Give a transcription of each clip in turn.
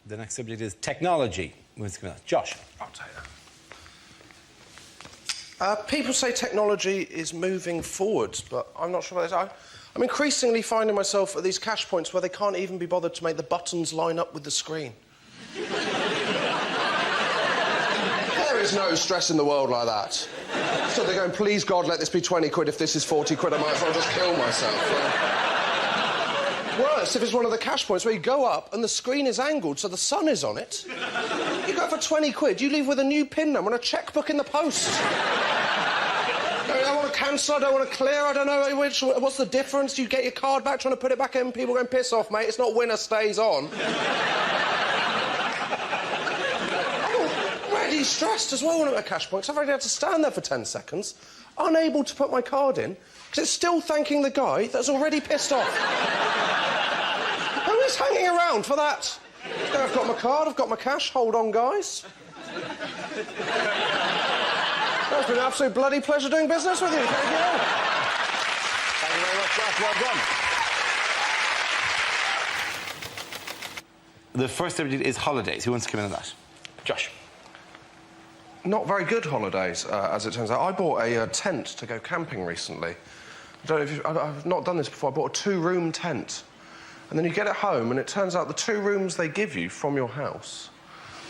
The next subject is technology. Josh. I'll take that. People say technology is moving forwards, but I'm not sure about this. I'm increasingly finding myself at these cash points where they can't even be bothered to make the buttons line up with the screen. There is no stress in the world like that. So they're going, please, God, let this be 20 quid. If this is 40 quid, I might as well just kill myself. Worse, if it's one of the cash points where you go up and the screen is angled so the sun is on it. You go for 20 quid, you leave with a new PIN number and a chequebook in the post. I don't want to cancel, I don't want to clear, I don't know what's the difference. You get your card back, trying to put it back in, people going, piss off, mate, it's not winner stays on. I'm already stressed as well when I'm at cash points. I've already had to stand there for 10 seconds, unable to put my card in, because it's still thanking the guy that's already pissed off. Who is hanging around for that? I've got my card, I've got my cash, hold on, guys. It's been an absolute bloody pleasure doing business with you. Thank you. Thank you very much, Josh. Well done. The first subject is holidays. Who wants to come in on that? Josh. Not very good holidays, as it turns out. I bought a tent to go camping recently. I don't know if I've not done this before. I bought a 2-room tent. And then you get it home, and it turns out the 2 rooms they give you from your house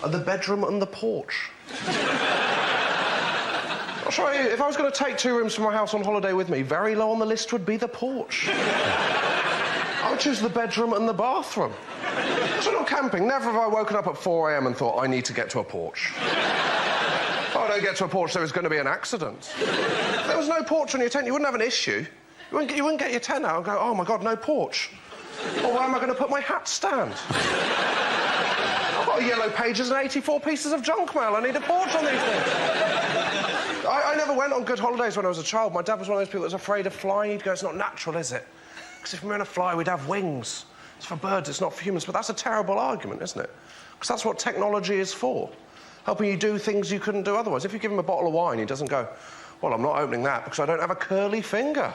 are the bedroom and the porch. I'll show you, if I was going to take 2 rooms from my house on holiday with me, very low on the list would be the porch. I would choose the bedroom and the bathroom. So not camping, never have I woken up at 4 a.m. and thought, I need to get to a porch. If I don't get to a porch, there is going to be an accident. If there was no porch on your tent, you wouldn't have an issue. You wouldn't get your tent out and go, oh, my God, no porch. Or where am I going to put my hat stand? I've got yellow pages and 84 pieces of junk mail. I need a porch on these things. I never went on good holidays when I was a child. My dad was one of those people that was afraid of flying. He'd go, it's not natural, is it? Because if we were going to fly, we'd have wings. It's for birds, it's not for humans. But that's a terrible argument, isn't it? Because that's what technology is for. Helping you do things you couldn't do otherwise. If you give him a bottle of wine, he doesn't go, well, I'm not opening that because I don't have a curly finger.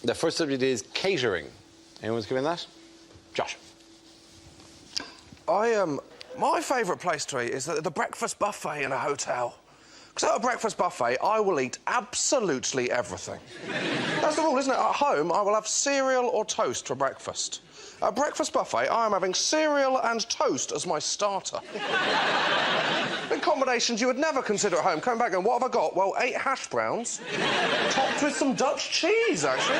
The first subject is catering. Anyone's coming in that? Josh. My favourite place to eat is the breakfast buffet in a hotel. Because at a breakfast buffet, I will eat absolutely everything. That's the rule, isn't it? At home, I will have cereal or toast for breakfast. At a breakfast buffet, I am having cereal and toast as my starter. In combinations you would never consider at home. Coming back and what have I got? Well, 8 hash browns, topped with some Dutch cheese, actually.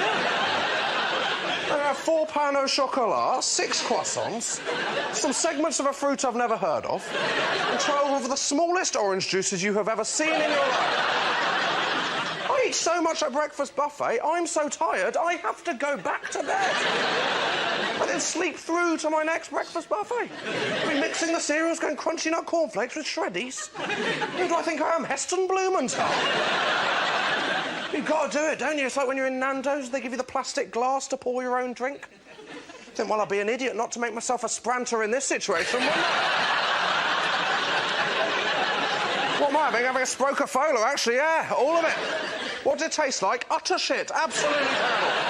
I have 4 pain au chocolat, 6 croissants, some segments of a fruit I've never heard of, and 12 of the smallest orange juices you have ever seen in your life. I eat so much at breakfast buffet, I'm so tired, I have to go back to bed. And then sleep through to my next breakfast buffet. I'll be mixing the cereals, going crunchy nut cornflakes with shreddies. Who do I think I am, Heston Blumenthal? You've got to do it, don't you? It's like when you're in Nando's, they give you the plastic glass to pour your own drink. I think, well, I'll be an idiot not to make myself a spranter in this situation, wouldn't I? What am I having? Having a Sproker-Fola, actually, yeah, all of it. What did it taste like? Utter shit, absolutely terrible.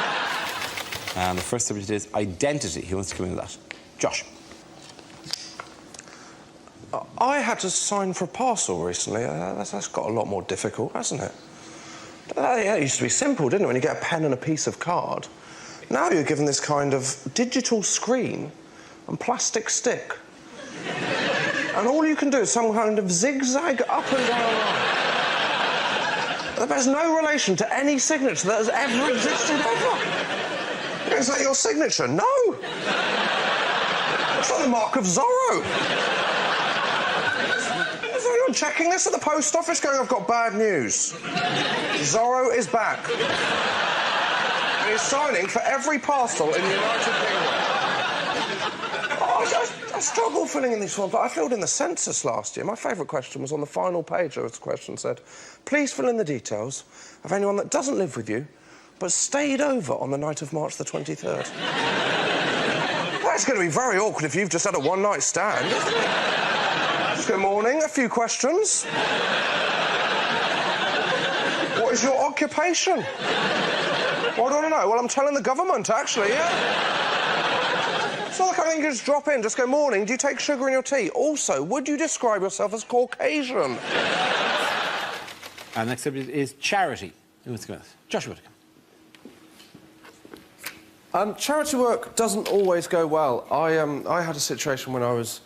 And the first subject is identity. Who wants to come into that? Josh. I had to sign for a parcel recently. That's got a lot more difficult, hasn't it? It used to be simple, didn't it, when you get a pen and a piece of card. Now you're given this kind of digital screen and plastic stick. And all you can do is some kind of zigzag up and down line. That bears no relation to any signature that has ever existed ever. Is that your signature? No! It's like the mark of Zorro. Is anyone checking this at the post office going, I've got bad news. Zorro is back. And he's signing for every parcel in the United Kingdom. I struggle filling in these forms, but I filled in the census last year. My favourite question was on the final page. There was a question that said, please fill in the details of anyone that doesn't live with you but stayed over on the night of March the 23rd. That's going to be very awkward if you've just had a one-night stand, isn't it? Just good morning, a few questions. What is your occupation? What do I want to know? Well, I'm telling the government, actually, yeah. It's not the kind of thing you just drop in, just go, morning, do you take sugar in your tea? Also, would you describe yourself as Caucasian? Our next subject is charity. Who wants to come with? Joshua Whittaker. Charity work doesn't always go well. I had a situation when I was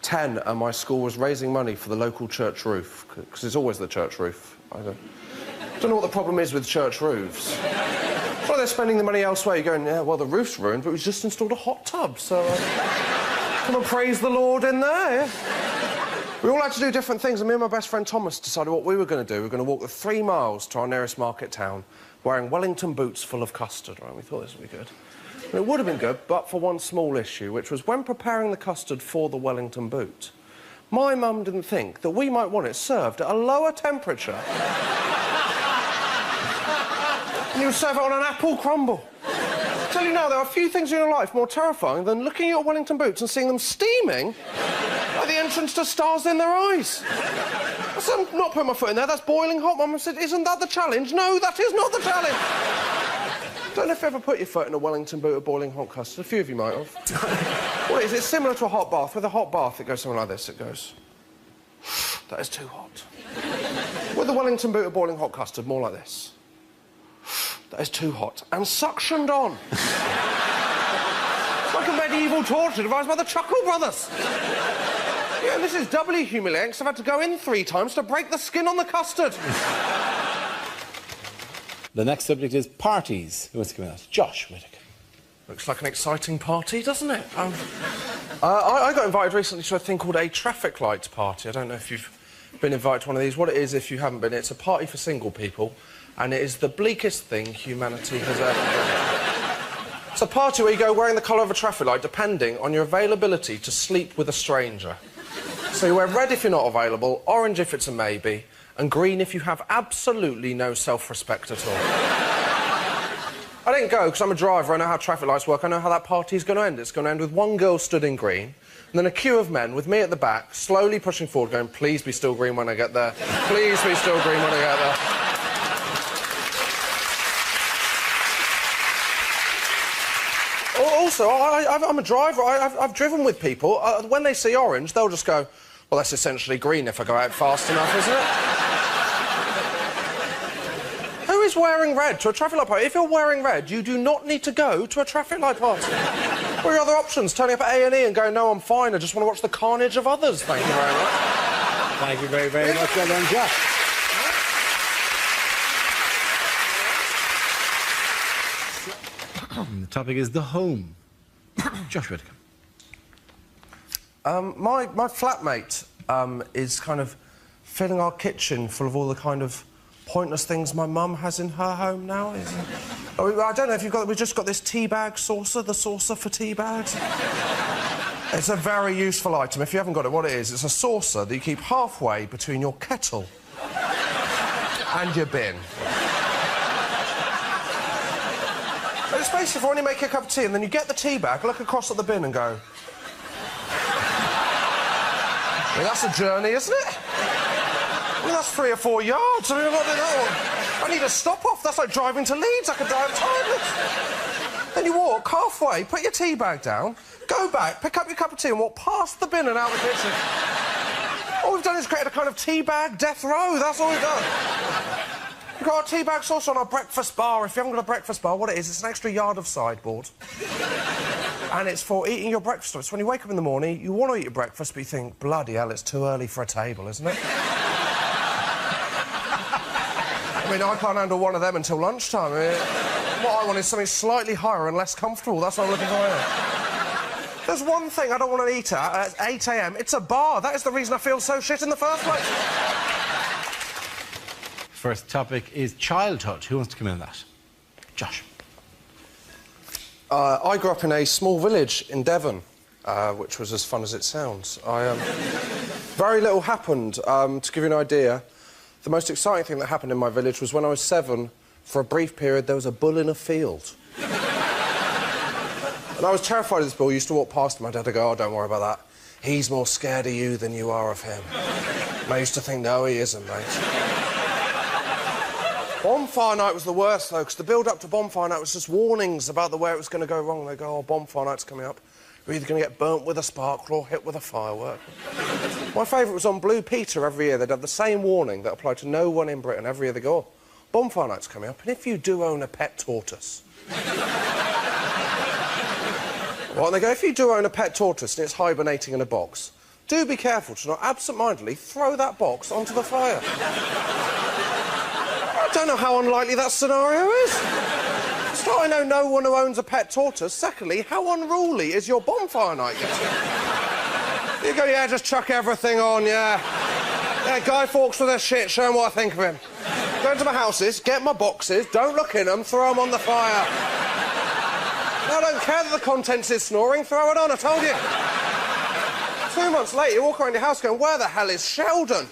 10 and my school was raising money for the local church roof, because it's always the church roof. I don't know what the problem is with church roofs. Well, they're spending the money elsewhere. You're going, yeah, well, the roof's ruined, but we've just installed a hot tub, so come and praise the Lord in there. Yeah? We all had to do different things, and me and my best friend Thomas decided what we were going to do. We were going to walk the 3 miles to our nearest market town wearing Wellington boots full of custard, right? We thought this would be good. And it would have been good, but for one small issue, which was when preparing the custard for the Wellington boot, my mum didn't think that we might want it served at a lower temperature. And you would serve it on an apple crumble. I tell you now, there are a few things in your life more terrifying than looking at your Wellington boots and seeing them steaming at the entrance to stars in their eyes. I said, I'm not putting my foot in there, that's boiling hot. Mum said, isn't that the challenge? No, that is not the challenge. Don't know if you ever put your foot in a Wellington boot of boiling hot custard. A few of you might have. What is it? It's similar to a hot bath. With a hot bath, it goes something like this. It goes, that is too hot. With the Wellington boot of boiling hot custard, more like this. That is too hot. And suctioned on. It's like a medieval torture devised by the Chuckle Brothers. Yeah, and this is doubly humiliating because I've had to go in 3 times to break the skin on the custard. The next subject is parties. Who wants to come with? Josh Whittaker. Looks like an exciting party, doesn't it? I got invited recently to a thing called a traffic lights party. I don't know if you've been invited to one of these. What it is, if you haven't been, it's a party for single people, and it is the bleakest thing humanity has ever done. It's a party where you go wearing the colour of a traffic light, depending on your availability to sleep with a stranger. So you wear red if you're not available, orange if it's a maybe, and green if you have absolutely no self-respect at all. I didn't go because I'm a driver, I know how traffic lights work, I know how that party's going to end. It's going to end with one girl stood in green, and then a queue of men with me at the back, slowly pushing forward, going, please be still green when I get there. Please be still green when I get there. Also, I'm a driver, I've driven with people. When they see orange, they'll just go, well, that's essentially green if I go out fast enough, isn't it? Who is wearing red to a traffic light party? If you're wearing red, you do not need to go to a traffic light party. What are your other options? Turning up at A&E and going, no, I'm fine, I just want to watch the carnage of others. Thank you very much. Thank you very, very much. Well done, Josh. The topic is the home. Josh Whittaker. My flatmate is kind of filling our kitchen full of all the kind of pointless things my mum has in her home now. I don't know if you've got... We've just got this tea bag saucer, the saucer for tea bags. It's a very useful item. If you haven't got it, what it is, it's a saucer that you keep halfway between your kettle and your bin. And it's basically for when you make a cup of tea and then you get the tea bag, look across at the bin and go... I mean, that's a journey, isn't it? I mean, that's 3 or 4 yards. I mean, I need a stop-off. That's like driving to Leeds. I could drive timeless. Then you walk halfway, put your tea bag down, go back, pick up your cup of tea and walk past the bin and out the kitchen. All we've done is create a kind of tea bag death row. That's all we've done. We've got our tea bag sauce on our breakfast bar. If you haven't got a breakfast bar, what it is, it's an extra yard of sideboard. And it's for eating your breakfast. It's when you wake up in the morning, you want to eat your breakfast, but you think, bloody hell, it's too early for a table, isn't it? I mean, I can't handle one of them until lunchtime. I mean, what I want is something slightly higher and less comfortable. That's what I'm looking for here. There's one thing I don't want to eat at 8 a.m. It's a bar. That is the reason I feel so shit in the first place. First topic is childhood. Who wants to come in on that? Josh. I grew up in a small village in Devon, which was as fun as it sounds. Very little happened. To give you an idea, the most exciting thing that happened in my village was when I was 7, for a brief period, there was a bull in a field. And I was terrified of this bull. I used to walk past my dad and go, oh, don't worry about that. He's more scared of you than you are of him. And I used to think, no, he isn't, mate. Bonfire night was the worst, though, because the build-up to bonfire night was just warnings about the way it was going to go wrong. They go, oh, bonfire night's coming up. You're either going to get burnt with a sparkler or hit with a firework. My favourite was on Blue Peter every year. They'd have the same warning that applied to no one in Britain. Every year they go, oh, bonfire night's coming up, and if you do own a pet tortoise... Well, and they go, if you do own a pet tortoise and it's hibernating in a box, do be careful to not absent-mindedly throw that box onto the fire. I don't know how unlikely that scenario is. So I know no one who owns a pet tortoise. Secondly, how unruly is your bonfire night getting? You go, yeah, just chuck everything on, yeah. Yeah, Guy Fawkes with their shit, show him what I think of him. Go into my houses, get my boxes, don't look in them, throw them on the fire. No, I don't care that the contents is snoring, throw it on, I told you. 2 months later, you walk around your house going, where the hell is Sheldon?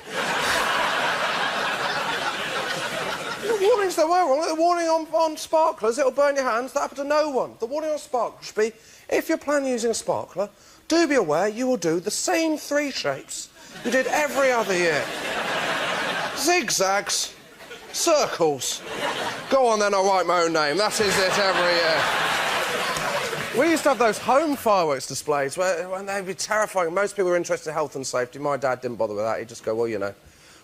The warnings there were wrong. The warning on sparklers, it'll burn your hands. That happened to no one. The warning on sparklers should be, if you're planning using a sparkler, do be aware you will do the same 3 shapes you did every other year. Zigzags, circles. Go on then, I'll write my own name. That is it every year. We used to have those home fireworks displays when they'd be terrifying. Most people were interested in health and safety. My dad didn't bother with that. He'd just go, well, you know,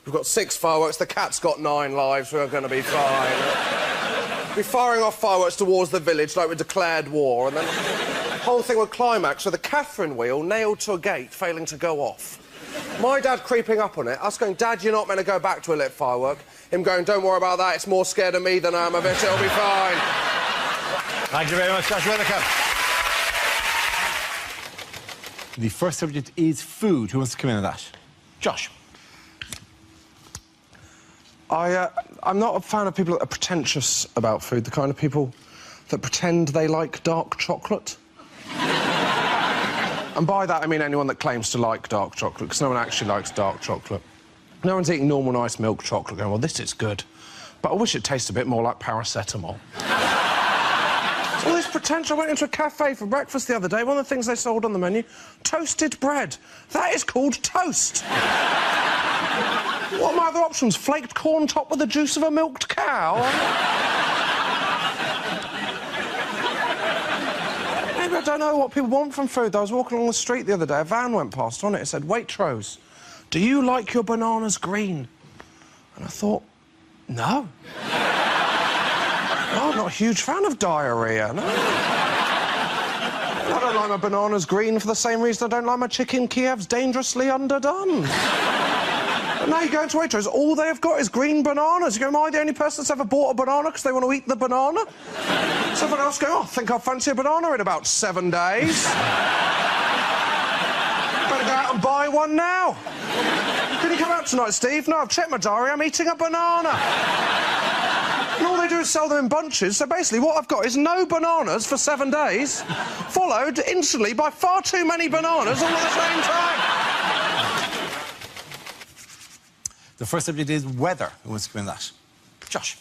we've got 6 fireworks, the cat's got 9 lives, we're going to be fine. Be firing off fireworks towards the village like we declared war, and then the whole thing would climax with a Catherine wheel nailed to a gate failing to go off. My dad creeping up on it, us going, Dad, you're not meant to go back to a lit firework. Him going, don't worry about that, it's more scared of me than I am of it, it'll be fine. Thank you very much, Josh Whittaker. The first subject is food. Who wants to come in on that? Josh. I'm not a fan of people that are pretentious about food, the kind of people that pretend they like dark chocolate. And by that, I mean anyone that claims to like dark chocolate, because no one actually likes dark chocolate. No one's eating normal nice milk chocolate going, well, this is good, but I wish it tasted a bit more like paracetamol. All this pretension. I went into a cafe for breakfast the other day. One of the things they sold on the menu, toasted bread. That is called toast. What are my other options? Flaked corn topped with the juice of a milked cow? Maybe I don't know what people want from food. I was walking along the street the other day. A van went past. On it, it said, Waitrose, do you like your bananas green? And I thought, no. No, I'm not a huge fan of diarrhoea, no. I don't like my bananas green for the same reason I don't like my chicken Kiev's dangerously underdone. But now you go into Waitrose, all they have got is green bananas. You go, am I the only person that's ever bought a banana because they want to eat the banana? Someone else go, oh, I think I'll fancy a banana in about 7 days. Better go out and buy one now. Can you come out tonight, Steve? No, I've checked my diary, I'm eating a banana. And all they do is sell them in bunches, so basically what I've got is no bananas for 7 days, followed instantly by far too many bananas all at the same time. The first subject is weather. Who wants to come in on that? Josh.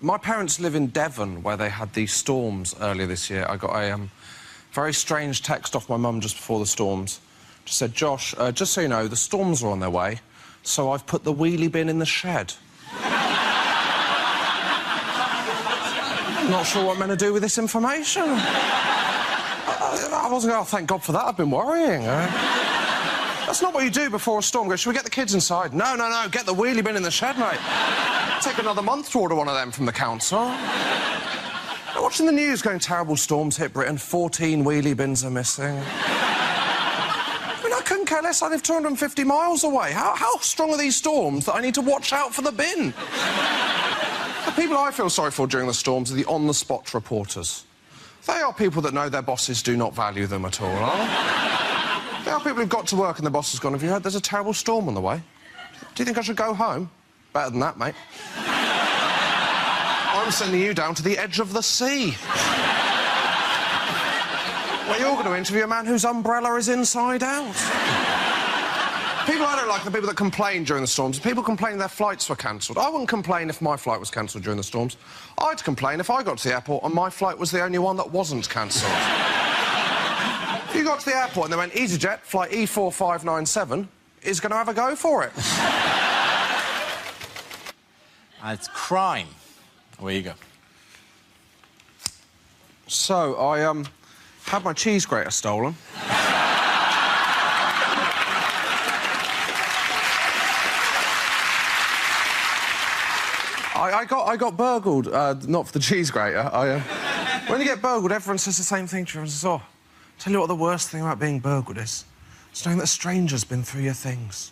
My parents live in Devon, where they had these storms earlier this year. I got a very strange text off my mum just before the storms. Just said, Josh, just so you know, the storms are on their way, so I've put the wheelie bin in the shed. Not sure what I'm meant to do with this information. I wasn't going, oh, thank God for that, I've been worrying. That's not what you do before a storm. Go, should we get the kids inside? No, no, no, get the wheelie bin in the shed, mate. Take another month to order one of them from the council. I'm watching the news going, terrible storms hit Britain, 14 wheelie bins are missing. I mean, I couldn't care less. I live 250 miles away. How strong are these storms that I need to watch out for the bin? The people I feel sorry for during the storms are the on-the-spot reporters. They are people that know their bosses do not value them at all, are they? They are people who've got to work and the boss has gone, have you heard there's a terrible storm on the way? Do you think I should go home? Better than that, mate. I'm sending you down to the edge of the sea. Where you're going to interview a man whose umbrella is inside out. People I don't like are the people that complain during the storms. People complain their flights were cancelled. I wouldn't complain if my flight was cancelled during the storms. I'd complain if I got to the airport and my flight was the only one that wasn't cancelled. If you got to the airport and they went, EasyJet, flight E4597 is going to have a go for it. And it's crime. Away you go. So, I, had my cheese grater stolen. I got burgled, not for the cheese grater. When you get burgled, everyone says the same thing to you. Everyone says, oh, tell you what the worst thing about being burgled is. It's knowing that a stranger's been through your things.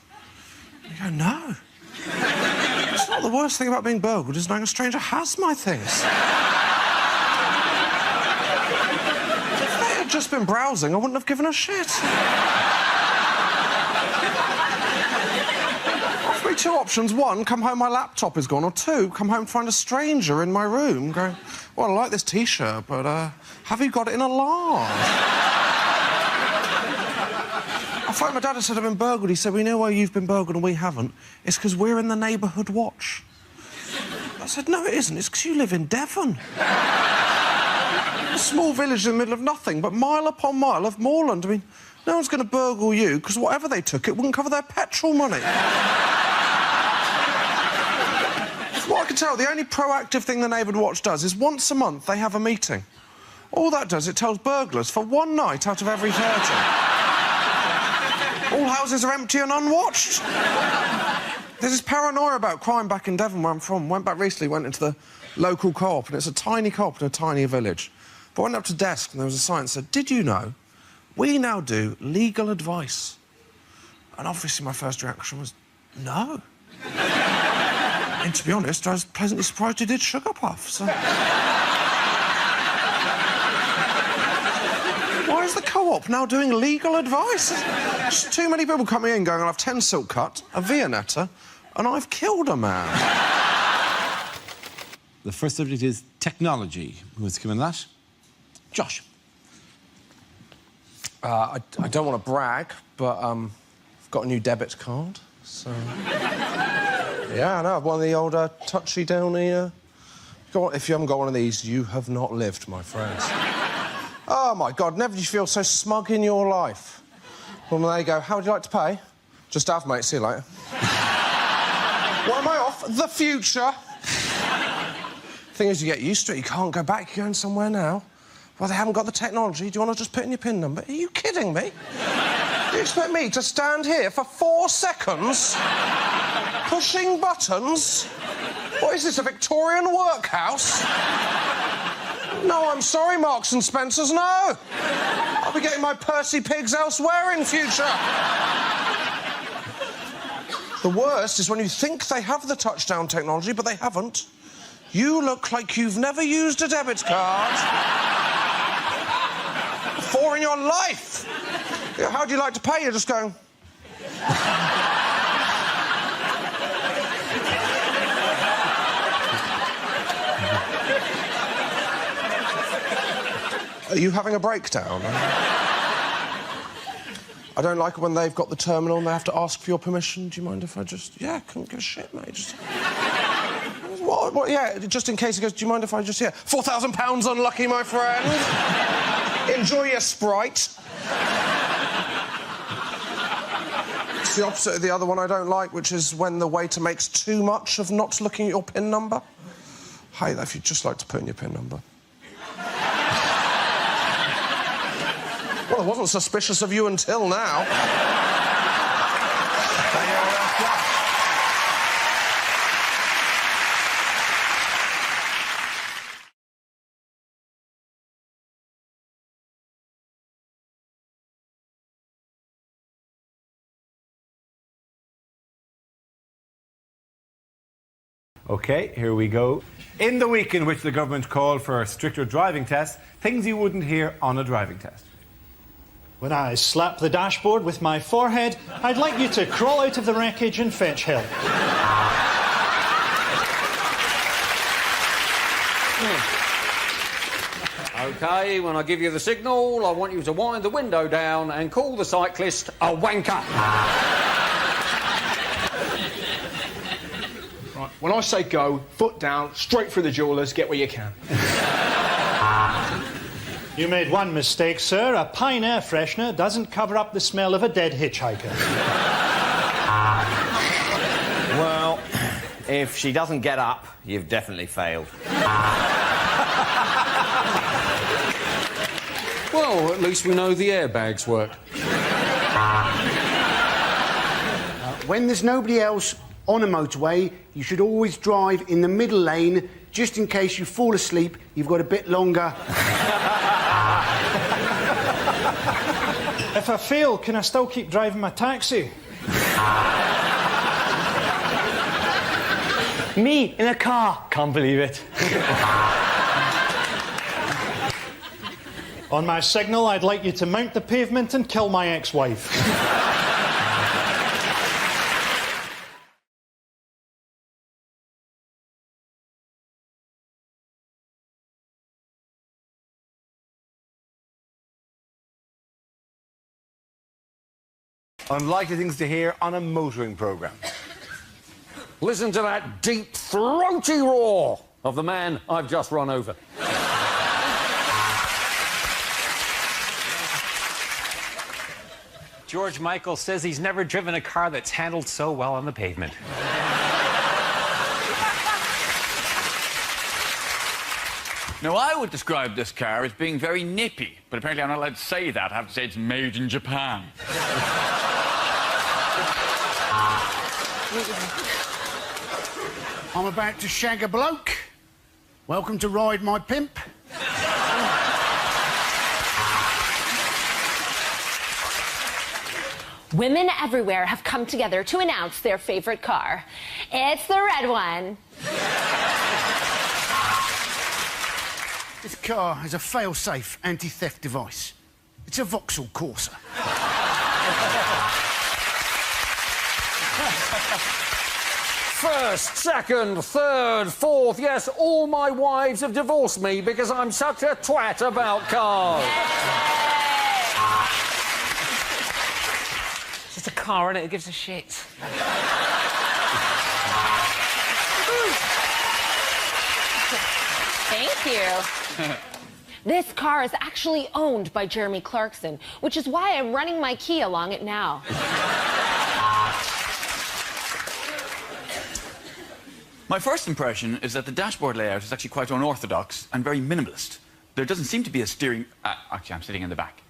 You go, no. It's not the worst thing about being burgled, is knowing a stranger has my things. If they had just been browsing, I wouldn't have given a shit. Offer me 2 options. 1, come home, my laptop is gone. Or 2, come home, find a stranger in my room going, well, I like this T-shirt, but, have you got it in a large? I phoned my dad and said I've been burgled. He said, we know why you've been burgled and we haven't. It's because we're in the neighbourhood watch. I said, no, it isn't. It's because you live in Devon. A small village in the middle of nothing, but mile upon mile of moorland. I mean, no one's going to burgle you, because whatever they took, it wouldn't cover their petrol money. From what I can tell, the only proactive thing the neighbourhood watch does is once a month they have a meeting. All that does, it tells burglars for 1 night out of every 30. All houses are empty and unwatched. There's this paranoia about crime back in Devon, where I'm from. Went back recently, went into the local co-op, and it's a tiny co-op in a tiny village. But I went up to the desk, and there was a sign that said, did you know we now do legal advice? And obviously my first reaction was, no. And to be honest, I was pleasantly surprised you did sugar puff, so... Why is the co-op now doing legal advice? Just too many people coming in going, I'll have 10 silk cut, a Viennetta, and I've killed a man. The first subject is technology. Who wants to come in that? Josh. I don't want to brag, but I've got a new debit card, so... Yeah, I know, I've one of the old touchy downy... If you haven't got one of these, you have not lived, my friends. Oh, my God, never did you feel so smug in your life. When they go, how would you like to pay? Just have, mate, see you later. What am I off? The future. Thing is, you get used to it, you can't go back, you're going somewhere now. Well, they haven't got the technology, do you want to just put in your PIN number? Are you kidding me? You expect me to stand here for 4 seconds pushing buttons? What is this, a Victorian workhouse? No, I'm sorry, Marks and Spencer's, no. I'll be getting my Percy Pigs elsewhere in future. The worst is when you think they have the touchdown technology, but they haven't. You look like you've never used a debit card before in your life. How do you like to pay? You're just going... Are you having a breakdown? I don't like it when they've got the terminal and they have to ask for your permission. Do you mind if I just... Yeah, couldn't give a shit, mate. Just... What? Yeah, just in case he goes, do you mind if I just... Yeah, £4,000 unlucky, my friend. Enjoy your Sprite. It's the opposite of the other one I don't like, which is when the waiter makes too much of not looking at your PIN number. I hate that if you'd just like to put in your PIN number. Well, I wasn't suspicious of you until now. OK, here we go. In the week in which the government called for stricter driving tests, things you wouldn't hear on a driving test. When I slap the dashboard with my forehead, I'd like you to crawl out of the wreckage and fetch help. OK, when I give you the signal, I want you to wind the window down and call the cyclist a wanker. Right, when I say go, foot down, straight through the jewellers, get where you can. You made one mistake, sir. A Pine air freshener doesn't cover up the smell of a dead hitchhiker. Well, if she doesn't get up, you've definitely failed. at least we know the airbags work. When there's nobody else on a motorway, you should always drive in the middle lane, just in case you fall asleep, you've got a bit longer. If I fail, can I still keep driving my taxi? Me in a car. Can't believe it. On my signal, I'd like you to mount the pavement and kill my ex-wife. Unlikely things to hear on a motoring programme. Listen to that deep, throaty roar of the man I've just run over. George Michael says he's never driven a car that's handled so well on the pavement. Now, I would describe this car as being very nippy, but apparently I'm not allowed to say that. I have to say it's made in Japan. I'm about to shag a bloke. Welcome to Ride My Pimp. Women everywhere have come together to announce their favourite car. It's the red one. This car has a fail-safe anti-theft device. It's a Vauxhall Corsa. First, second, third, fourth, yes, all my wives have divorced me because I'm such a twat about cars. It's just a car, innit? It gives a shit. Thank you. This car is actually owned by Jeremy Clarkson, which is why I'm running my key along it now. My first impression is that the dashboard layout is actually quite unorthodox and very minimalist. There doesn't seem to be a steering... actually, I'm sitting in the back.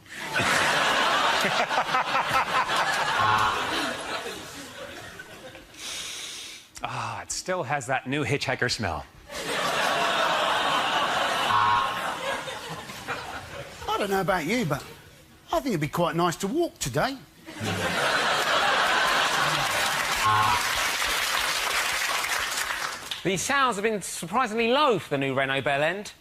It still has that new hitchhiker smell. I don't know about you, but I think it'd be quite nice to walk today. These sounds have been surprisingly low for the new Renault Bel End.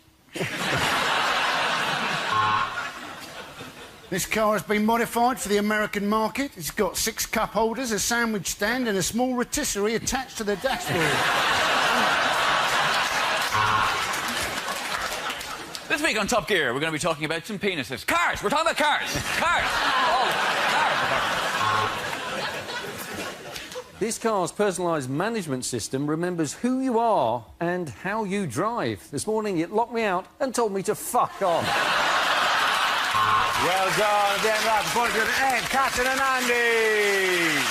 This car has been modified for the American market. It's got 6 cup holders, a sandwich stand and a small rotisserie attached to the dashboard. This week on Top Gear, we're going to be talking about some penises. Cars! We're talking about cars! Cars! Oh, cars! This car's personalised management system remembers who you are and how you drive. This morning it locked me out and told me to fuck off. Well done. Then that's brought to an end. Catherine and Andy.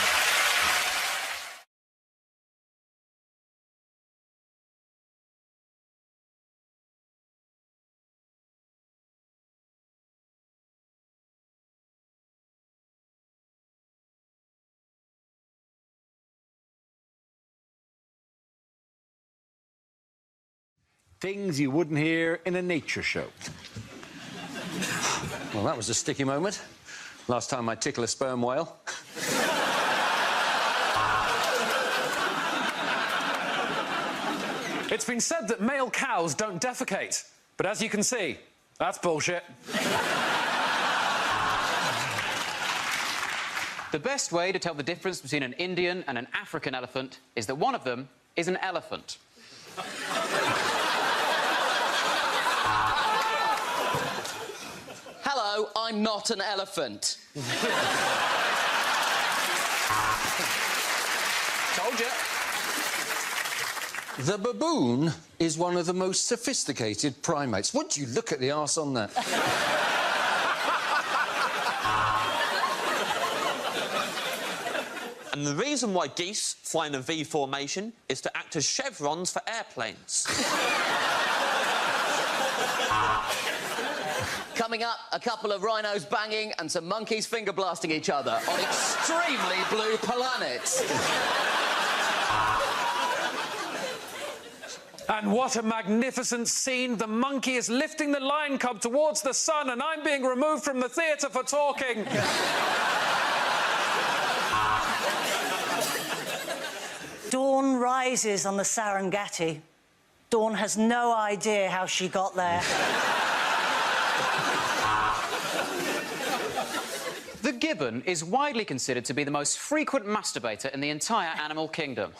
Things you wouldn't hear in a nature show. Well, that was a sticky moment. Last time I tickle a sperm whale. It's been said that male cows don't defecate, but as you can see, that's bullshit. The best way to tell the difference between an Indian and an African elephant is that one of them is an elephant. Hello, I'm not an elephant. Told you. The baboon is one of the most sophisticated primates. Would you look at the arse on that? And the reason why geese fly in a V formation is to act as chevrons for airplanes. Come Coming up, a couple of rhinos banging and some monkeys finger blasting each other on extremely blue planets. And what a magnificent scene. The monkey is lifting the lion cub towards the sun, and I'm being removed from the theatre for talking. Dawn rises on the Serengeti. Dawn has no idea how she got there. The gibbon is widely considered to be the most frequent masturbator in the entire animal kingdom.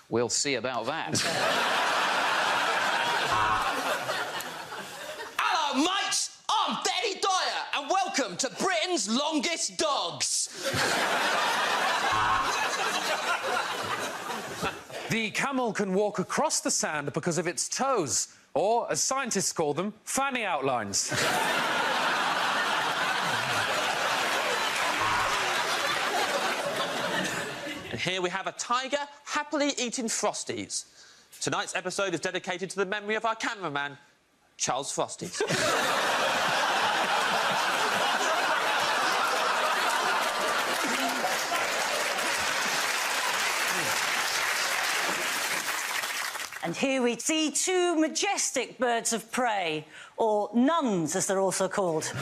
We'll see about that. Hello, mates! I'm Daddy Dyer, and welcome to Britain's longest dogs. The camel can walk across the sand because of its toes, or, as scientists call them, fanny outlines. And here we have a tiger happily eating Frosties. Tonight's episode is dedicated to the memory of our cameraman, Charles Frosties. And here we see two majestic birds of prey, or nuns, as they're also called.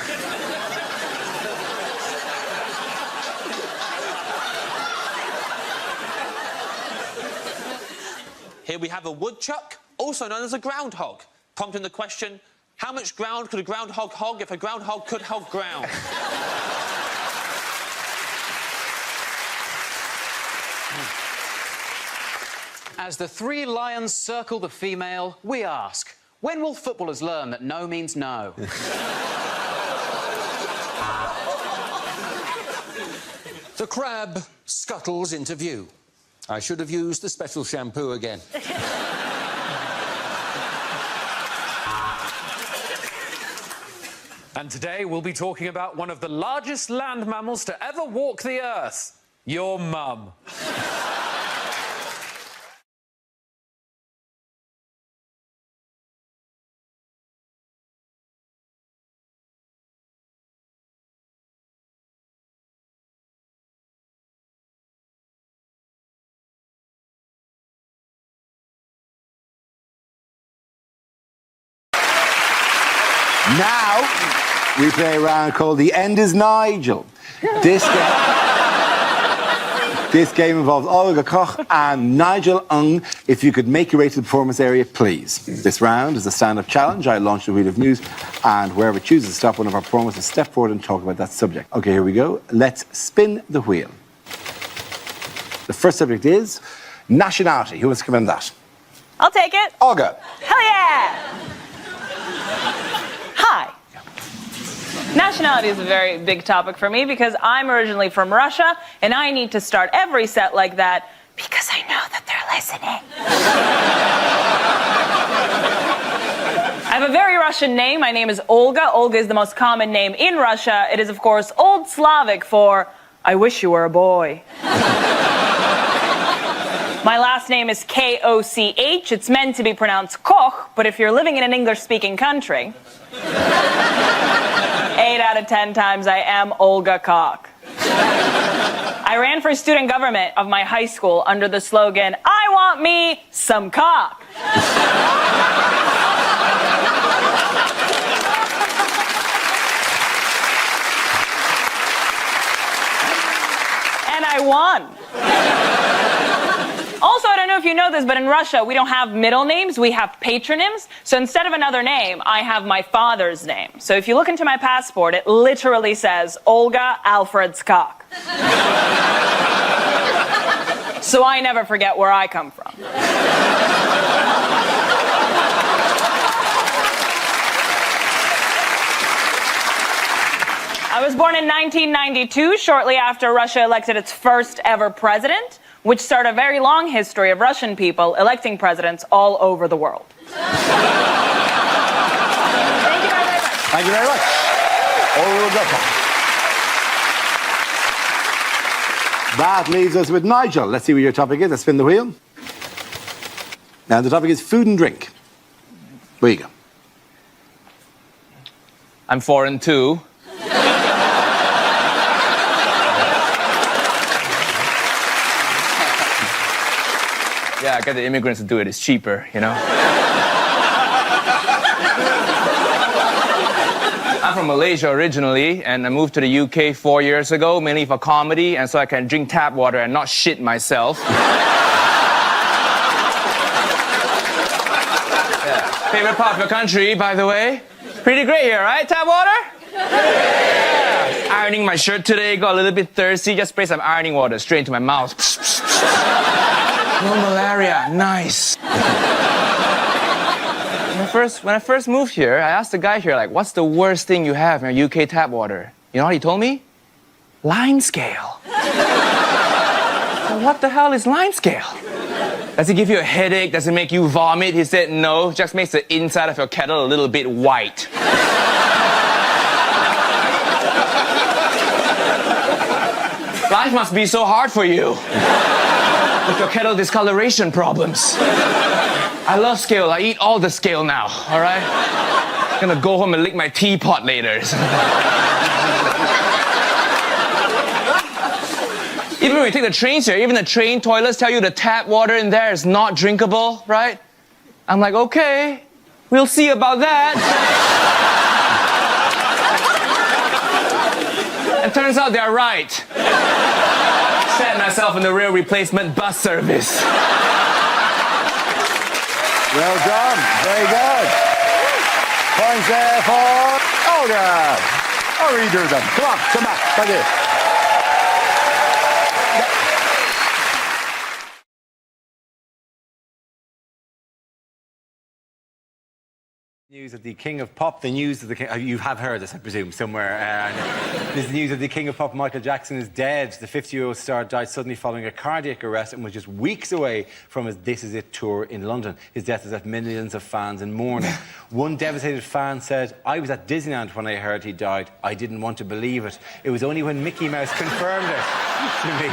Here we have a woodchuck, also known as a groundhog, prompting the question, how much ground could a groundhog hog if a groundhog could hog ground? As the three lions circle the female, we ask, when will footballers learn that no means no? The crab scuttles into view. I should have used the special shampoo again. And today we'll be talking about one of the largest land mammals to ever walk the earth, your mum. Now, we play a round called The End is Nigel. This game involves Olga Koch and Nigel Ung. If you could make your way to the performance area, please. This round is a stand-up challenge. I launch the wheel of news, and whoever chooses to stop one of our performers will step forward and talk about that subject. OK, here we go. Let's spin the wheel. The first subject is nationality. Who wants to come in that? I'll take it. Olga. Hell yeah! Hi. Nationality is a very big topic for me because I'm originally from Russia and I need to start every set like that because I know that they're listening. I have a very Russian name. My name is Olga. Olga is the most common name in Russia. It is, of course, Old Slavic for I wish you were a boy. My last name is K-O-C-H. It's meant to be pronounced Koch, but if you're living in an English-speaking country, 8 out of 10 times I am Olga Koch. I ran for student government of my high school under the slogan, I want me some cock. And I won. Also, I don't know if you know this, but in Russia, we don't have middle names, we have patronyms. So instead of another name, I have my father's name. So if you look into my passport, it literally says Olga Alfredskak. So I never forget where I come from. I was born in 1992, shortly after Russia elected its first ever president, which started a very long history of Russian people electing presidents all over the world. Thank you very much. Thank you very much. Olga. That leaves us with Nigel. Let's see what your topic is. Let's spin the wheel. Now, the topic is food and drink. Where you go? I'm foreign too. Yeah, get the immigrants to do it. It's cheaper, you know? I'm from Malaysia originally, and I moved to the UK 4 years ago, mainly for comedy, and so I can drink tap water and not shit myself. Yeah. Favorite part of your country, by the way? Pretty great here, right? Tap water? Yeah. Ironing my shirt today, got a little bit thirsty, just spray some ironing water straight into my mouth. No malaria, nice. When I first moved here, I asked the guy here, like, what's the worst thing you have in your UK tap water? You know what he told me? Lime scale. Well, what the hell is lime scale? Does it give you a headache? Does it make you vomit? He said, no, it just makes the inside of your kettle a little bit white. Life must be so hard for you. With your kettle discoloration problems. I love scale. I eat all the scale now, all right? I'm gonna go home and lick my teapot later. Even when we take the trains here, even the train toilets tell you the tap water in there is not drinkable, right? I'm like, okay, we'll see about that. And turns out they're right. Set myself in the rail replacement bus service. Well done. Very good. Points there for Olga. I'll redo them. Come on, come back. Thank you. News of the King of Pop, the news of the King... You have heard this, I presume, somewhere. This is the news of the King of Pop, Michael Jackson, is dead. The 50-year-old star died suddenly following a cardiac arrest and was just weeks away from his This Is It tour in London. His death has left millions of fans in mourning. One devastated fan said, I was at Disneyland when I heard he died. I didn't want to believe it. It was only when Mickey Mouse confirmed it to me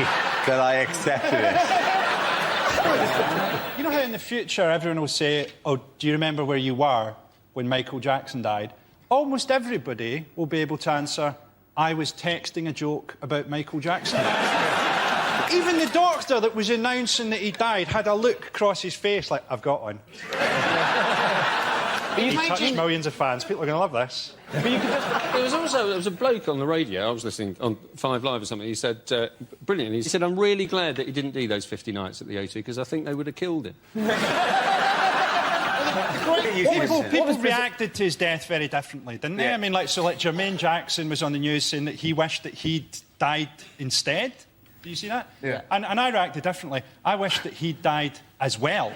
that I accepted it. You know how in the future everyone will say, oh, do you remember where you were when Michael Jackson died? Almost everybody will be able to answer, I was texting a joke about Michael Jackson. Even the doctor that was announcing that he died had a look across his face like, I've got one. But He touched millions of fans. People are going to love this. There was a bloke on the radio, I was listening on 5 Live or something, he said, brilliant, he said, I'm really glad that he didn't do those 50 nights at the O2 because I think they would have killed him. People reacted to his death very differently, didn't they? Yeah. I mean, like Jermaine Jackson was on the news saying that he wished that he'd died instead. Do you see that? Yeah. And I reacted differently. I wished that he'd died as well.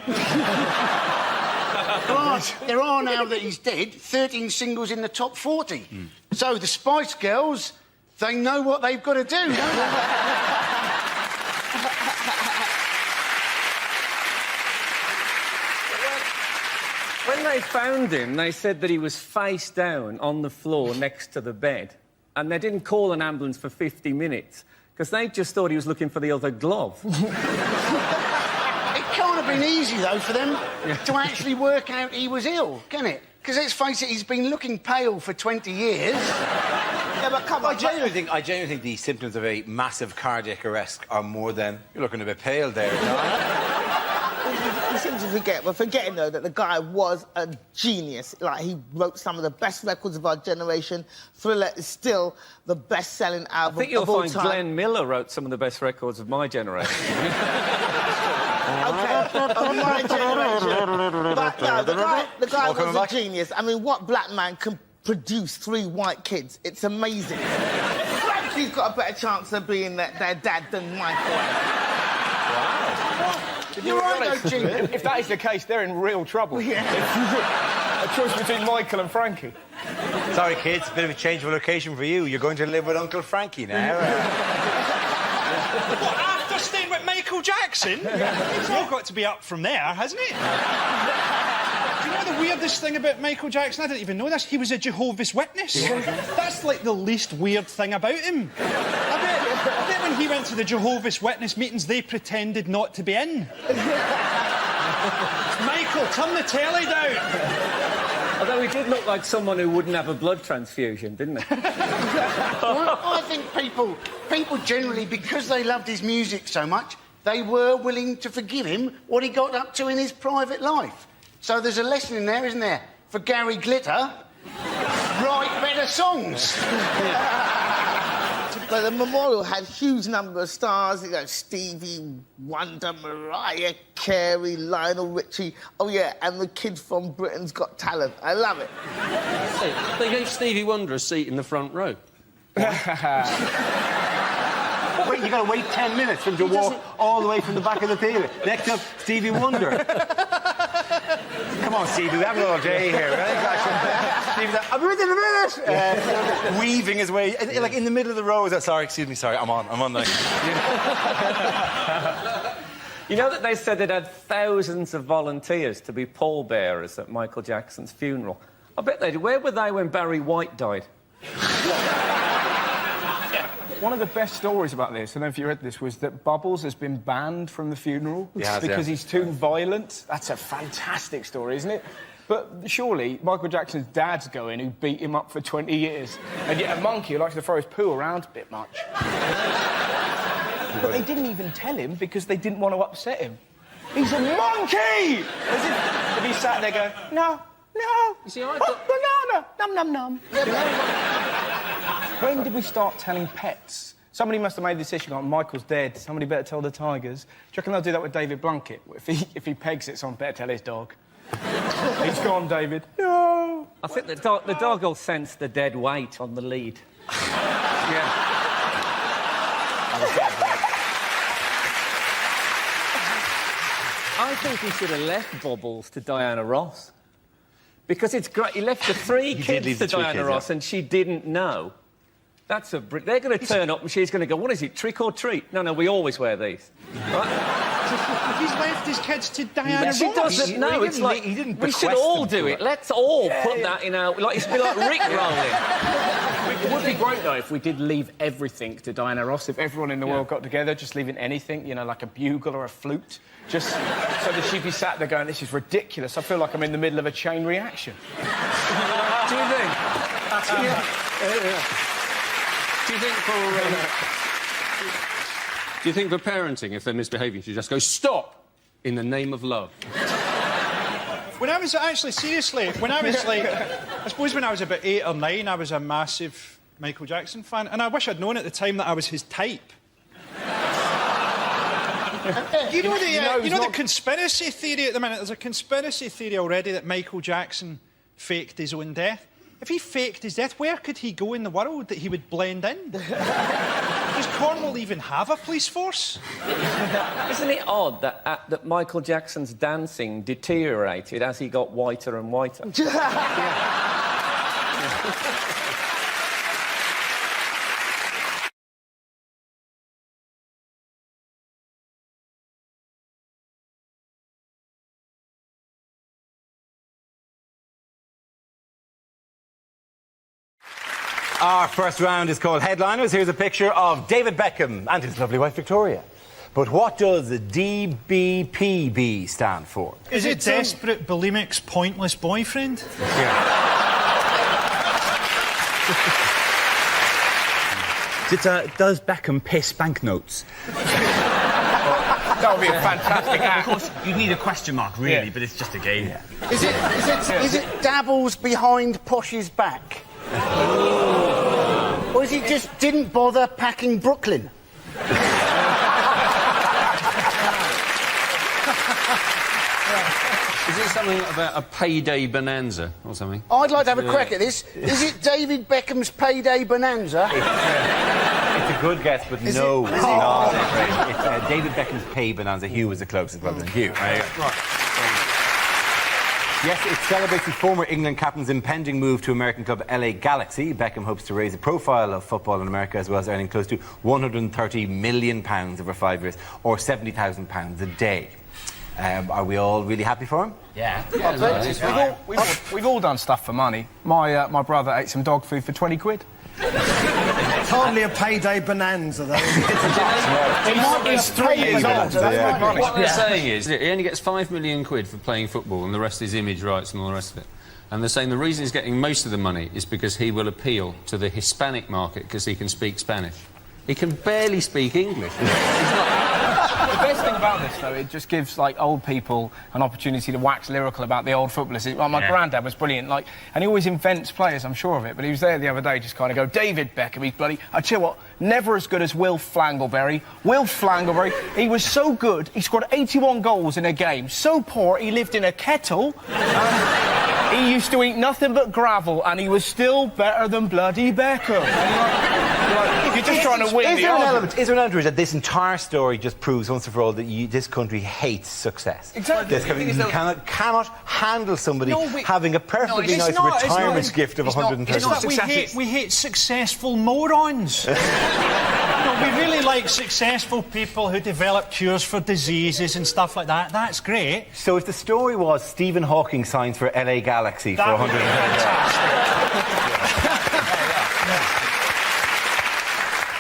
There are, now that he's dead, 13 singles in the top 40. So the Spice Girls, they know what they've got to do, don't they? When they found him, they said that he was face down on the floor next to the bed. And they didn't call an ambulance for 50 minutes because they just thought he was looking for the other glove. It can't have been easy, though, for them to actually work out he was ill, can it? Because let's face it, he's been looking pale for 20 years. Yeah, but come on, I genuinely think the symptoms of a massive cardiac arrest are more than you're looking a bit pale there. You seem to forget. We're forgetting, though, that the guy was a genius. Like, he wrote some of the best records of our generation. Thriller is still the best-selling album of all time. I think you'll find Glenn Miller wrote some of the best records of my generation. OK, of my generation. But, no, the guy was a genius. I mean, what black man can produce 3 white kids? It's amazing. Frankie's got a better chance of being their dad than Michael. Wow. You're right, though, Jim. If that is the case, they're in real trouble. Yeah. A choice between Michael and Frankie. Sorry, kids, a bit of a change of location for you. You're going to live with Uncle Frankie now. What, after staying with Michael Jackson? It's all got to be up from there, hasn't it? Do you know the weirdest thing about Michael Jackson? I didn't even know this. He was a Jehovah's Witness. That's like the least weird thing about him. I bet when he went to the Jehovah's Witness meetings, they pretended not to be in. Michael, turn the telly down. Although he did look like someone who wouldn't have a blood transfusion, didn't he? Well, I think people generally, because they loved his music so much, they were willing to forgive him what he got up to in his private life. So there's a lesson in there, isn't there? For Gary Glitter, write better songs. But the memorial had a huge number of stars. You know, Stevie Wonder, Mariah Carey, Lionel Richie. Oh, yeah, and the kid from Britain's Got Talent. I love it. Hey, they gave Stevie Wonder a seat in the front row. Wait, you got to wait 10 minutes for him to walk all the way from the back of the theatre. Next up, Stevie Wonder. Come on, Stevie, we haven't got all day here, right? Stevie's like, I'll be with you in a minute. Weaving his way, like in the middle of the row. Sorry, excuse me, sorry, I'm on now. You know that they said they'd had thousands of volunteers to be pallbearers at Michael Jackson's funeral? I bet they did. Where were they when Barry White died? One of the best stories about this, I don't know if you read this, was that Bubbles has been banned from the funeral because he's too violent. That's a fantastic story, isn't it? But surely Michael Jackson's dad's going, who beat him up for 20 years. And yet a monkey who likes to throw his poo around a bit much. But they didn't even tell him because they didn't want to upset him. He's a monkey! As if he sat there going, no. You see, I thought... banana, num. When did we start telling pets? Somebody must have made the decision, like, Michael's dead, somebody better tell the tigers. Do you reckon they'll do that with David Blunkett? If he pegs it, someone better tell his dog. He's gone, David. No! I think the dog will sense the dead weight on the lead. Yeah. I think he should have left Bubbles to Diana Ross. Because it's great. He left the three kids to Diana Ross and she didn't know. That's a... They're going to turn up and she's going to go, what is it, trick or treat? No, we always wear these. Right? He's left his kids to Diana Ross. She doesn't know. It's like, we should all do it. Let's all put that in our... Like, it's be like Rick rolling. It would be great, though, if we did leave everything to Diana Ross, if everyone in the world got together, just leaving anything, you know, like a bugle or a flute, just so that she'd be sat there going, this is ridiculous. I feel like I'm in the middle of a chain reaction. Do you think? Do you think for parenting, if they're misbehaving, you should just go, stop, in the name of love? When I was actually, seriously, when I was like, I suppose when I was about 8 or 9, I was a massive Michael Jackson fan, and I wish I'd known at the time that I was his type. You know the conspiracy theory at the minute? There's a conspiracy theory already that Michael Jackson faked his own death. If he faked his death, where could he go in the world that he would blend in? Does Cornwall even have a police force? Isn't it odd that Michael Jackson's dancing deteriorated as he got whiter and whiter? Our first round is called Headliners. Here's a picture of David Beckham and his lovely wife Victoria. But what does the DBPB stand for? Is it Desperate Bulimic's Pointless Boyfriend? Does Beckham piss banknotes? That would be a fantastic act. Of course, you'd need a question mark, really, but it's just a game. Yeah. Is it dabbles behind Posh's back? Or is he just didn't bother packing Brooklyn? Is it something about a payday bonanza or something? I'd like to have a crack at this. Is it David Beckham's payday bonanza? It's a good guess, but no. It's not. It's David Beckham's pay bonanza. Hugh was the closest brother than Hugh. Right. Yes, it celebrates the former England captain's impending move to American club LA Galaxy. Beckham hopes to raise the profile of football in America, as well as earning close to £130 million over 5 years, or £70,000 a day. Are we all really happy for him? Yeah. We've all done stuff for money. My brother ate some dog food for 20 quid. It's hardly a payday bonanza, though. He's 3 years old. What they're saying is he only gets £5 million for playing football, and the rest is image rights and all the rest of it. And they're saying the reason he's getting most of the money is because he will appeal to the Hispanic market because he can speak Spanish. He can barely speak English. The best thing about this, though, it just gives, like, old people an opportunity to wax lyrical about the old footballers. Like, my granddad was brilliant, like, and he always invents players, I'm sure of it, but he was there the other day just kind of go, David Beckham, he's bloody... I tell you what, never as good as Will Flangleberry. Will Flangleberry, he was so good, he scored 81 goals in a game. So poor, he lived in a kettle. He used to eat nothing but gravel, and he was still better than bloody Beckham. You're just trying to win Is there an element that this entire story just proves once and for all that this country hates success? Exactly. You cannot handle somebody having a perfectly nice retirement gift of 130. We hate successful morons. We really like successful people who develop cures for diseases and stuff like that. That's great. So if the story was Stephen Hawking signs for LA Galaxy for 130.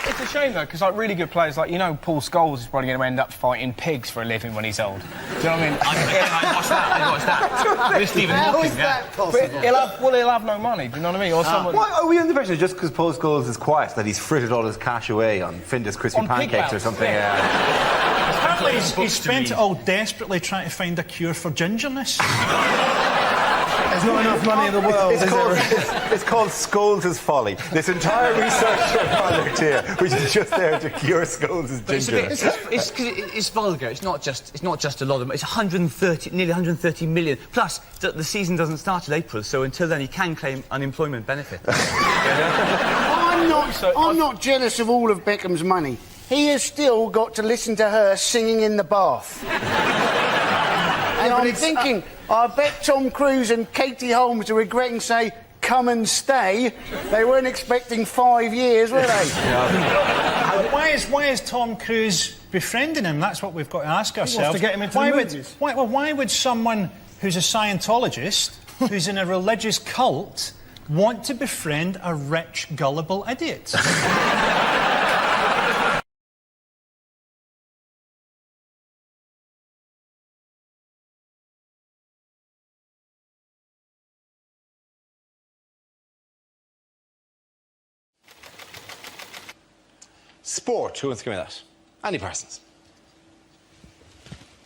It's a shame, though, because, like, really good players, like, you know, Paul Scholes is probably going to end up fighting pigs for a living when he's old. Do you know what I mean? I watched that. With Stephen How Hawking, is that possible? He'll have no money, do you know what I mean? Or someone... Why are we under pressure just because Paul Scholes is quiet that he's frittered all his cash away on Finda's crispy pancakes or something? Apparently he spent it all desperately trying to find a cure for gingerness. There's not enough money in the world. It's called Scholes' Folly. This entire research project here, which is just there to cure Scholes' gingerness. It's vulgar. It's not just a lot of money. It's nearly 130 million. Plus, the season doesn't start till April, so until then he can claim unemployment benefit. I'm not jealous of all of Beckham's money. He has still got to listen to her singing in the bath. And I'm thinking, I bet Tom Cruise and Katie Holmes are regretting say, come and stay. They weren't expecting 5 years, were they? Why is Tom Cruise befriending him? That's what we've got to ask ourselves. He wants to get him into the movies. Why would someone who's a Scientologist, who's in a religious cult, want to befriend a rich, gullible idiot? Sport, who wants to give me that? Andy Parsons.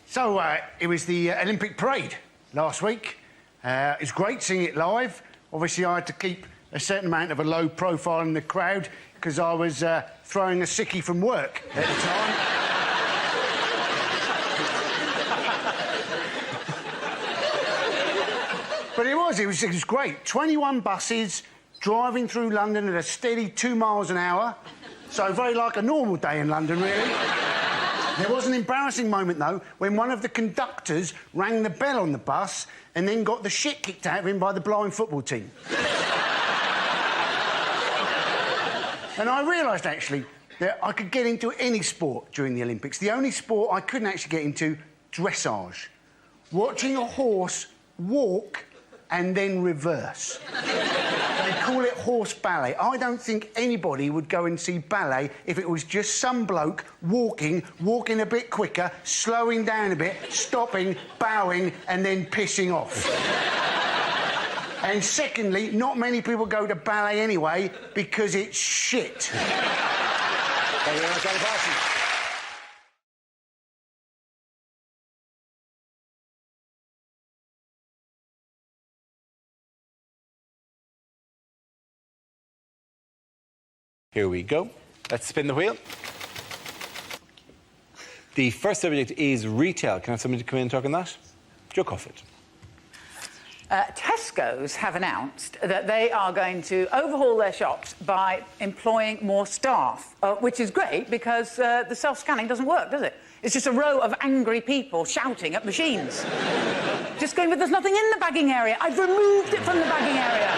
So, it was the Olympic parade last week. It was great seeing it live. Obviously, I had to keep a certain amount of a low profile in the crowd because I was throwing a sickie from work at the time. But it was great. 21 buses driving through London at a steady 2 miles an hour. So very like a normal day in London, really. There was an embarrassing moment, though, when one of the conductors rang the bell on the bus and then got the shit kicked out of him by the blind football team. And I realised, actually, that I could get into any sport during the Olympics. The only sport I couldn't actually get into, dressage. Watching a horse walk and then reverse. They call it horse ballet. I don't think anybody would go and see ballet if it was just some bloke walking a bit quicker, slowing down a bit, stopping, bowing, and then pissing off. And secondly, not many people go to ballet anyway because it's shit. Thank you very much, Andy Parsons. Here we go. Let's spin the wheel. The first subject is retail. Can I have somebody come in and talk on that? Joe Cofford. Tesco's have announced that they are going to overhaul their shops by employing more staff, which is great because the self-scanning doesn't work, does it? It's just a row of angry people shouting at machines. Just going, but there's nothing in the bagging area. I've removed it from the bagging area.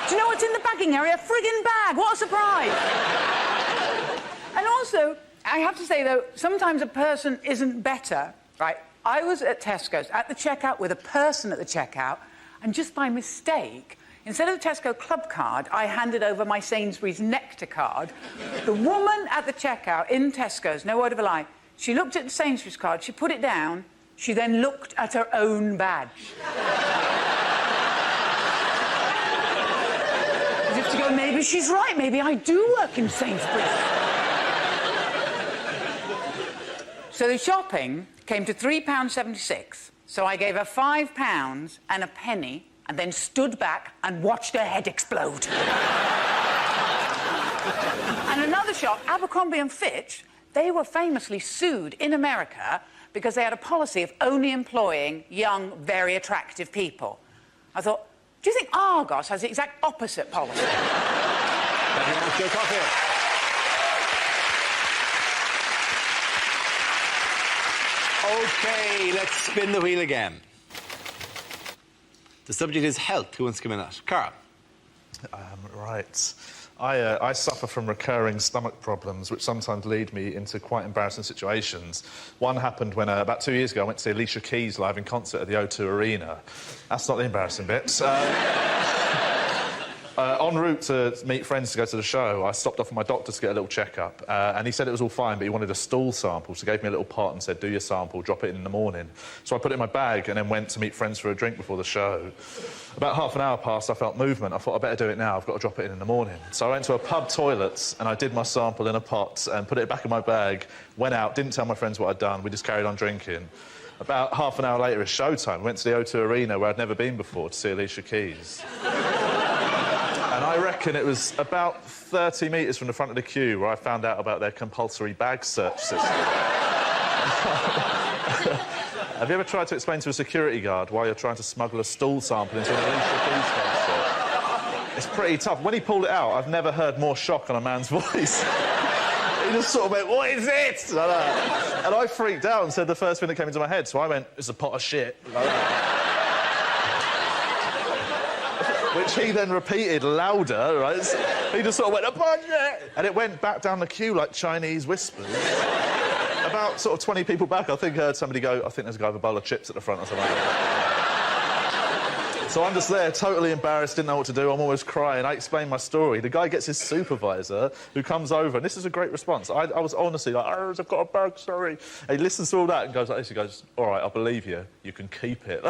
Do you know what's in the bagging area? A friggin' bag. What a surprise. And also, I have to say, though, sometimes a person isn't better, right? I was at Tesco's at the checkout with a person at the checkout, and just by mistake, instead of the Tesco club card, I handed over my Sainsbury's Nectar card. The woman at the checkout in Tesco's, no word of a lie, she looked at the Sainsbury's card, she put it down, she then looked at her own badge. started to go, maybe she's right. Maybe I do work in Sainsbury's. So the shopping came to £3.76. So I gave her £5 and a penny and then stood back and watched her head explode. And another shop, Abercrombie and Fitch, they were famously sued in America because they had a policy of only employing young, very attractive people. I thought, do you think Argos has the exact opposite policy? Thank you very much, Joe Caulfield. OK, let's spin the wheel again. The subject is health. Who wants to come in that? Carl. Right. I suffer from recurring stomach problems, which sometimes lead me into quite embarrassing situations. One happened when, about 2 years ago, I went to see Alicia Keys live in concert at the O2 Arena. That's not the embarrassing bit. En route to meet friends to go to the show, I stopped off with my doctor to get a little checkup, and he said it was all fine, but he wanted a stool sample, so he gave me a little pot and said, do your sample, drop it in the morning. So I put it in my bag and then went to meet friends for a drink before the show. About half an hour passed, I felt movement. I thought, I better do it now, I've got to drop it in the morning. So I went to a pub toilets and I did my sample in a pot and put it back in my bag, went out, didn't tell my friends what I'd done, we just carried on drinking. About half an hour later, it's showtime. Went to the O2 Arena where I'd never been before to see Alicia Keys. And I reckon it was about 30 metres from the front of the queue where I found out about their compulsory bag search system. Have you ever tried to explain to a security guard why you're trying to smuggle a stool sample into an Alicia Keys concert? It's pretty tough. When he pulled it out, I've never heard more shock on a man's voice. He just sort of went, what is it? Like that. And I freaked out and said the first thing that came into my head, so I went, it's a pot of shit. Like that. Which he then repeated louder, right? He just sort of went, a pot of shit! And it went back down the queue like Chinese whispers. About sort of 20 people back, I think I heard somebody go, I think there's a guy with a bowl of chips at the front or something like that. So I'm just there, totally embarrassed, didn't know what to do, I'm almost crying. I explain my story. The guy gets his supervisor, who comes over, and this is a great response. I was honestly like, oh, I've got a bag, sorry. And he listens to all that and goes like this, he goes, all right, I believe you, you can keep it.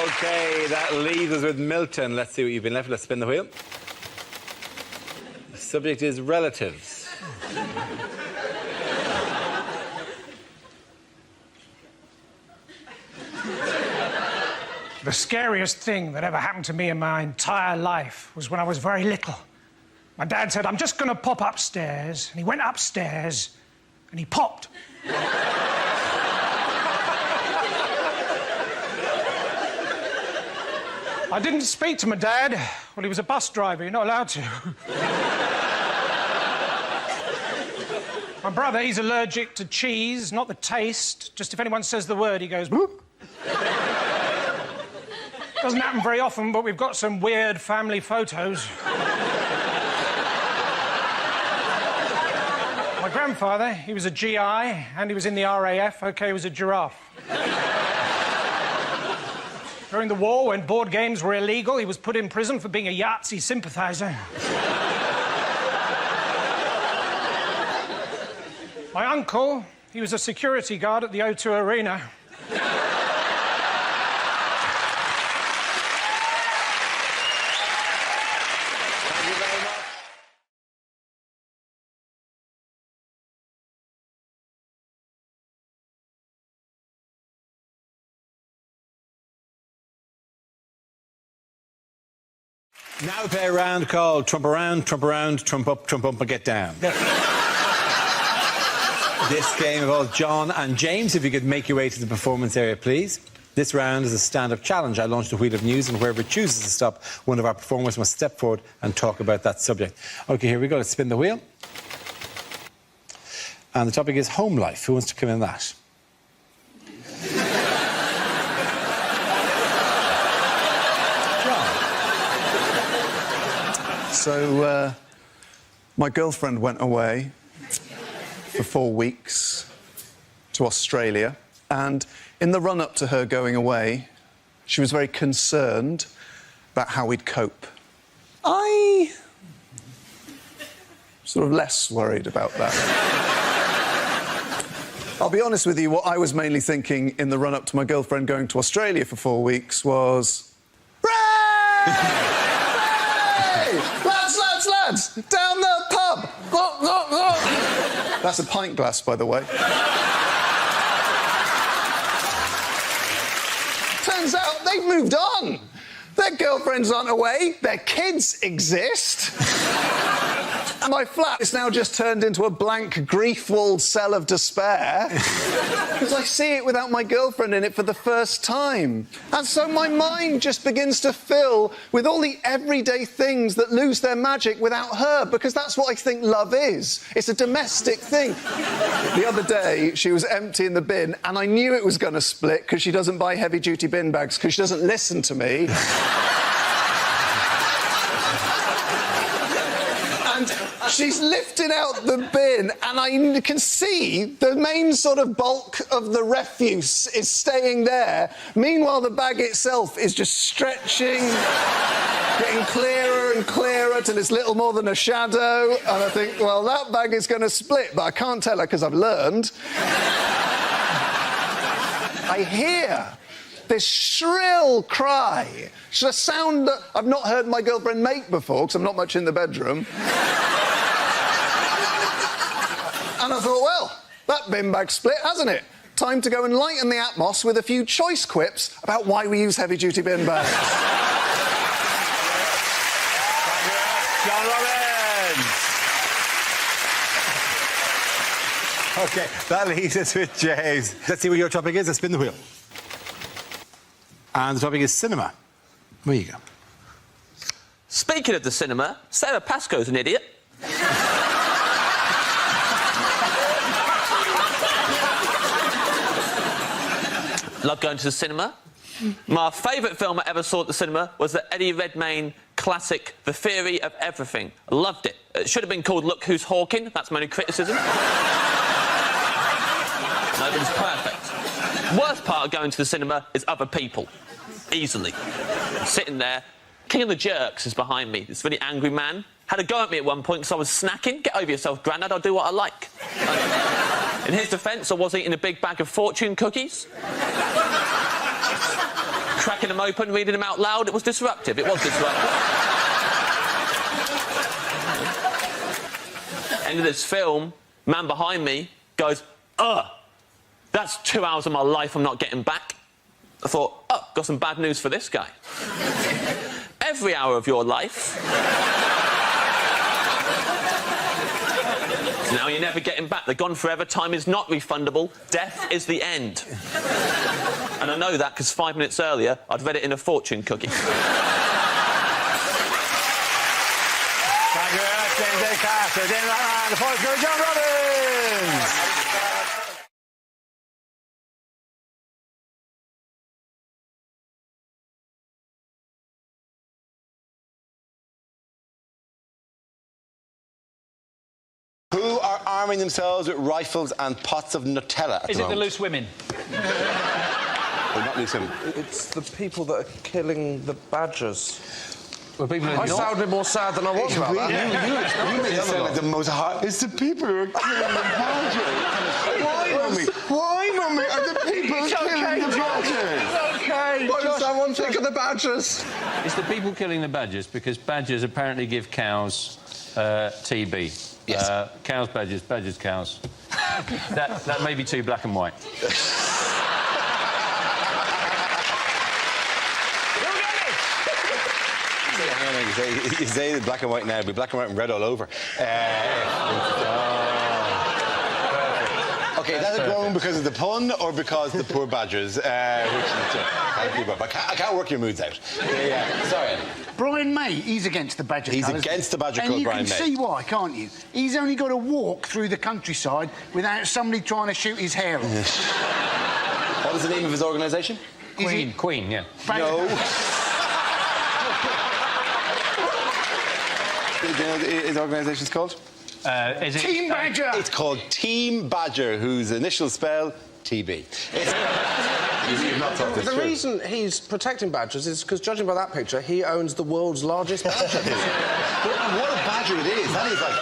OK, that leaves us with Milton. Let's see what you've been left with. Let's spin the wheel. The subject is relatives. The scariest thing that ever happened to me in my entire life was when I was very little. My dad said, I'm just going to pop upstairs. And he went upstairs and he popped. I didn't speak to my dad. Well, he was a bus driver. You're not allowed to. My brother, he's allergic to cheese, not the taste. Just if anyone says the word, he goes, boop. Doesn't happen very often, but we've got some weird family photos. My grandfather, he was a GI, and he was in the RAF. OK, he was a giraffe. During the war, when board games were illegal, he was put in prison for being a Yahtzee sympathiser. My uncle, he was a security guard at the O2 Arena. Now we play a round called Trump Around, Trump Around, Trump Up, and Get Down. This game involves John and James. If you could make your way to the performance area, please. This round is a stand-up challenge. I launched a wheel of news, and whoever chooses to stop, one of our performers must step forward and talk about that subject. OK, here we go. Let's spin the wheel. And the topic is home life. Who wants to come in that? So, my girlfriend went away for 4 weeks to Australia, and in the run-up to her going away, she was very concerned about how we'd cope. I sort of less worried about that. I'll be honest with you, what I was mainly thinking in the run-up to my girlfriend going to Australia for 4 weeks was... Ray! Lads, lads, lads! Down the pub! That's a pint glass, by the way. Turns out they've moved on. Their girlfriends aren't away, their kids exist. And my flat is now just turned into a blank, grief-walled cell of despair because I see it without my girlfriend in it for the first time. And so my mind just begins to fill with all the everyday things that lose their magic without her, because that's what I think love is. It's a domestic thing. The other day, she was emptying the bin, and I knew it was going to split because she doesn't buy heavy-duty bin bags because she doesn't listen to me. And she's lifted out the bin, and I can see the main sort of bulk of the refuse is staying there. Meanwhile, the bag itself is just stretching, getting clearer and clearer till it's little more than a shadow. And I think, well, that bag is going to split, but I can't tell her because I've learned. I hear this shrill cry. It's a sound that I've not heard my girlfriend make before, because I'm not much in the bedroom. And I thought, well, that bin bag split, hasn't it? Time to go and lighten the atmos with a few choice quips about why we use heavy-duty bin bags. John Robbins! OK, that leaves us with James. Let's see what your topic is. Let's spin the wheel. And the topic is cinema. Where you go? Speaking of the cinema, Sarah Pascoe's an idiot. Love going to the cinema. My favourite film I ever saw at the cinema was the Eddie Redmayne classic, The Theory of Everything. I loved it. It should have been called Look Who's Hawking. That's my only criticism. No, it was perfect. Worst part of going to the cinema is other people. Easily. I'm sitting there. King of the Jerks is behind me. This really angry man. Had a go at me at one point because I was snacking. Get over yourself, Grandad. I'll do what I like. In his defence, I was eating a big bag of fortune cookies. Cracking them open, reading them out loud. It was disruptive. It was disruptive. End of this film, man behind me goes, ugh. That's 2 hours of my life I'm not getting back. I thought, oh, got some bad news for this guy. Every hour of your life. So now you're never getting back. They're gone forever. Time is not refundable. Death is the end. And I know that because 5 minutes earlier, I'd read it in a fortune cookie. Thank you very much, James A. Carter. And the fourth goes John Robbins. Who are arming themselves with rifles and pots of Nutella at Is the it the moment? loose women? Oh, not loose women. It's the people that are killing the badgers. Well, people are I sounded more sad than I was about that. You made it sound like the most hard... It's the people who are killing the badgers. Why, Mummy? Why, Mummy, are the people killing the badgers? It's OK. Why does someone think of the badgers? It's the people killing the badgers because badgers apparently give cows TB. Yes. Cows, badgers, badgers, cows. that may be too black and white. You say the black and white now, it'll be black and white and red all over. OK, that's a groan because of the pun or because the poor badgers? I can't work your moods out. Yeah, sorry, Eddie. Brian May, he's against the badger He's colours. against the badger colour, Brian May. And you can see why, can't you? He's only got to walk through the countryside without somebody trying to shoot his hair off. What is the name of his organisation? Queen, yeah. No. Do you know what his organisation's called? Is it Team Badger! It's called Team Badger, whose initials spell TB. You've not thought this The through. reason he's protecting badgers is because, judging by that picture, he owns the world's largest badger. What a badger it is. That is like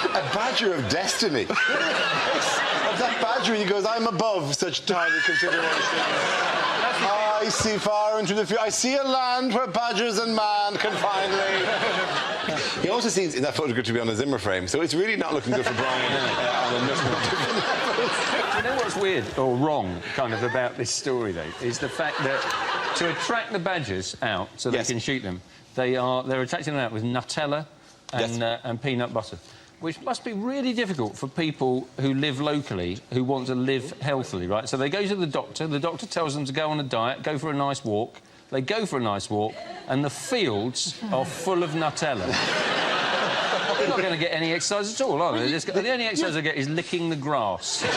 a badger of destiny. Of that badger, he goes, I'm above such tiny considerations. I see far into the future. I see a land where badgers and man can finally... He also seems in that photograph to be on a Zimmer frame, so it's really not looking good for Brian on a number of different levels. You know what's weird or wrong, kind of, about this story, though, is the fact that to attract the badgers out so they can shoot them, they're attracting them out with Nutella and peanut butter, which must be really difficult for people who live locally, who want to live healthily, right? So they go to the doctor tells them to go on a diet, go for a nice walk. They go for a nice walk, and the fields are full of Nutella. They're not going to get any exercise at all, are they? The only exercise they get is licking the grass. Do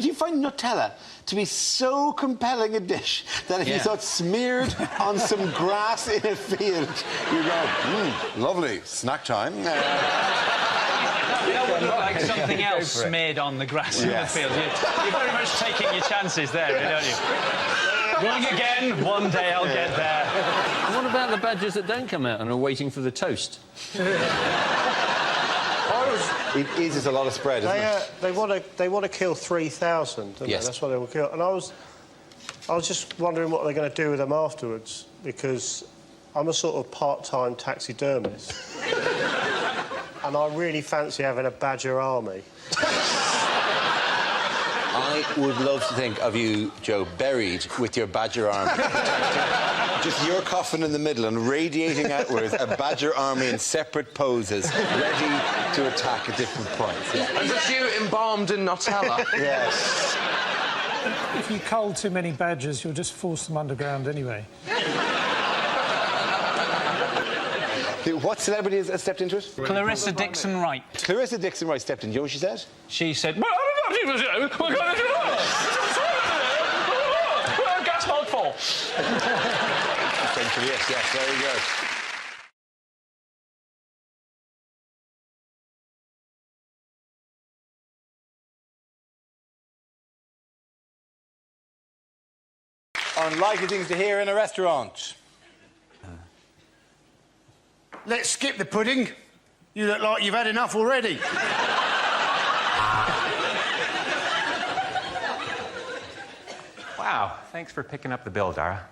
you find Nutella to be so compelling a dish that if you saw it smeared on some grass in a field, you go, lovely, snack time. That would look like something else smeared on the grass in the field. You're very much taking your chances there, don't you? Wrong again. One day I'll get there. What about the badgers that don't come out and are waiting for the toast? It is a lot of spread, isn't it? They want to kill 3,000, don't they? That's what they will kill. And I was just wondering what they're going to do with them afterwards, because I'm a sort of part-time taxidermist, and I really fancy having a badger army. I would love to think of you, Joe, buried with your badger army. Just your coffin in the middle and radiating outwards a badger army in separate poses, ready to attack at different points. And just you embalmed in Nutella. Yes. If you cull too many badgers, you'll just force them underground anyway. What celebrity has stepped into it? Clarissa Dixon Wright. Clarissa Dixon Wright stepped in. You know what she said? She said... Gas mode 4. Yes, very good. Unlikely things to hear in a restaurant. Let's skip the pudding. You look like you've had enough already. Wow, thanks for picking up the bill, Dara.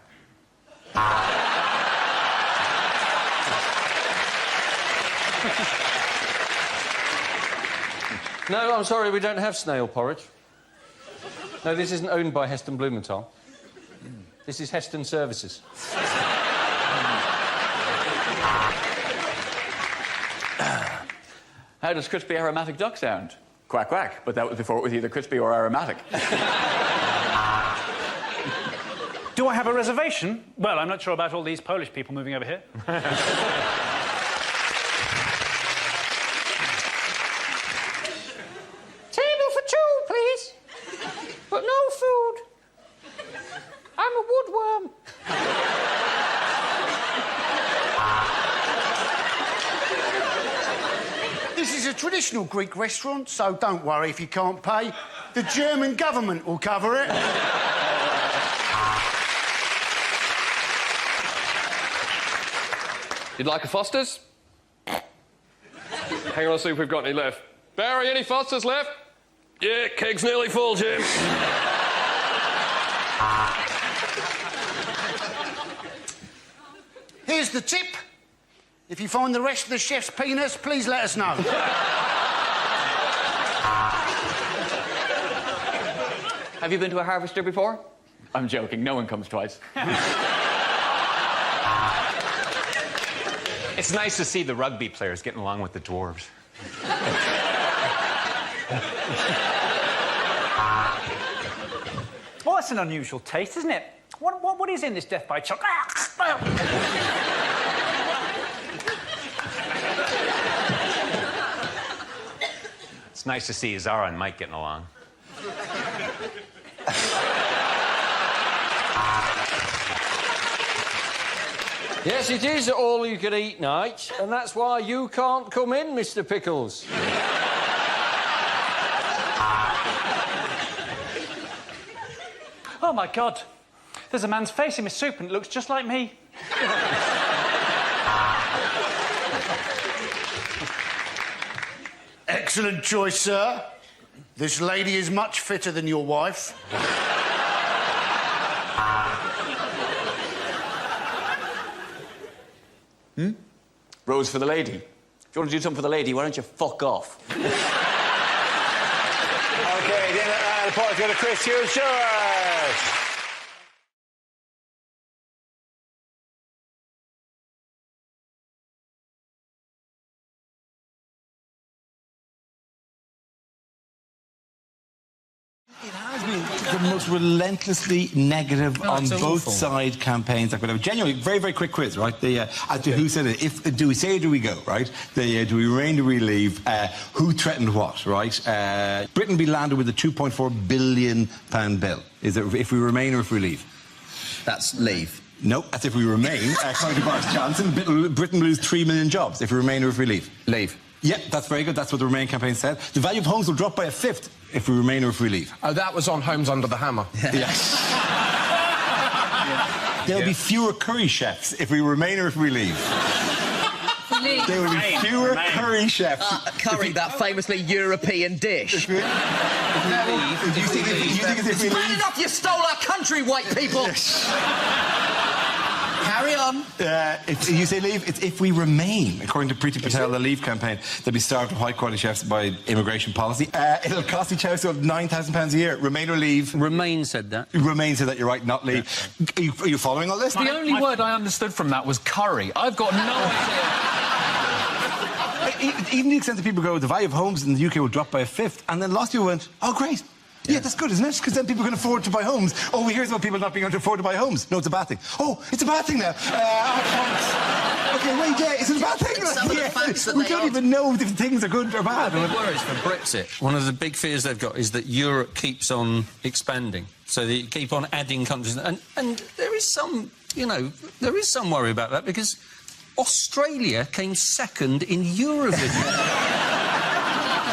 No, I'm sorry, we don't have snail porridge. No, this isn't owned by Heston Blumenthal. This is Heston Services. How does crispy aromatic duck sound? Quack, quack. But that was before it was either crispy or aromatic. Do I have a reservation? Well, I'm not sure about all these Polish people moving over here. Table for two, please. But no food. I'm a woodworm. This is a traditional Greek restaurant, so don't worry if you can't pay. The German government will cover it. You'd like a Foster's? Hang on, I'll see if we've got any left. Barry, any Foster's left? Yeah, keg's nearly full, Jim. Here's the tip. If you find the rest of the chef's penis, please let us know. Have you been to a harvester before? I'm joking, no one comes twice. It's nice to see the rugby players getting along with the dwarves. Well, that's an unusual taste, isn't it? What is in this death by chocolate? It's nice to see Zara and Mike getting along. Yes, it is all-you-can-eat night, and that's why you can't come in, Mr. Pickles. Oh, my God. There's a man's face in my soup and it looks just like me. Excellent choice, sir. This lady is much fitter than your wife. Rose for the lady. If you want to do something for the lady, why don't you fuck off? OK, the points go to Chris Stewart. It has been the most relentlessly negative on both side campaigns. Like whatever. Genuinely, very, very quick quiz, right? As to who said it. Do we say or do we go, right? Do we remain, do we leave? Who threatened what, right? Britain be landed with a £2.4 billion bill. Is it if we remain or if we leave? That's leave. No, that's if we remain. According to Boris Johnson, Britain lose 3 million jobs if we remain or if we leave. Leave. Yeah, that's very good. That's what the Remain campaign said. The value of homes will drop by a fifth if we remain or if we leave. Oh, that was on Homes Under the Hammer. Yes. There'll be fewer curry chefs if we remain or if we leave. There will be fewer curry chefs. Curry, that famously European dish. Do you think if we Bad leave? enough you stole our country, white people! Carry on. If you say leave, it's if we remain. According to Priti Patel, the Leave campaign, they'll be starved of high-quality chefs by immigration policy. It'll cost each household £9,000 a year. Remain or leave? Remain said that. Remain said that, you're right, not leave. Yeah. Are you following all this? The only word I understood from that was curry. I've got no idea. Even the extent that people go, the value of homes in the UK will drop by a fifth, and then lots of people went, oh, great. Yeah, that's good, isn't it? Because then people can afford to buy homes. Oh, we hear about people not being able to afford to buy homes. No, it's a bad thing. Oh, it's a bad thing now. OK, wait, yeah, is it a bad thing? Some of the facts that we don't even know if things are good or bad. One of the big worries for Brexit, one of the big fears they've got is that Europe keeps on expanding. So they keep on adding countries. And there is some, you know, there is some worry about that because Australia came second in Eurovision.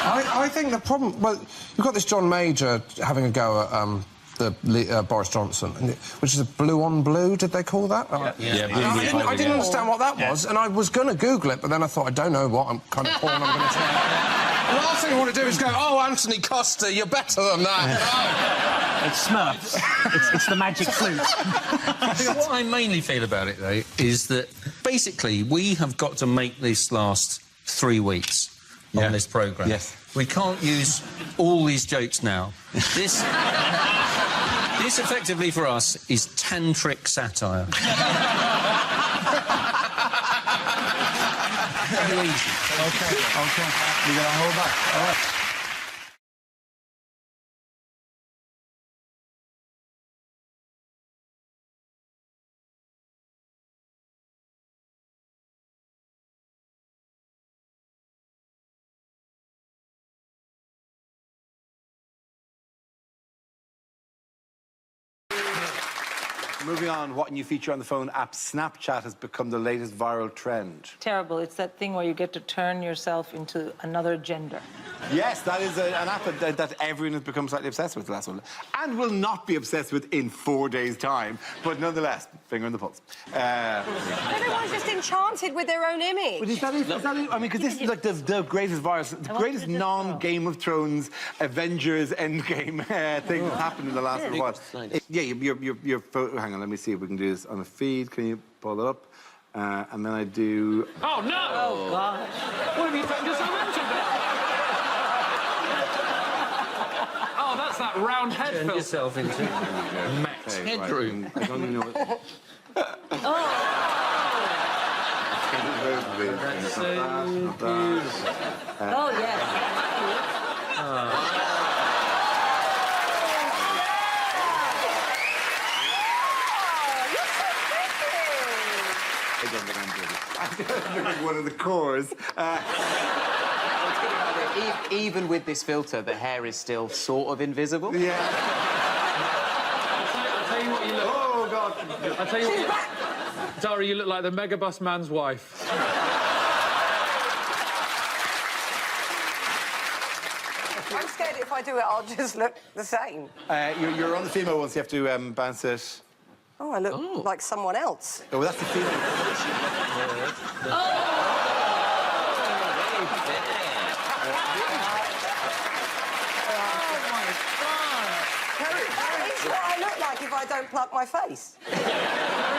I think the problem... Well, you've got this John Major having a go at Boris Johnson, which is a blue-on-blue, did they call that? Yeah. I didn't understand what that was, and I was going to Google it, but then I thought, I don't know what kind of porn I'm going to say. The last thing I want to do is go, oh, Anthony Costa, you're better than that. It's Smurfs. It's the magic flute. What I mainly feel about it, though, is that basically we have got to make this last 3 weeks on this programme. Yes. We can't use all these jokes now. This effectively for us is tantric satire. Very easy. OK. We're going to hold back. All right. Moving on, what new feature on the phone app Snapchat has become the latest viral trend? Terrible. It's that thing where you get to turn yourself into another gender. Yes, that is an app that everyone has become slightly obsessed with the last one. And will not be obsessed with in 4 days' time. But nonetheless, finger on the pulse. Everyone's just enchanted with their own image. But is that it? I mean, because this is like the greatest virus, the greatest non-Game of Thrones, Avengers Endgame thing that's happened in the last little while. Yeah, your photo... Hang on, let me see if we can do this on a feed. Can you pull it up? And then I do... Oh, no! Oh, gosh. What have you done? Just mentioned that. Oh, that's that round head Turn filter. yourself into Max Headroom. Right, I don't even know what... That's so beautiful. Oh, yes. I don't think I'm good. I don't think one of the cores. Even with this filter, the hair is still sort of invisible. Yeah. I'll tell you what you look... Oh, God. I'll tell you what you... Dara, you look like the megabus man's wife. I'm scared if I do it, I'll just look the same. You're on the female ones, you have to bounce it. Oh, I look like someone else. Oh, well, that's the female. like if I don't pluck my face? Barry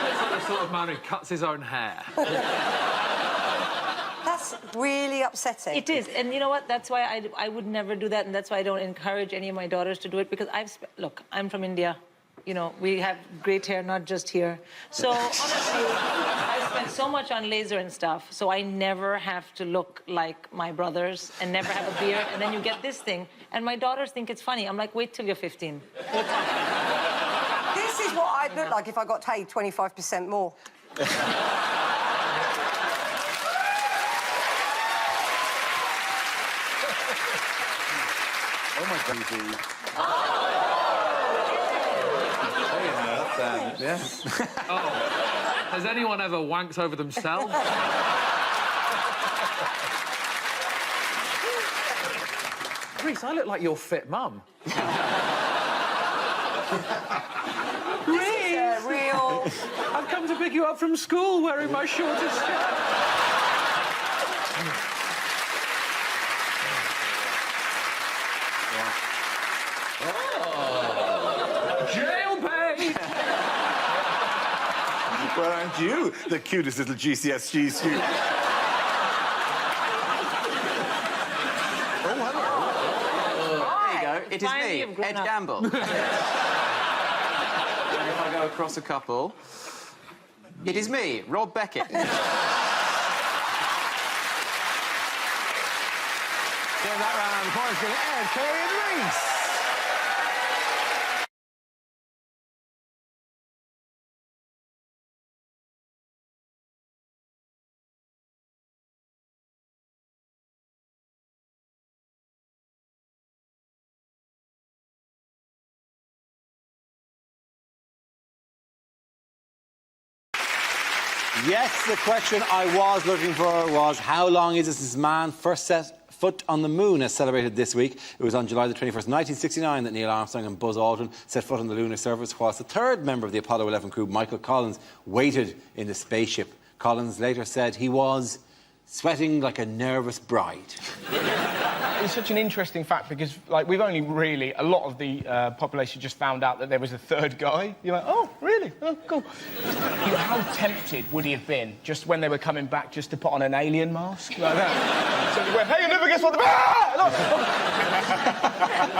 looks like the sort of man who cuts his own hair. That's really upsetting. It is, and you know what? That's why I would never do that, and that's why I don't encourage any of my daughters to do it, because look, I'm from India. You know, we have great hair, not just here. So, honestly, I spent so much on laser and stuff, so I never have to look like my brothers and never have a beard, and then you get this thing, and my daughters think it's funny. I'm like, wait till you're 15. We'll talk. This is what I'd look like if I got paid 25% more. Oh, my God. Yeah. Oh, has anyone ever wanked over themselves? Reece, I look like your fit mum. Reece! Real... I've come to pick you up from school wearing my shortest skirt. Jailbait! Well, aren't you the cutest little GCSE student? Oh, hello. There you go. It is Finally, me, you've grown Ed up. Gamble. And if I go across a couple, it is me, Rob Beckett. Give that round of applause to Ed, Kerry and Reece. Yes, the question I was looking for was how long is it since man first set foot on the moon, as celebrated this week. It was on July the 21st, 1969, that Neil Armstrong and Buzz Aldrin set foot on the lunar surface, whilst the third member of the Apollo 11 crew, Michael Collins, waited in the spaceship. Collins later said he was sweating like a nervous bride. It's such an interesting fact because, like, we've only really... A lot of the population just found out that there was a third guy. You're like, oh, really? Oh, cool. How tempted would he have been just when they were coming back just to put on an alien mask like that? So he went, hey, you never guess what the...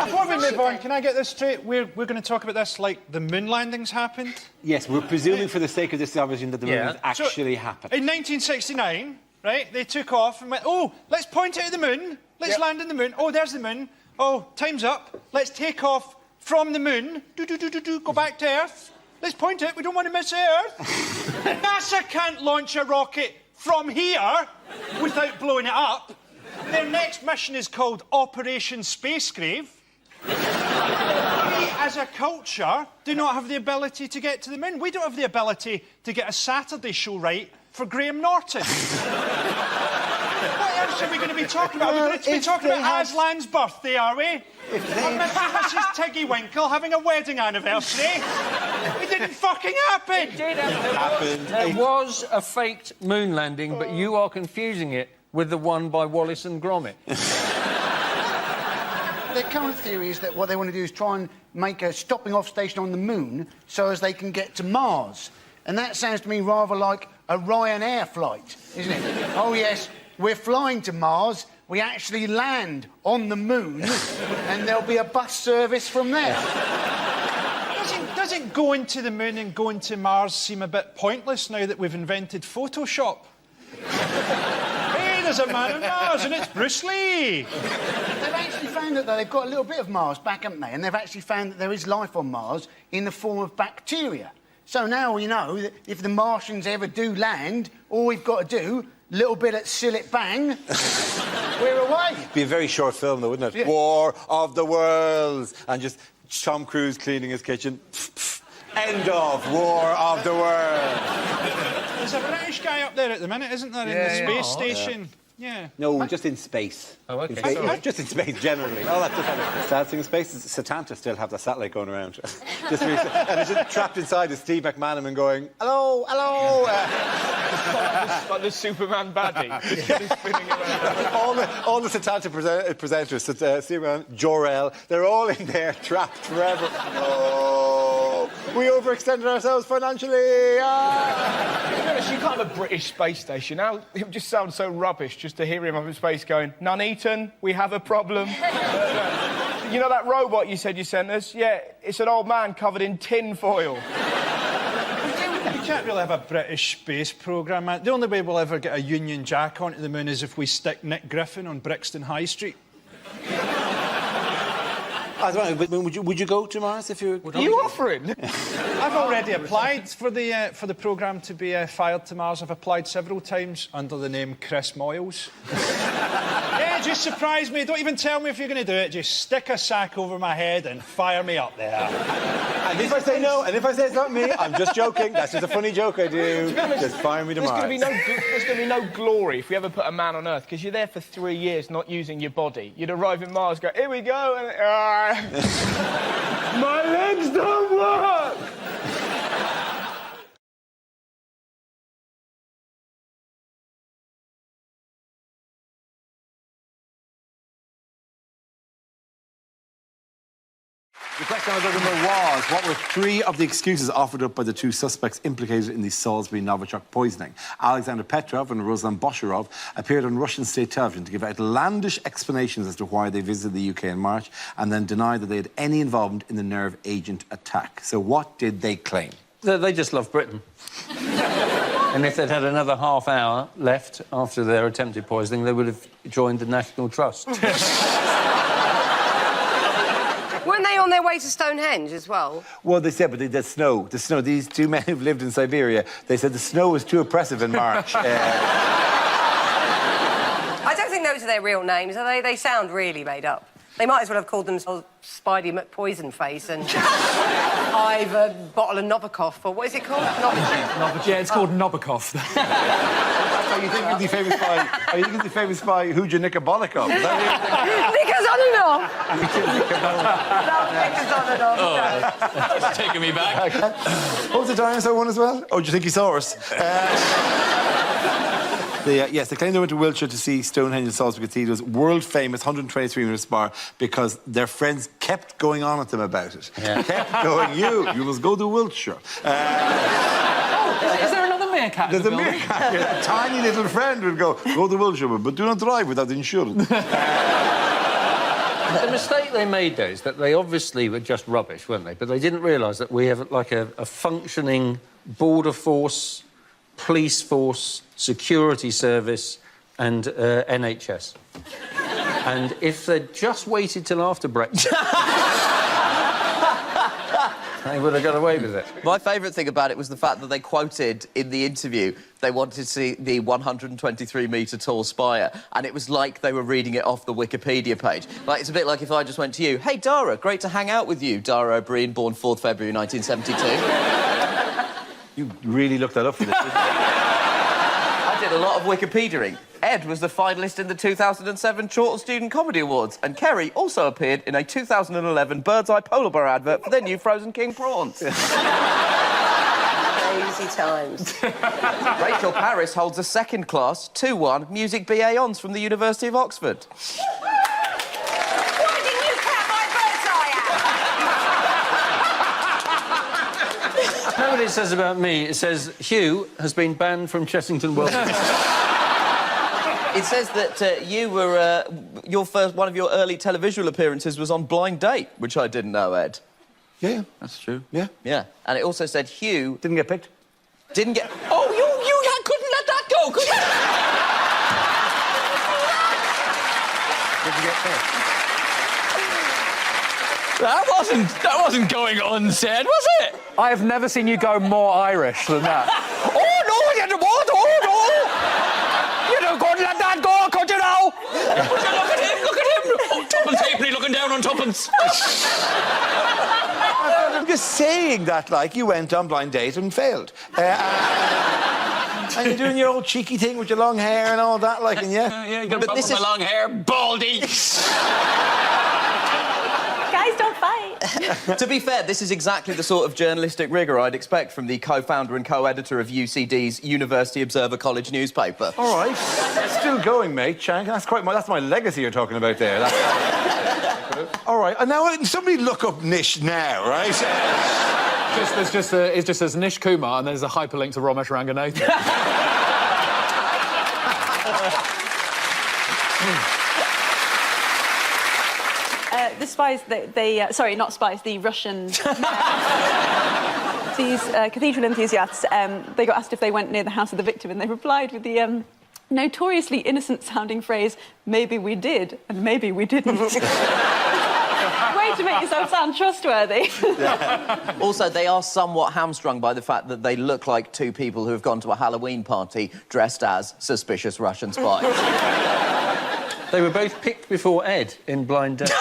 Before we move on, can I get this straight? We're going to talk about this like the moon landings happened? Yes, we're presuming for the sake of this obviously that the moon has actually happened. In 1969, right, they took off and went, oh, let's point it at the moon. Let's land on the moon. Oh, there's the moon. Oh, time's up. Let's take off from the moon. Go back to Earth. Let's point it. We don't want to miss Earth. NASA can't launch a rocket from here without blowing it up. Their next mission is called Operation Spacegrave. We, as a culture, do not have the ability to get to the moon. We don't have the ability to get a Saturday show right for Graham Norton. What else are we going to be talking about? We're going to be talking about Aslan's birthday, are we? Or Mrs. Tiggy Winkle having a wedding anniversary. It didn't fucking happen. It did happen. There was a faked moon landing, but you are confusing it with the one by Wallace and Gromit. Their current theory is that what they want to do is try and make a stopping off station on the moon so as they can get to Mars. And that sounds to me rather like a Ryanair flight, isn't it? Oh, yes, we're flying to Mars, we actually land on the moon, and there'll be a bus service from there. Doesn't going to the moon and going to Mars seem a bit pointless now that we've invented Photoshop? Hey, there's a man on Mars, and it's Bruce Lee. They've actually found that they've got a little bit of Mars back, haven't they? And they've actually found that there is life on Mars in the form of bacteria. So now we know that if the Martians ever do land, all we've got to do, little bit at Sillet Bang, we're away. It'd be a very short film, though, wouldn't it? Yeah. War of the Worlds. And just Tom Cruise cleaning his kitchen. End of War of the World. There's a British guy up there at the minute, isn't there, in the space station? Yeah. No, just in space. Oh, OK. Just in space, generally. Oh, that's the sad thing in space is Satanta still have the satellite going around. Just recently. And it's just trapped inside is Steve McManaman going, hello, hello. Like the Superman baddie. Spinning around. all the Satanta presenters, Steve McManaman, Jor-El, they're all in there trapped forever. Oh. We overextended ourselves financially. To be honest, you can't have a British space station. Now, it just sounds so rubbish just to hear him up in space going, Nuneaton, we have a problem. You know that robot you said you sent us? Yeah, it's an old man covered in tin foil. You can't really have a British space programme, man. The only way we'll ever get a Union Jack onto the moon is if we stick Nick Griffin on Brixton High Street. I don't know, but would you go to Mars if you... Are you offering? I've already applied for the programme to be fired to Mars. I've applied several times under the name Chris Moyles. Yeah, just surprise me. Don't even tell me if you're going to do it. Just stick a sack over my head and fire me up there. And if I say no, and if I say it's not me, I'm just joking. That's just a funny joke I do. Just fire me to Mars. There's going to be no glory if we ever put a man on Earth, because you're there for 3 years not using your body. You'd arrive in Mars, go, here we go, and... my legs don't work! The question I was looking for was, what were 3 of the excuses offered up by the 2 suspects implicated in the Salisbury Novichok poisoning? Alexander Petrov and Ruslan Bosharov appeared on Russian state television to give outlandish explanations as to why they visited the UK in March and then denied that they had any involvement in the nerve agent attack. So what did they claim? They just love Britain. And if they'd had another half hour left after their attempted poisoning, they would have joined the National Trust. Weren't they on their way to Stonehenge as well? Well, they said, but the snow. These 2 men who've lived in Siberia, they said the snow was too oppressive in March. I don't think those are their real names, are they? They sound really made up. They might as well have called themselves Spidey McPoisonface and I've a bottle of Novikov, or what is it called? Yeah, it's called Novikov. Are you thinking of the famous spy? Are you thinking of the famous spy Huja Nikabolikov? Nikazonov! It's taking me back. What was the dinosaur one as well? Oh, do you think he saw us? Yes, they claim they went to Wiltshire to see Stonehenge and Salisbury Cathedral's world-famous 123-metre spire because their friends kept going on at them about it. Yeah. Kept going, you must go to Wiltshire. Is there another meerkat? There's a meerkat. A tiny little friend would go to Wiltshire, but do not drive without insurance. The mistake they made, though, is that they obviously were just rubbish, weren't they? But they didn't realise that we have, like, a functioning border force, police force, security service and NHS. And if they'd just waited till after Brexit, they would have got away with it. My favourite thing about it was the fact that they quoted in the interview they wanted to see the 123-metre tall spire, and it was like they were reading it off the Wikipedia page. Like, it's a bit like if I just went to you, hey, Dara, great to hang out with you, Dara O'Brien, born 4th February 1972. You really looked that up for this, didn't you? I did a lot of Wikipediaing. Ed was the finalist in the 2007 Chorlton Student Comedy Awards, and Kerry also appeared in a 2011 Bird's Eye Polar Bear advert for their new Frozen King prawns. Crazy times. Rachel Parris holds a second-class 2-1 Music BA Hons from the University of Oxford. Why didn't you cut my bird's eye out? You know what it says about me? It says, Hugh has been banned from Chessington World. It says that you were... one of your early televisual appearances was on Blind Date, which I didn't know, Ed. Yeah, that's true. Yeah. Yeah. And it also said Hugh... Didn't get picked. Didn't get... Oh, you couldn't let that go, could you? Didn't get picked. That wasn't going unsaid, was it? I have never seen you go more Irish than that. Oh, no, you don't want, oh, no! You don't go and let that go, could you now? Look at him! Oh, Tuppence Halfpenny looking down on Tuppence. I'm just saying that, like, you went on Blind Date and failed. And you're doing your old cheeky thing with your long hair and all that, like, and yeah. Yeah, you got a problem with my long hair, baldy. Guys, don't fight. To be fair, this is exactly the sort of journalistic rigour I'd expect from the co-founder and co-editor of UCD's University Observer College newspaper. All right. Still going, mate, Shank. That's my legacy you're talking about there. All right. And now, somebody look up Nish now, right? It's just there's Nish Kumar and there's a hyperlink to Ramesh Ranganathan. The spies, sorry, not spies, the Russian... these cathedral enthusiasts, they got asked if they went near the house of the victim, and they replied with the notoriously innocent-sounding phrase, maybe we did, and maybe we didn't. Way to make yourself sound trustworthy. Also, they are somewhat hamstrung by the fact that they look like two people who have gone to a Halloween party dressed as suspicious Russian spies. They were both picked before Ed in Blind Date.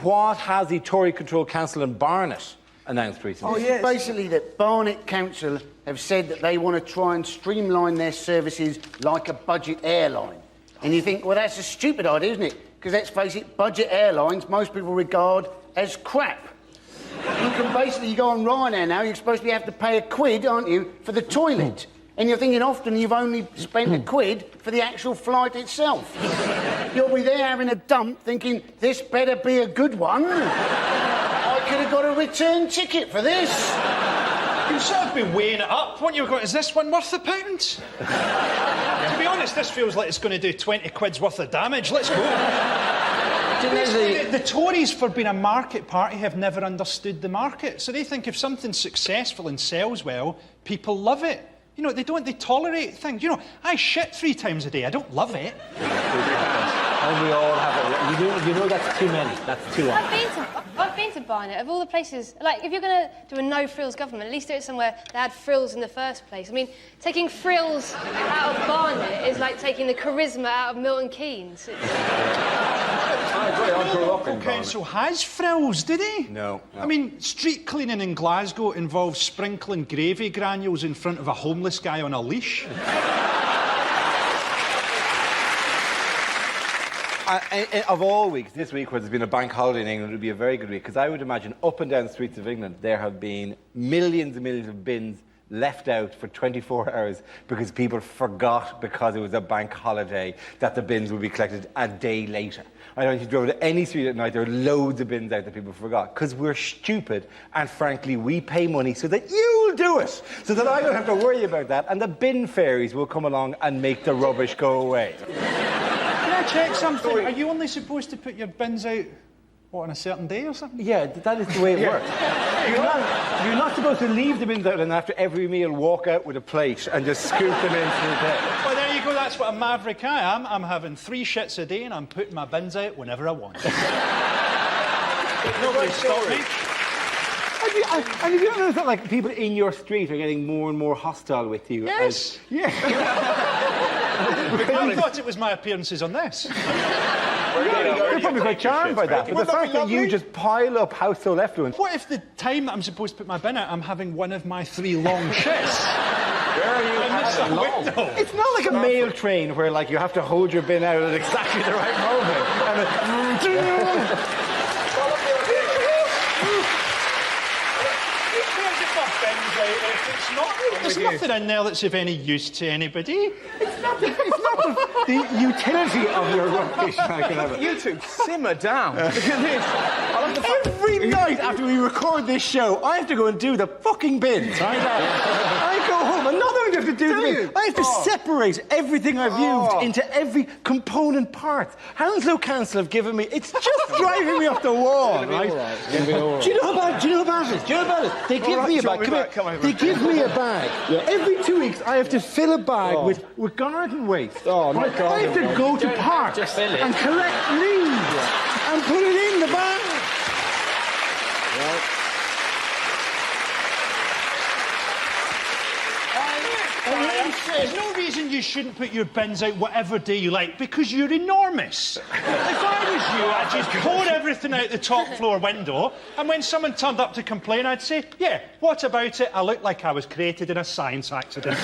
What has the Tory-controlled council in Barnet announced recently? Oh, yes. Basically, that Barnet Council have said that they want to try and streamline their services like a budget airline. And you think, well, that's a stupid idea, isn't it? Because let's face it, budget airlines most people regard as crap. You can basically, you go on Ryanair now, you're supposed to have to pay £1, aren't you, for the toilet? And you're thinking often you've only spent £1 for the actual flight itself. You'll be there having a dump thinking, this better be a good one. I could have got a return ticket for this. You've sort of been weighing it up, won't you? Going, is this one worth £1? To be honest, this feels like it's going to do 20 quid's worth of damage. Let's go. The Tories, for being a market party, have never understood the market. So they think if something's successful and sells well, people love it. You know, they tolerate things. You know, I shit 3 times a day. I don't love it. And we all have it. You know that's too many. That's too often. I've been to Barnet. Of all the places, like, if you're going to do a no-frills government, at least do it somewhere that had frills in the first place. I mean, taking frills out of Barnet is like taking the charisma out of Milton Keynes. The local council has frills, did he? No. I mean, street cleaning in Glasgow involves sprinkling gravy granules in front of a homeless guy on a leash. Of all weeks, this week where there's been a bank holiday in England would be a very good week, because I would imagine up and down the streets of England there have been millions and millions of bins left out for 24 hours because people forgot, because it was a bank holiday, that the bins would be collected a day later. I don't know if you drove to any street at night, there are loads of bins out that people forgot, because we're stupid, and frankly, we pay money so that you'll do it, so that I don't have to worry about that, and the bin fairies will come along and make the rubbish go away. Can I check something? Are you only supposed to put your bins out, what, on a certain day or something? Yeah, that is the way it works. You're not supposed to leave the bins out and after every meal walk out with a plate and just scoop them into the day. Well, there you go, that's what a maverick I am. I'm having 3 shits a day and I'm putting my bins out whenever I want. Nobody stop me. And have you ever noticed that, like, people in your street are getting more and more hostile with you? Yes. Yeah. I thought it was my appearances on this. You're probably quite charmed by that, but the fact that you just pile up household effluence... What if the time that I'm supposed to put my bin out, I'm having one of my 3 long shits? Where are you having long? It's not like a mail train where, like, you have to hold your bin out at exactly the right moment. There's nothing in there that's of any use to anybody. It's not the utility of your rubbish. You two, simmer down. Look at this. Every night after we record this show, I have to go and do the fucking bins, right? I go home, and not only do I have to do the bins, I have to separate everything I've used into every component part. Hounslow Council have given me... It's just driving me off the wall, right? Do you know how bad it is? They give me a bag. They give me a bag. Every 2 weeks, I have to fill a bag with garden waste. Oh, my God. I have to go to parks and collect leaves and put it in the bag. There's no reason you shouldn't put your bins out whatever day you like, because you're enormous. If I was you, I'd just pour everything out the top floor window, and when someone turned up to complain, I'd say, yeah, what about it? I look like I was created in a science accident.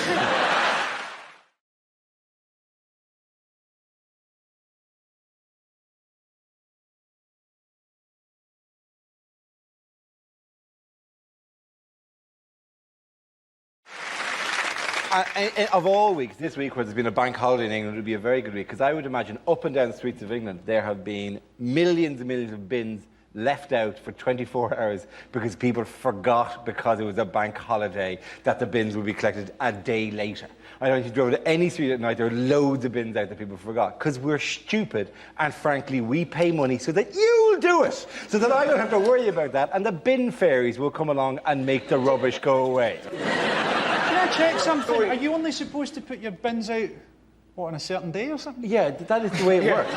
Of all weeks, this week where there's been a bank holiday in England would be a very good week, because I would imagine up and down the streets of England there have been millions and millions of bins left out for 24 hours because people forgot, because it was a bank holiday, that the bins would be collected a day later. I know if you drove to any street at night, there are loads of bins out that people forgot, because we're stupid, and frankly, we pay money so that you'll do it, so that I don't have to worry about that, and the bin fairies will come along and make the rubbish go away. Can I check something? Are you only supposed to put your bins out, what, on a certain day or something? Yeah, that is the way it works.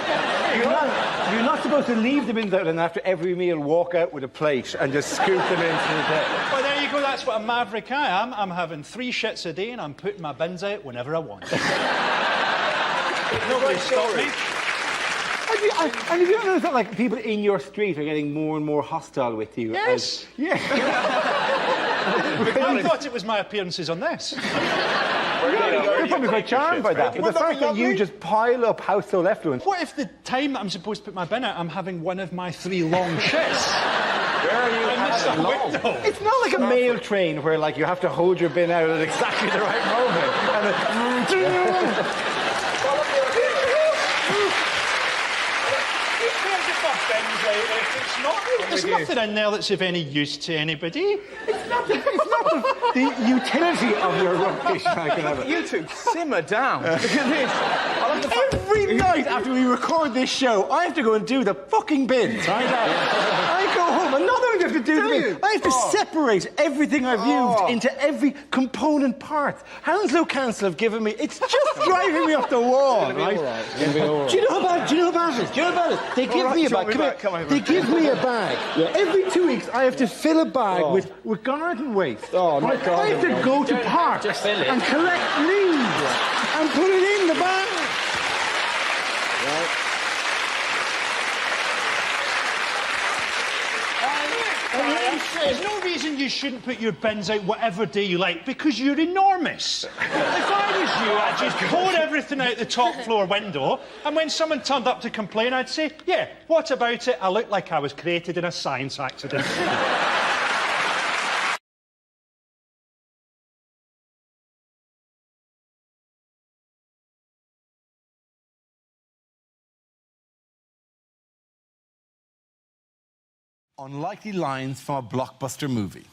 You're not supposed to leave the bins out and after every meal walk out with a plate and just scoop them into the day. Well, there you go, that's what a maverick I am. I'm having 3 shits a day and I'm putting my bins out whenever I want. Nobody stop me. And have you ever noticed that, like, people in your street are getting more and more hostile with you? Yes. Yeah. I thought it was my appearances on this. You're probably quite charmed by that. But the fact that you just pile up household effluence. What if the time that I'm supposed to put my bin out, I'm having one of my 3 long shits? Where are you having long? It's not like a mail train where, like, you have to hold your bin out at exactly the right moment. There's nothing in there that's of any use to anybody. It's not the utility of your rubbish. I can have it. You two, simmer down. Look at this. Every night after we record this show, I have to go and do the fucking bins, right? I go home, and not only do I have to do the bins, I have to separate everything I've used into every component part. Hounslow Council have given me... It's just driving me up the wall, right? Do you know how bad it is? They give me a bag. They give me a bag. Every 2 weeks, I have to fill a bag with garden waste. Oh, not garden I have to go to parks and collect leaves and put it in the bag. There's no reason you shouldn't put your bins out whatever day you like, because you're enormous. If I was you, I'd just pour everything out the top floor window, and when someone turned up to complain, I'd say, yeah, what about it? I look like I was created in a science accident. Unlikely lines from a blockbuster movie.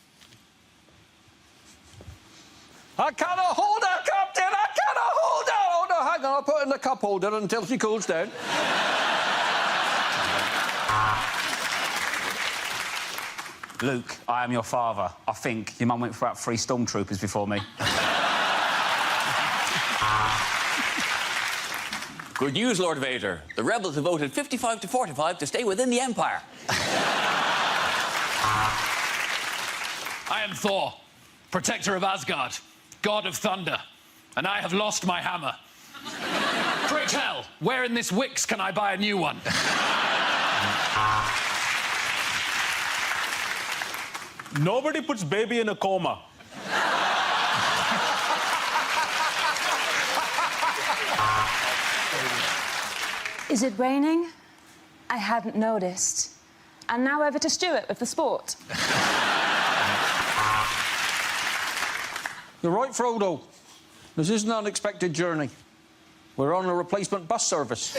I cannot hold her, Captain! I cannot hold her! Oh, no, hang on, I'll put her in the cup holder until she cools down. Luke, I am your father. I think your mum went for about 3 stormtroopers before me. Good news, Lord Vader. The rebels have voted 55 to 45 to stay within the Empire. I am Thor, protector of Asgard, god of thunder, and I have lost my hammer. Pray tell, where in this Wix can I buy a new one? Nobody puts baby in a coma. Is it raining? I hadn't noticed. And now over to Stuart with the sport. You're right, Frodo. This is an unexpected journey. We're on a replacement bus service.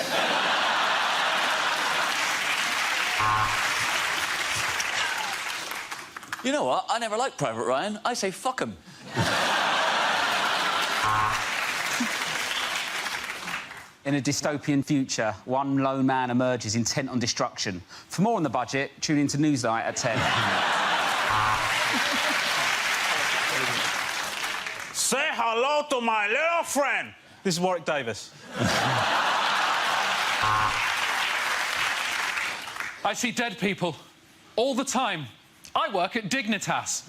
You know what? I never liked Private Ryan. I say fuck him. In a dystopian future, one lone man emerges intent on destruction. For more on the budget, tune into Newsnight at 10. Say hello to my little friend. This is Warwick Davis. I see dead people all the time. I work at Dignitas.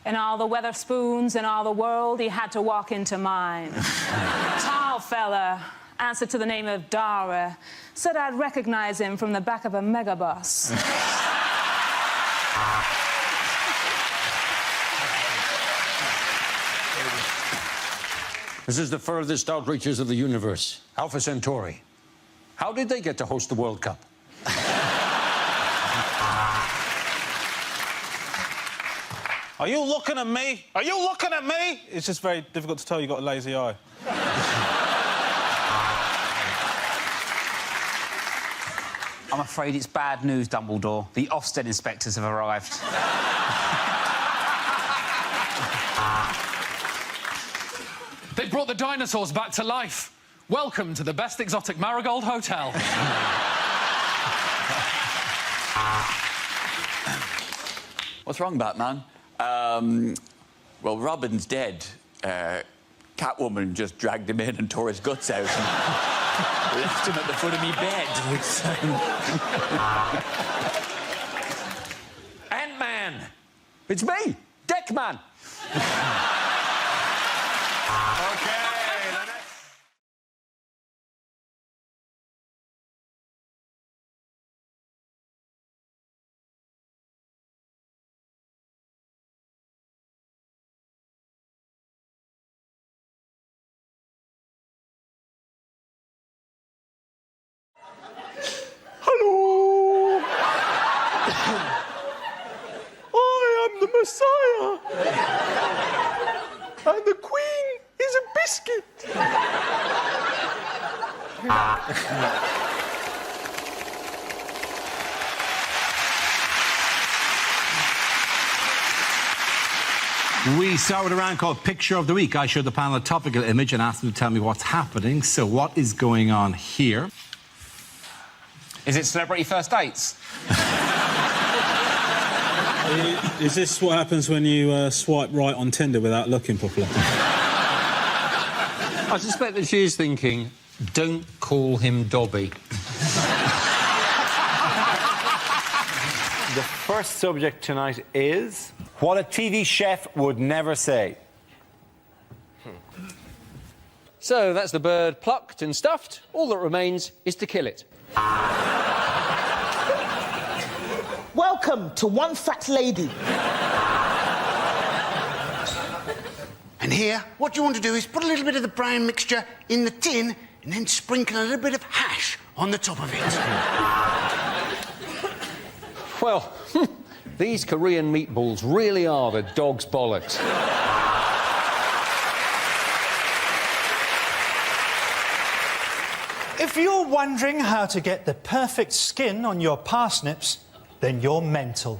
In all the Weatherspoons in all the world, he had to walk into mine. Tall fella, answered to the name of Dara, said I'd recognize him from the back of a megabus. This is the furthest outreaches of the universe, Alpha Centauri. How did they get to host the World Cup? Are you looking at me? Are you looking at me? It's just very difficult to tell you've got a lazy eye. I'm afraid it's bad news, Dumbledore. The Ofsted inspectors have arrived. They brought the dinosaurs back to life. Welcome to the best exotic Marigold Hotel. What's wrong, Batman? Well, Robin's dead. Catwoman just dragged him in and tore his guts out and left him at the foot of me bed. Ant-Man! It's me, Deckman! Hello! I am the Messiah! And the Queen is a biscuit! We start with a round called Picture of the Week. I show the panel a topical image and ask them to tell me what's happening. So what is going on here? Is it celebrity first dates? Is this what happens when you swipe right on Tinder without looking properly? I suspect that she is thinking, don't call him Dobby. The first subject tonight is what a TV chef would never say. So that's the bird plucked and stuffed. All that remains is to kill it. Welcome to One Fat Lady. And here, what you want to do is put a little bit of the brown mixture in the tin and then sprinkle a little bit of hash on the top of it. Well, these Korean meatballs really are the dog's bollocks. If you're wondering how to get the perfect skin on your parsnips, then you're mental.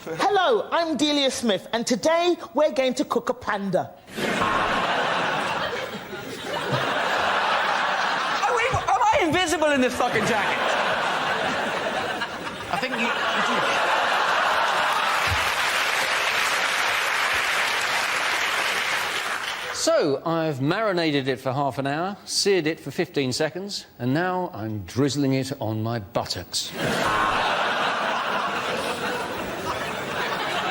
Hello, I'm Delia Smith, and today we're going to cook a panda. Am I invisible in this fucking jacket? I think you... So, I've marinated it for half an hour, seared it for 15 seconds, and now I'm drizzling it on my buttocks.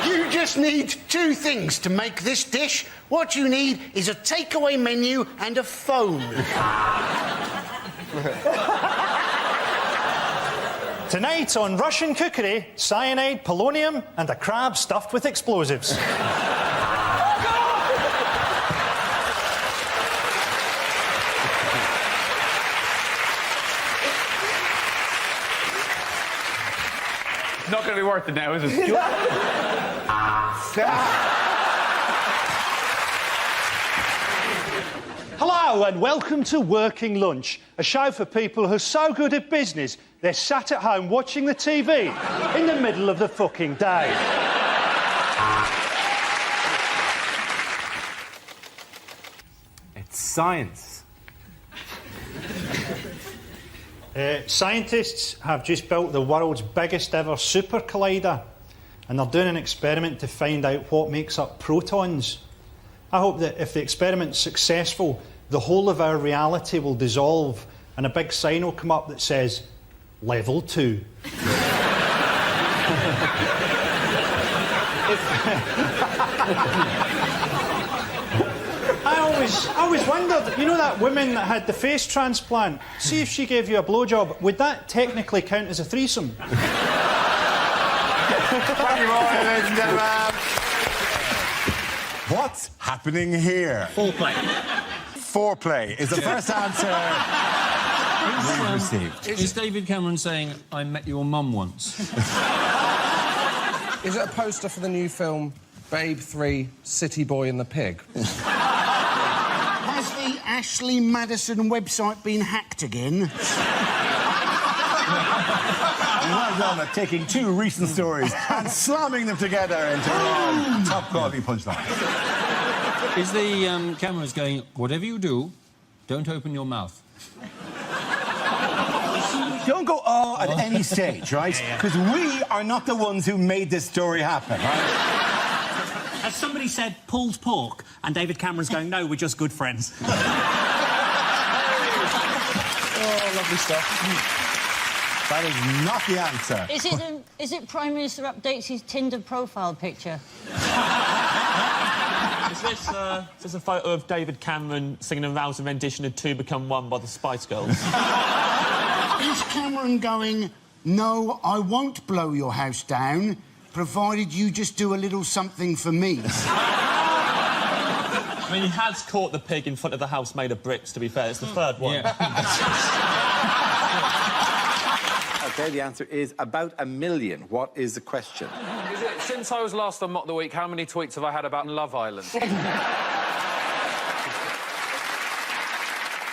You just need two things to make this dish. What you need is a takeaway menu and a phone. Tonight on Russian cookery, cyanide, polonium, and a crab stuffed with explosives. It's not going to be worth it now, is it? Hello and welcome to Working Lunch, a show for people who are so good at business they're sat at home watching the TV in the middle of the fucking day. It's science. Scientists have just built the world's biggest ever super collider, and they're doing an experiment to find out what makes up protons. I hope that if the experiment's successful, the whole of our reality will dissolve and a big sign will come up that says, Level 2. I always wondered, you know that woman that had the face transplant? See if she gave you a blowjob, would that technically count as a threesome? Thank you all, ladies and gentlemen. What's happening here? Foreplay. Foreplay is the first answer. Well received. Is David Cameron saying, I met your mum once? Is it a poster for the new film Babe 3, City Boy and the Pig? Has the Ashley Madison website been hacked again? Well done at taking two recent stories and slamming them together into one top-quality punchline. Is the cameras going, whatever you do, don't open your mouth? Don't go oh at any stage, right? Because we are not the ones who made this story happen, right? Has somebody said pulled pork, and David Cameron's going, no, we're just good friends. Oh, lovely stuff. That is not the answer. Is it Prime Minister updates his Tinder profile picture? Is this a photo of David Cameron singing a rousing rendition of Two Become One by the Spice Girls? Is Cameron going, no, I won't blow your house down, provided you just do a little something for me? I mean, he has caught the pig in front of the house made of bricks, to be fair. It's the third one. Yeah. OK, the answer is about 1 million. What is the question? Is it, since I was last on Mock the Week, how many tweets have I had about Love Island?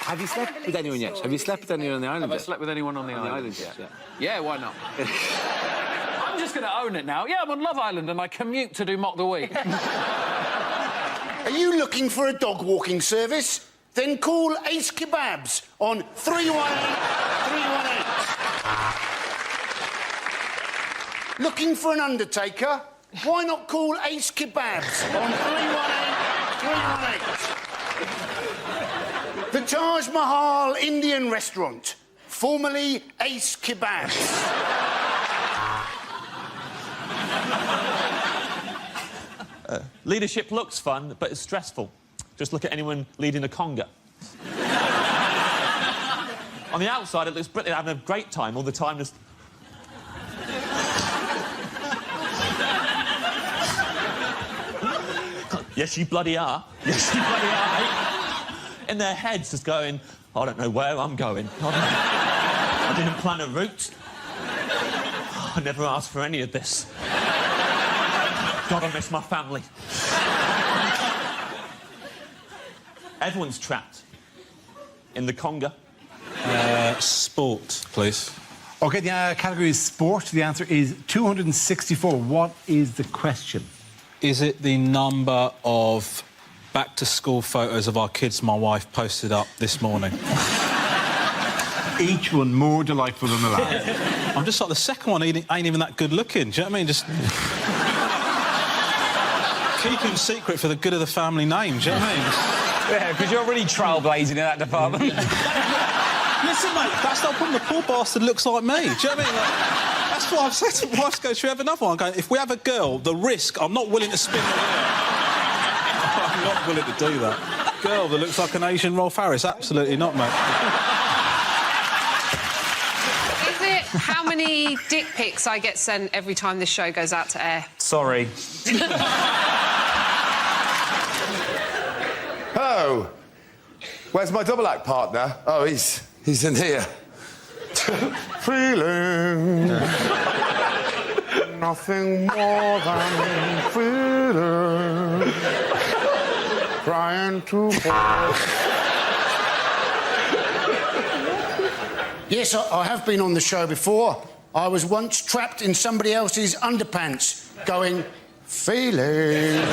Have you slept with anyone yet? Have you slept with anyone on the island Have yet? I slept with anyone on the island yet? Yeah, why not? I'm just going to own it now. Yeah, I'm on Love Island and I commute to do Mock the Week. Are you looking for a dog walking service? Then call Ace Kebabs on 318-318. Looking for an undertaker? Why not call Ace Kebabs on 318-318? The Taj Mahal Indian restaurant, formerly Ace Kebabs. Leadership looks fun, but it's stressful. Just look at anyone leading a conga. On the outside, it looks brilliant, having a great time all the time. Just... Yes, you bloody are. Yes, you bloody are, mate. In their heads, just going, I don't know where I'm going. I didn't plan a route. I never asked for any of this. God, I miss my family. Everyone's trapped in the conga. Sport, please. OK, the category is sport. The answer is 264. What is the question? Is it the number of back-to-school photos of our kids my wife posted up this morning? Each one more delightful than the last. I'm just like, the second one ain't even that good-looking. Do you know what I mean? Just... keep him secret for the good of the family name, do you know what I mean? Yeah, because you're really trailblazing in that department. Listen, mate, that's not when the poor bastard looks like me. Do you know what I mean? Like, that's what I've said to my wife. Go, should we have another one? I'm going, if we have a girl, the risk, I'm not willing to spin the wheel. I'm not willing to do that. Girl that looks like an Asian Rolf Harris, absolutely not, mate. Is it how many dick pics I get sent every time this show goes out to air? Sorry. Oh, where's my double act partner? Oh, he's in here. Feeling nothing more than feeling, trying to fall. Yes, I have been on the show before. I was once trapped in somebody else's underpants, going, feeling.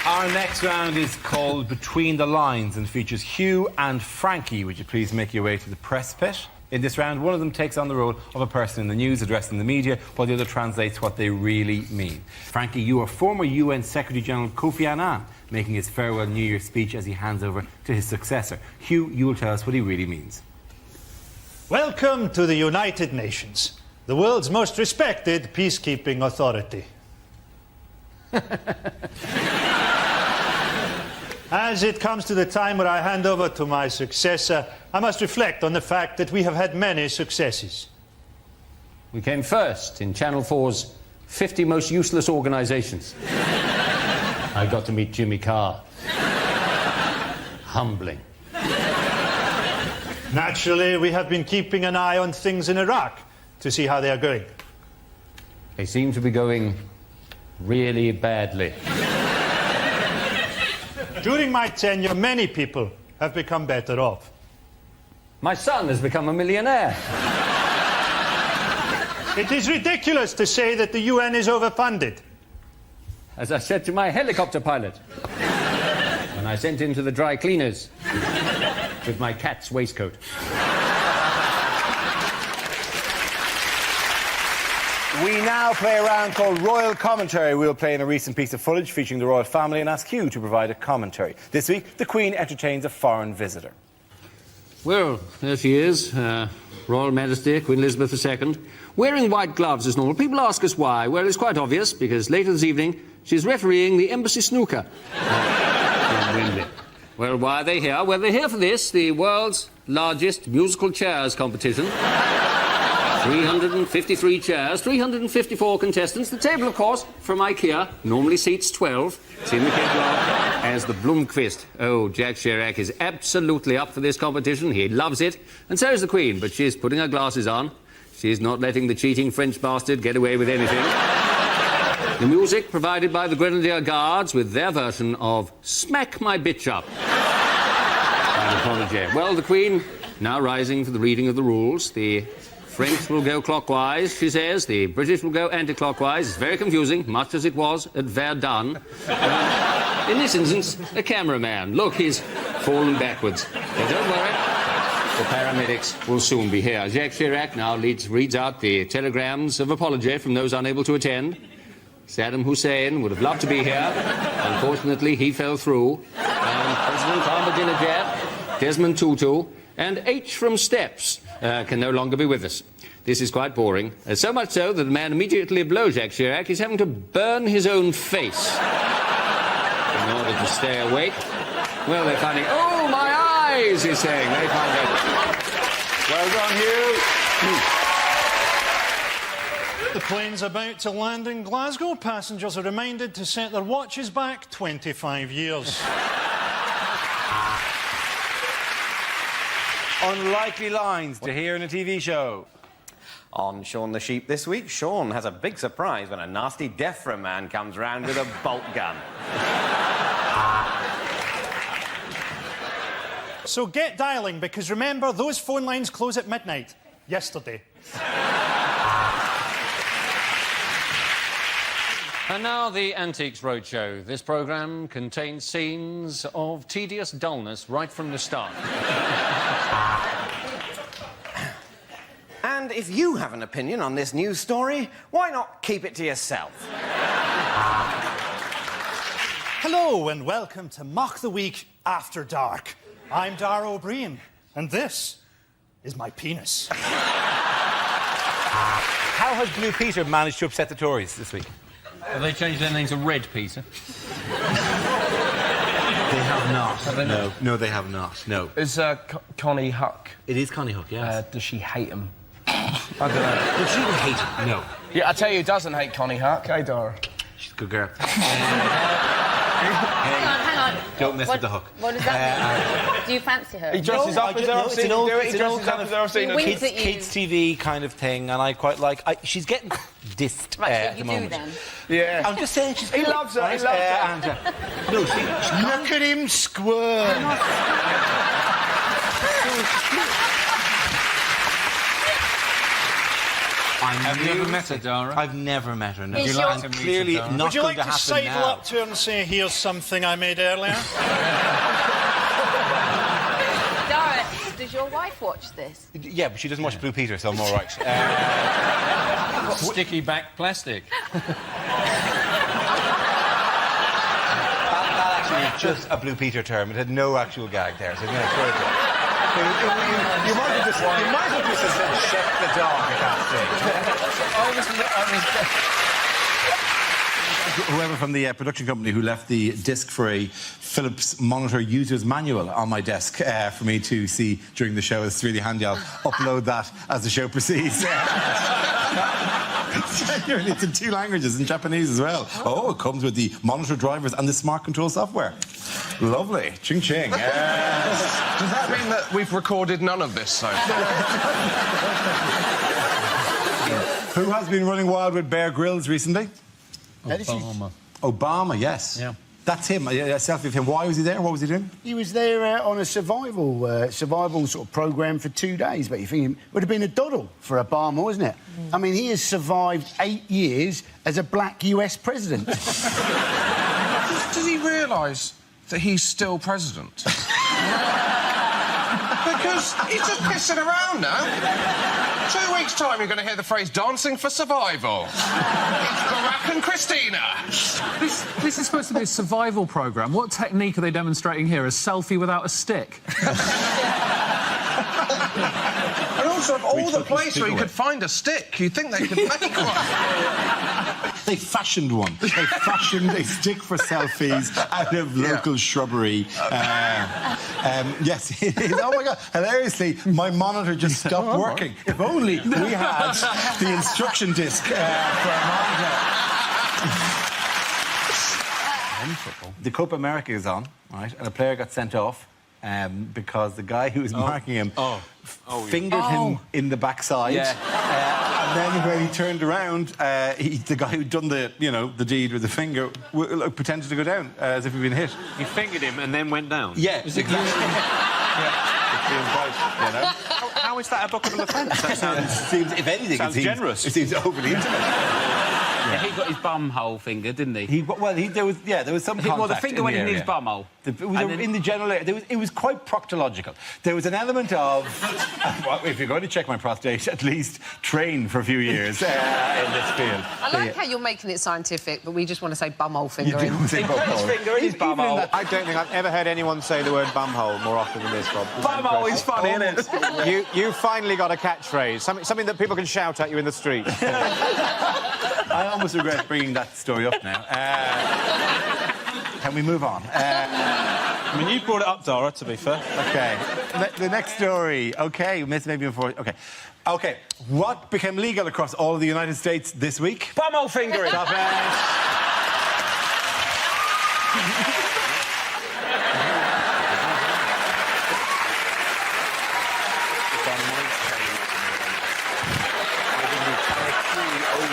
Our next round is called Between the Lines and features Hugh and Frankie. Would you please make your way to the press pit? In this round, one of them takes on the role of a person in the news addressing the media, while the other translates what they really mean. Frankie, you are former UN Secretary-General Kofi Annan, making his farewell New Year's speech as he hands over to his successor. Hugh, you will tell us what he really means. Welcome to the United Nations, the world's most respected peacekeeping authority. As it comes to the time where I hand over to my successor, I must reflect on the fact that we have had many successes. We came first in Channel 4's 50 most useless organisations. I got to meet Jimmy Carr. humbling. Naturally, we have been keeping an eye on things in Iraq to see how they are going. They seem to be going really badly. During my tenure, many people have become better off. My son has become a millionaire. It is ridiculous to say that the UN is overfunded. As I said to my helicopter pilot when I sent him to the dry cleaners with my cat's waistcoat. We now play a round called Royal Commentary. We'll play in a recent piece of footage featuring the royal family and ask you to provide a commentary. This week, the Queen entertains a foreign visitor. Well, there she is, Royal Majesty, Queen Elizabeth II, wearing white gloves as normal. People ask us why. Well, it's quite obvious, because later this evening, she's refereeing the embassy snooker. Well, why are they here? Well, they're here for this, the world's largest musical chairs competition. 353 chairs, 354 contestants. The table, of course, from IKEA, normally seats 12. It's in the catalogue as the Blomqvist. Oh, Jack Chirac is absolutely up for this competition. He loves it. And so is the Queen, but she's putting her glasses on. She's not letting the cheating French bastard get away with anything. The music provided by the Grenadier Guards with their version of Smack My Bitch Up. By the protege. Well, the Queen now rising for the reading of the rules. The French will go clockwise, she says. The British will go anti-clockwise. It's very confusing, much as it was at Verdun. In this instance, a cameraman. Look, he's fallen backwards. But don't worry, the paramedics will soon be here. Jacques Chirac now reads out the telegrams of apology from those unable to attend. Saddam Hussein would have loved to be here. Unfortunately, he fell through. And President Ahmadinejad, Desmond Tutu, and H from Steps can no longer be with us. This is quite boring. So much so that the man immediately below Jacques Chirac is having to burn his own face in order to stay awake. Well, they're finding... Oh, my eyes, he's saying. They find it. Well done, Hugh. The plane's about to land in Glasgow. Passengers are reminded to set their watches back 25 years. Unlikely lines to hear in a TV show. On Shaun the Sheep this week, Shaun has a big surprise when a nasty DEFRA man comes round with a bolt gun. So get dialling, because remember, those phone lines close at midnight. Yesterday. And now the Antiques Roadshow. This programme contains scenes of tedious dullness right from the start. And if you have an opinion on this news story, why not keep it to yourself? Hello and welcome to Mock the Week After Dark. I'm Dara O'Brien, and this is my penis. How has Blue Peter managed to upset the Tories this week? Have they changed their name to Red Peter? They have not. No, they have not. No. Is Connie Huck? It is Connie Huck, yes. Does she hate him? I don't know. Does she hate him? No. Yeah, I tell you who doesn't hate Connie Huck. Hey, Dara. She's a good girl. Hang on. Don't mess with the hook. What does that mean? Do you fancy her? He dresses up as her. I've seen him do it. He dresses up as her. I've seen him. Kids TV kind of thing, and I quite like... she's getting dissed at the moment. Then. Yeah. I'm just saying she's... He loves her. He loves her. No, Look at him squirm. Have you ever met her, Dara? I've never met her, no. Is You're your- like clearly not Would you going like to to happen sidle now. up to her and say, here's something I made earlier? Dara, does your wife watch this? Yeah, but she doesn't watch Blue Peter, so I'm all right. Sticky back plastic. That actually is just a Blue Peter term. It had no actual gag there, so no, sorry. You might have just said, shut the dog at that stage. Whoever from the production company who left the disc for a Philips monitor user's manual on my desk for me to see during the show, it's really handy. I'll upload that as the show proceeds. Genuinely, it's in 2 languages, in Japanese as well. Oh, it comes with the monitor drivers and the smart control software. Lovely. Ching ching. Does that mean that we've recorded none of this so far? Who has been running wild with Bear Grylls recently? Obama. Obama, yes. Yeah. That's him. A selfie of him. Why was he there? What was he doing? He was there on a survival sort of programme for 2 days, but you think it would have been a doddle for Obama, wasn't it? I mean, he has survived 8 years as a black US president. Does he realise that he's still president? Because he's just pissing around now. 2 weeks' time, you're going to hear the phrase dancing for survival. It's Barack and Christina. This is supposed to be a survival programme. What technique are they demonstrating here? A selfie without a stick? And also, of all the places where you could find a stick, you'd think they could make one. They fashioned one. They fashioned a stick for selfies out of local shrubbery. Yes, it is. Oh, my God. Hilariously, my monitor just stopped working. If only we had the instruction disc for a monitor. The Copa America is on, right? And a player got sent off because the guy who was marking him fingered him in the backside. Yeah. And then when he turned around, the guy who'd done the deed with the finger pretended to go down as if he'd been hit. He fingered him and then went down? Yeah, exactly. How is that a bookable offence? That seems, if anything, sounds generous. It seems overly intimate. Yeah, he got his bum hole fingered, didn't he? There was some contact. Well, the finger went in his bum hole. It was in the general area. It was quite proctological. There was an element of, well, if you're going to check my prostate, at least train for a few years in this field. I like how you're making it scientific, but we just want to say bumhole fingering. You do say bumhole. Finger in his bumhole. I don't think I've ever heard anyone say the word bumhole more often than this, Rob. Bumhole is funny, isn't it? You finally got a catchphrase, something that people can shout at you in the street. I almost regret bringing that story up now. Can we move on? I mean, you brought it up, Dara, to be fair. OK. The next story. OK, maybe before... OK. OK. What became legal across all of the United States this week? Bumhole fingering. Stop it.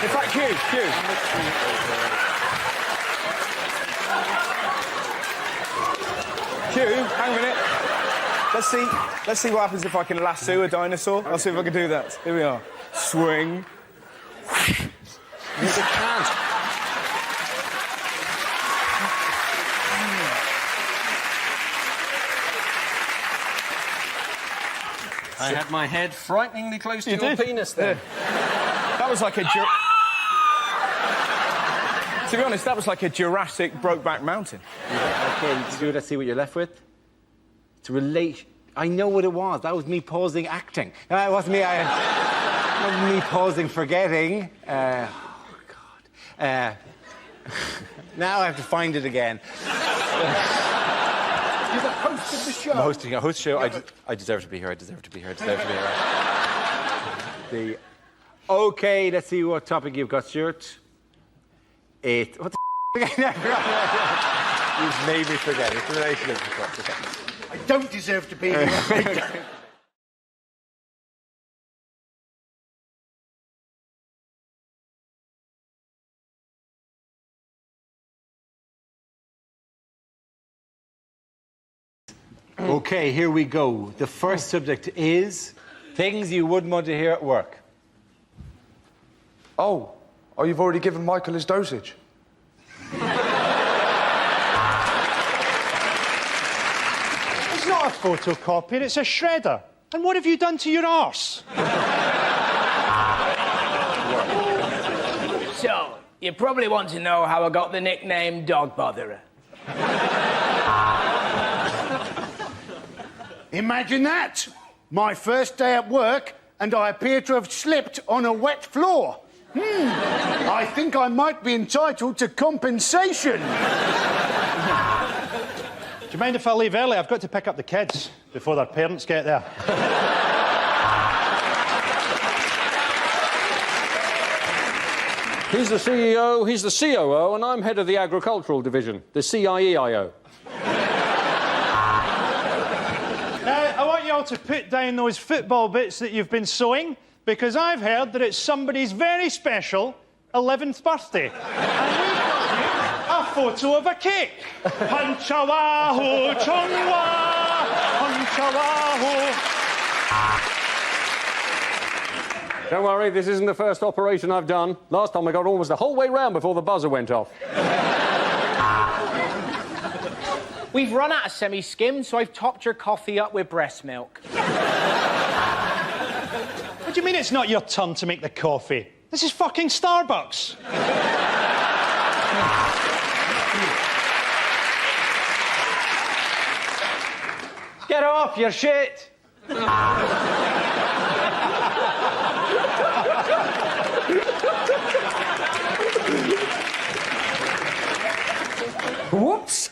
In fact, Q. Q, hang a minute. Let's see what happens if I can lasso a dinosaur. I'll see if I can do that. Here we are. Swing. You can't. I had my head frighteningly close to your penis there. That was like a... To be honest, that was like a Jurassic Brokeback Mountain. OK, let's see what you're left with. To relate... I know what it was. That was me pausing acting. No, it wasn't me. It wasn't me pausing forgetting. Oh, God. Now I have to find it again. You're the host of the show. I'm hosting a host show. I deserve to be here. I deserve to be here. OK, let's see what topic you've got, Stuart. What the again? You've made me forget. It's the relationship, of course. OK. I don't deserve to be here. OK, here we go. The first subject is things you wouldn't want to hear at work. Oh, you've already given Michael his dosage. It's not a photocopier, it's a shredder. And what have you done to your arse? So, you probably want to know how I got the nickname Dog Botherer. Imagine that. My first day at work, and I appear to have slipped on a wet floor. I think I might be entitled to compensation. Do you mind if I leave early? I've got to pick up the kids before their parents get there. He's the CEO, he's the COO, and I'm head of the agricultural division, the CIEIO. Now, I want you all to put down those football bits that you've been sewing, because I've heard that it's somebody's very special 11th birthday. And we've got you a photo of a cake. Panchawaho, chongwa, panchawaho. Don't worry, this isn't the first operation I've done. Last time I got almost the whole way round before the buzzer went off. We've run out of semi-skim, so I've topped your coffee up with breast milk. What do you mean it's not your turn to make the coffee? This is fucking Starbucks. Get off your shit! Whoops!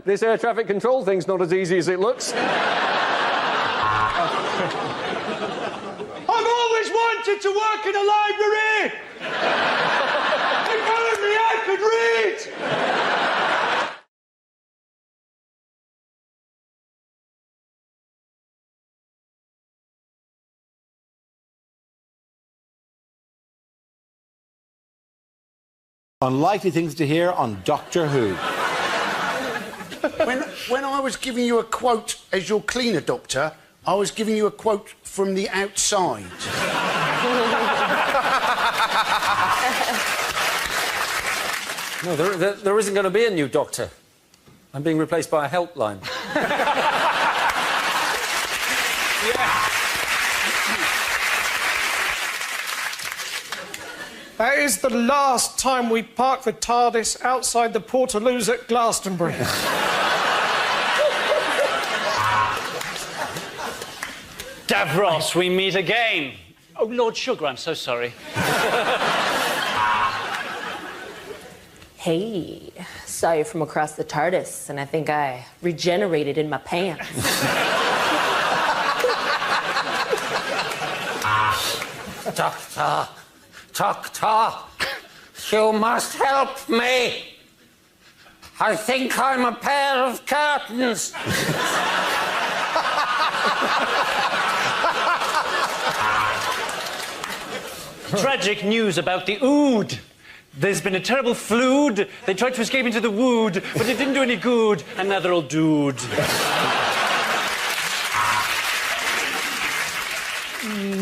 This air traffic control thing's not as easy as it looks. I've always wanted to work in a library! If only I could read! Unlikely things to hear on Doctor Who. When I was giving you a quote as your cleaner, Doctor, I was giving you a quote from the outside. No, there isn't going to be a new doctor. I'm being replaced by a helpline. That is the last time we park the TARDIS outside the Portaloos at Glastonbury. Davros, we meet again. Oh, Lord Sugar, I'm so sorry. Hey, saw you from across the TARDIS, and I think I regenerated in my pants. Doctor, Doctor, you must help me. I think I'm a pair of curtains. Tragic news about the Ood. There's been a terrible flood. They tried to escape into the wood, but it didn't do any good, and now they're all dude.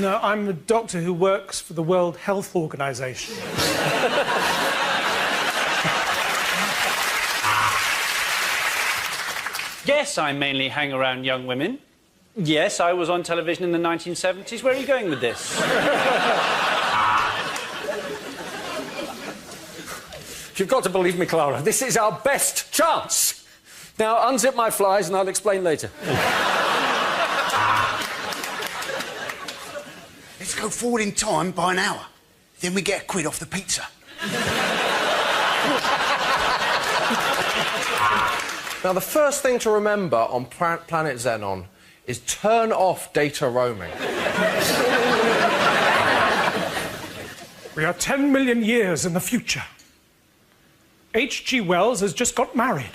No, I'm the doctor who works for the World Health Organization. Yes, I mainly hang around young women. Yes, I was on television in the 1970s. Where are you going with this? You've got to believe me, Clara. This is our best chance. Now, unzip my flies and I'll explain later. Let's go forward in time by an hour. Then we get a quid off the pizza. Now, the first thing to remember on planet Xenon is turn off data roaming. We are 10 million years in the future. H.G. Wells has just got married.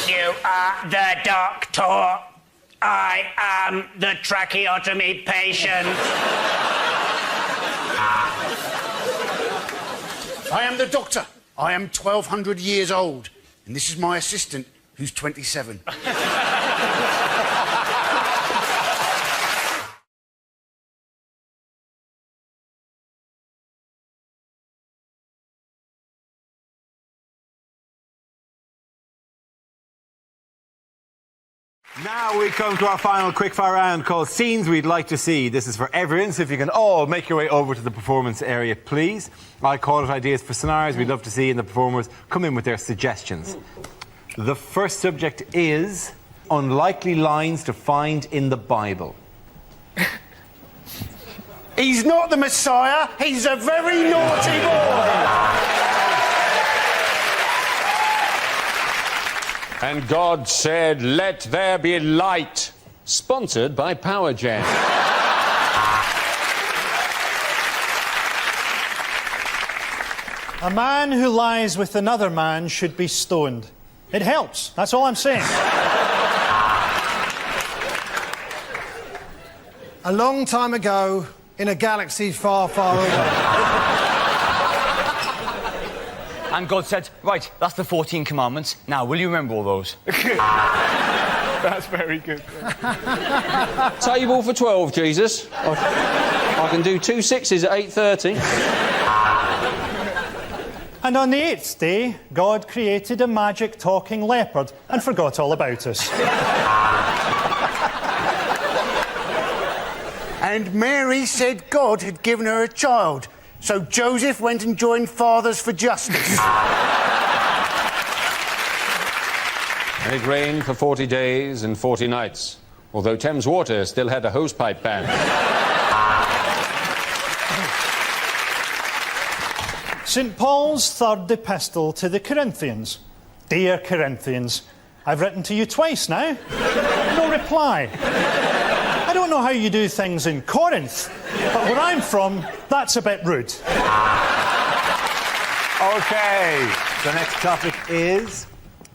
You are the doctor. I am the tracheotomy patient. I am the doctor. I am 1,200 years old. And this is my assistant, who's 27. Now we come to our final quickfire round called Scenes We'd Like to See. This is for everyone, so if you can all make your way over to the performance area, please. I call it ideas for scenarios we'd love to see, and the performers come in with their suggestions. The first subject is unlikely lines to find in the Bible. He's not the Messiah. He's a very naughty boy. And God said, "Let there be light." Sponsored by Power Jet. A man who lies with another man should be stoned. It helps. That's all I'm saying. A long time ago, in a galaxy far, far away. And God said, right, that's the 14 commandments. Now, will you remember all those? That's very good. Table for 12, Jesus. I can do 2 6s at 8:30. And on the 8th day, God created a magic talking leopard and forgot all about us. And Mary said God had given her a child, so Joseph went and joined Fathers for Justice. And it rained for 40 days and 40 nights, although Thames Water still had a hosepipe ban. St. Paul's third epistle to the Corinthians. Dear Corinthians, I've written to you twice now. No reply. I don't know how you do things in Corinth, but where I'm from, that's a bit rude. OK, the next topic is...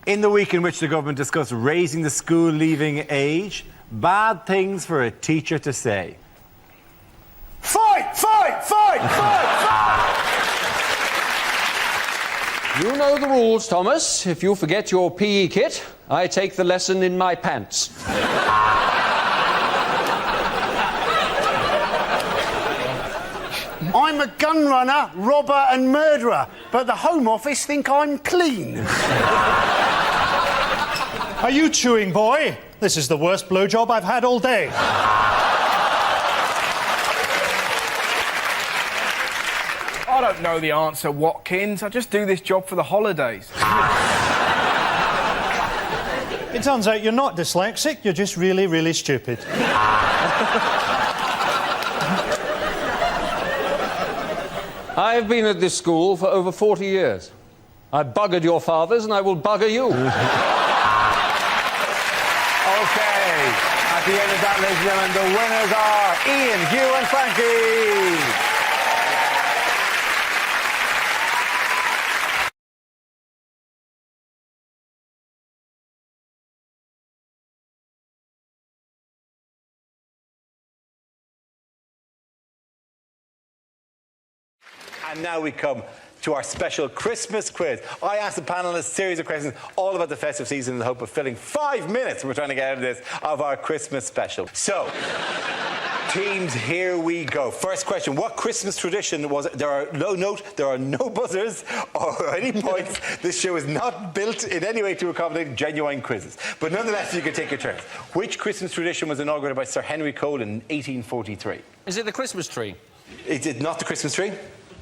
In the week in which the government discussed raising the school leaving age, bad things for a teacher to say. Fight! Fight! Fight! Fight! Fight! You know the rules, Thomas. If you forget your PE kit, I take the lesson in my pants. I'm a gun runner, robber and murderer, but the Home Office think I'm clean. Are you chewing, boy? This is the worst blowjob I've had all day. I don't know the answer, Watkins. I just do this job for the holidays. It turns out you're not dyslexic, you're just really, really stupid. I have been at this school for over 40 years. I buggered your fathers and I will bugger you. OK, at the end of that, ladies and gentlemen, the winners are Ian, Hugh and Frankie. And now we come to our special Christmas quiz. I asked the panelists a series of questions all about the festive season in the hope of filling 5 minutes we're trying to get out of this of our Christmas special. So, teams, here we go. First question, what Christmas tradition was it? There are no buzzers or any points. This show is not built in any way to accommodate genuine quizzes. But nonetheless, you can take your turns. Which Christmas tradition was inaugurated by Sir Henry Cole in 1843? Is it the Christmas tree? Is it not the Christmas tree?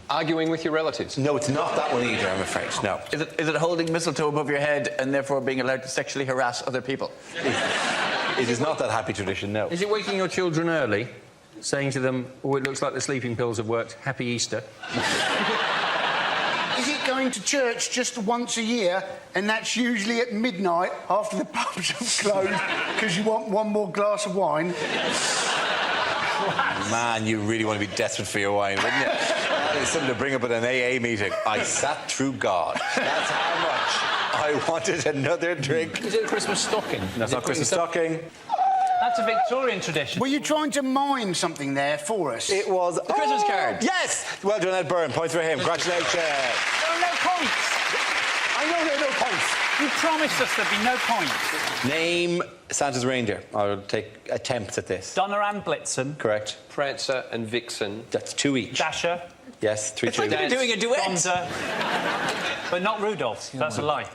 Arguing with your relatives? No, it's not that one either, I'm afraid. No. Is it holding mistletoe above your head and therefore being allowed to sexually harass other people? It is not that happy tradition, no. Is it waking your children early, saying to them, oh, it looks like the sleeping pills have worked, happy Easter? Is it going to church just once a year, and that's usually at midnight after the pubs have closed because you want one more glass of wine? Man, you really want to be desperate for your wine, wouldn't you? It's something to bring up at an AA meeting. I sat through God. That's how much I wanted another drink. Is it a Christmas stocking? That's not Christmas stocking. That's a Victorian tradition. Were you trying to mine something there for us? It was... The Christmas card. Yes! Well done, Ed Byrne. Points for him. Congratulations. There are no points. I know there are no points. You promised us there'd be no points. Name Santa's reindeer. I'll take attempts at this. Donner and Blitzen. Correct. Prancer and Vixen. That's 2 each. Dasher. Yes, 3 It's like you're doing a duet. Bonza. But not Rudolph. That's a lie.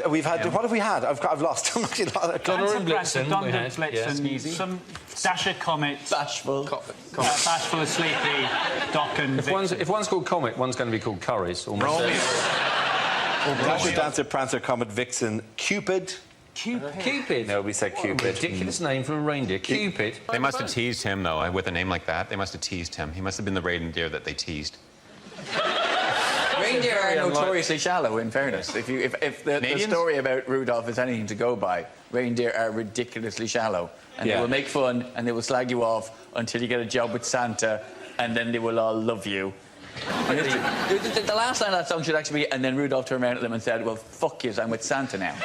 We've had... What have we had? I've lost. I'm actually lost. Donner and Blitzen. Donner and Blitzen. Some Dasher, Comet. Bashful. Bashful, Sleepy, Doc and Vixen. If one's called Comet, one's going to be called Curries. Romeo. Dasher, Dancer, Prancer, Comet, Vixen, Cupid. Cupid? No, we said Cupid. Ridiculous name for a reindeer. Cupid. They must have teased him, though, with a name like that. They must have teased him. He must have been the reindeer that they teased. Reindeer are notoriously shallow, in fairness. If the story about Rudolph is anything to go by, reindeer are ridiculously shallow. And they will make fun and they will slag you off until you get a job with Santa, and then they will all love you. The last line of that song should actually be, and then Rudolph turned around at them and said, well, fuck yous, I'm with Santa now.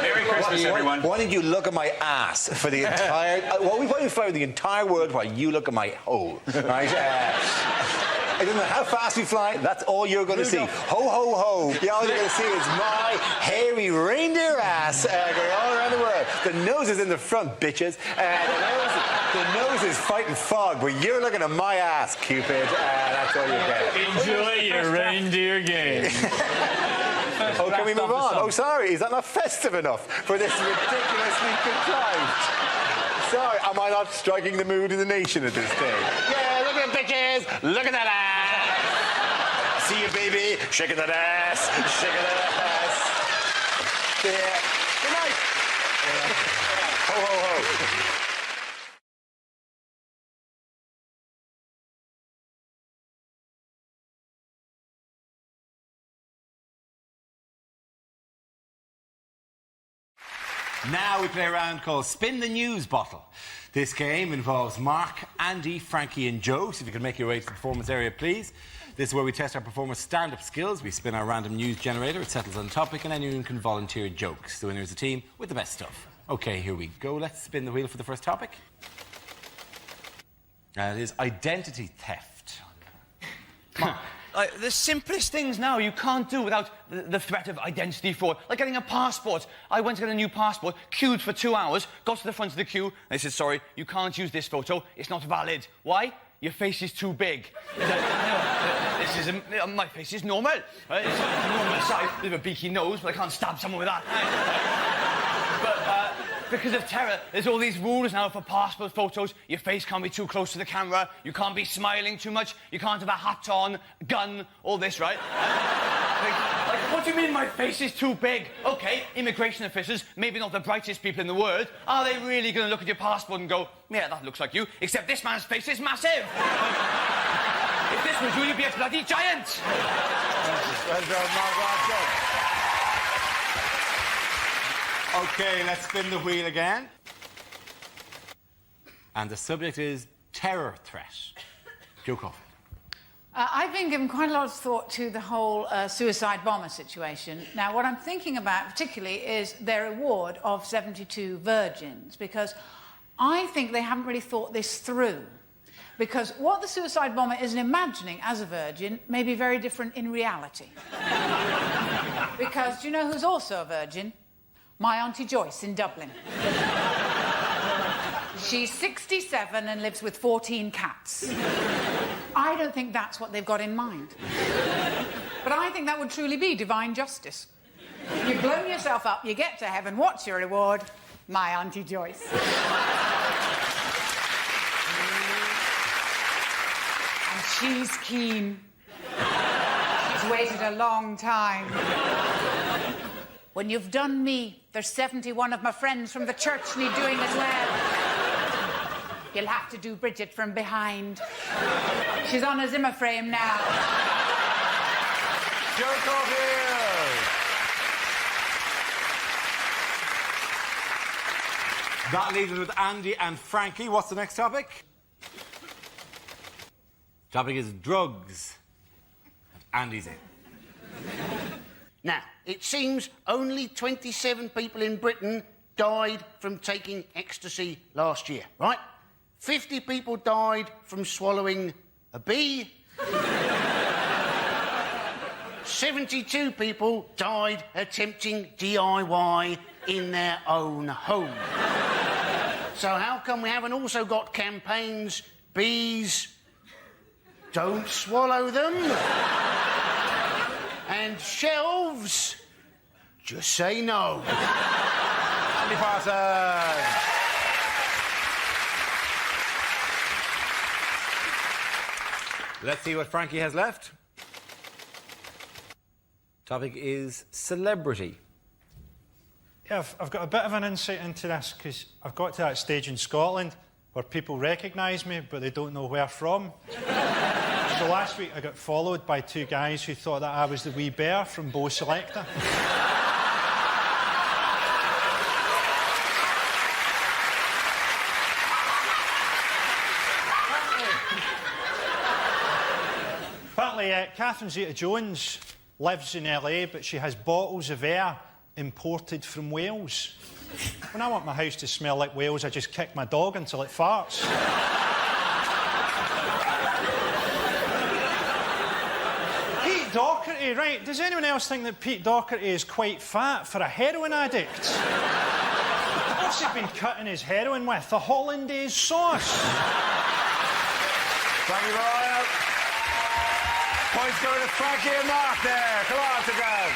Merry Christmas, everyone. Why did you look at my ass for the entire... What we put for the entire world while you look at my hole, right? It doesn't matter how fast we fly, that's all you're going to see. Ho, ho, ho. Yeah, all you're going to see is my hairy reindeer ass going all around the world. The nose is in the front, bitches. The nose is fighting fog, but you're looking at my ass, Cupid. That's all you get. Enjoy your reindeer game. Oh, can we move on? Oh, sorry, is that not festive enough for this ridiculously contrived? Sorry, am I not striking the mood of the nation at this stage? Yeah, look at the bitches! Look at that ass! See you, baby! Shaking that ass! Shaking that ass! Yeah. Good night! Ho, ho, ho. Now we play a round called Spin the News Bottle. This game involves Mark, Andy, Frankie and Joe. So if you can make your way to the performance area, please. This is where we test our performers' stand-up skills. We spin our random news generator. It settles on a topic and anyone can volunteer jokes. The winner is a team with the best stuff. OK, here we go. Let's spin the wheel for the first topic. It is identity theft. Mark. The simplest things now you can't do without the threat of identity fraud. Like getting a passport. I went to get a new passport, queued for 2 hours, got to the front of the queue, and they said, sorry, you can't use this photo, it's not valid. Why? Your face is too big. My face is normal. Right? It's a normal size, bit of a beaky nose, but I can't stab someone with that. Because of terror, there's all these rules now for passport photos. Your face can't be too close to the camera. You can't be smiling too much. You can't have a hat on, gun, all this, right? What do you mean my face is too big? OK, immigration officers, maybe not the brightest people in the world, are they really going to look at your passport and go, yeah, that looks like you, except this man's face is massive? If this was you, you'd be a bloody giant. Well done, Mark. OK, let's spin the wheel again. And the subject is terror threat. Joe Coffey. I've been given quite a lot of thought to the whole suicide bomber situation. Now, what I'm thinking about particularly is their award of 72 virgins, because I think they haven't really thought this through. Because what the suicide bomber is imagining as a virgin may be very different in reality. Because do you know who's also a virgin? My Auntie Joyce in Dublin. She's 67 and lives with 14 cats. I don't think that's what they've got in mind. But I think that would truly be divine justice. You've blown yourself up, you get to heaven, what's your reward? My Auntie Joyce. And she's keen. She's waited a long time. When you've done me, there's 71 of my friends from the church need doing as well. You'll have to do Bridget from behind. She's on a Zimmer frame now. Joke off here! That leaves us with Andy and Frankie. What's the next topic? Topic is drugs. And Andy's in. Now, it seems only 27 people in Britain died from taking ecstasy last year, right? 50 people died from swallowing a bee. 72 people died attempting DIY in their own home. So how come we haven't also got campaigns, bees, don't swallow them, and shelves, just say no? Andy Parsons. Let's see what Frankie has left. Topic is celebrity. Yeah, I've got a bit of an insight into this because I've got to that stage in Scotland where people recognise me but they don't know where from. So last week I got followed by two guys who thought that I was the wee bear from Bo Selector. way, Catherine Zeta-Jones lives in LA, but she has bottles of air imported from Wales. When I want my house to smell like Wales, I just kick my dog until it farts. Pete Doherty, right? Does anyone else think that Pete Doherty is quite fat for a heroin addict? What's he been cutting his heroin with? The hollandaise sauce. Thank you, Brian. Points go to Frankie and Mark there. Come on, together.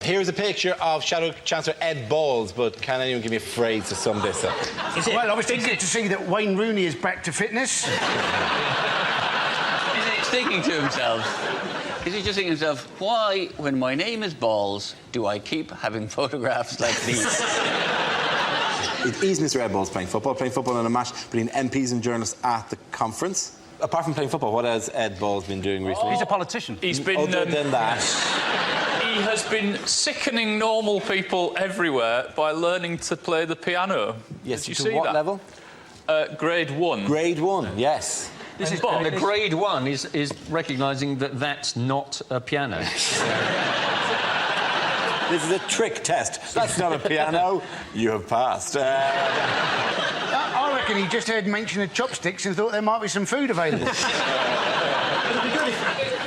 Here's a picture of Shadow Chancellor Ed Balls, but can anyone give me a phrase to sum this up? Well, obviously good to see that Wayne Rooney is back to fitness. Is he thinking to himself? Is he just thinking to himself, why, when my name is Balls, do I keep having photographs like these? Is Mr. Ed Balls playing football in a match between MPs and journalists at the conference? Apart from playing football, what has Ed Balls been doing recently? He's a politician. He's been... Other than that... He has been sickening normal people everywhere by learning to play the piano. Yes, Did you to see what that? level? Grade 1. Grade 1, yes. This is, and the grade 1 is recognising that that's not a piano. This is a trick test. That's not a piano. You have passed. I reckon he just heard mention of chopsticks and thought there might be some food available.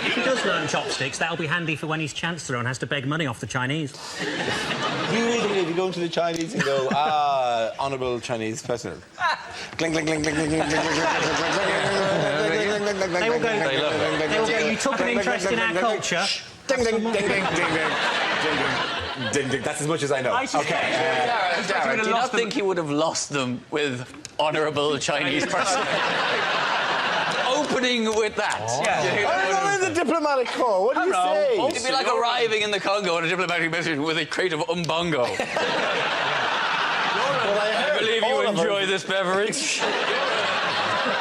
If he does learn chopsticks, that'll be handy for when he's Chancellor and has to beg money off the Chinese. You really think if you go into the Chinese and go, honourable Chinese president. Cling, cling, cling, cling, cling, cling, cling, cling, cling, They will go, you took an interest in our culture. Ding, ding, ding, ding, ding, ding, ding. That's as much as I know. Okay. Darren, do you not think he would have lost them with honourable Chinese person? Opening with that. Oh. I'm in the diplomatic corps. What do you say? It'd be like arriving in the Congo on a diplomatic mission with a crate of umbongo. I believe you enjoy this beverage.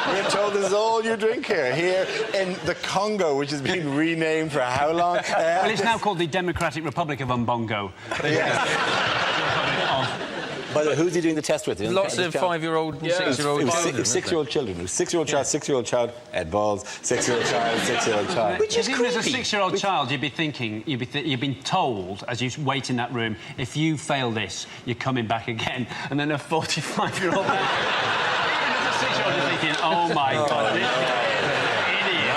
We're told this is all you drink here in the Congo, which has been renamed for how long? Well, it's now called the Democratic Republic of Umbongo. By the way, who's he doing the test with? Lots of 5-year-old and 6-year-old children. It was 6-year-old children. It was 6-year-old child, 6-year-old child, Ed Balls, 6-year-old child, 6-year-old child. Which is creepy. As a 6-year-old child, you'd be thinking, you've been told, as you wait in that room, if you fail this, you're coming back again. And then a 45-year-old man... As a 6-year-old, you're thinking, oh, my God, this guy is an idiot.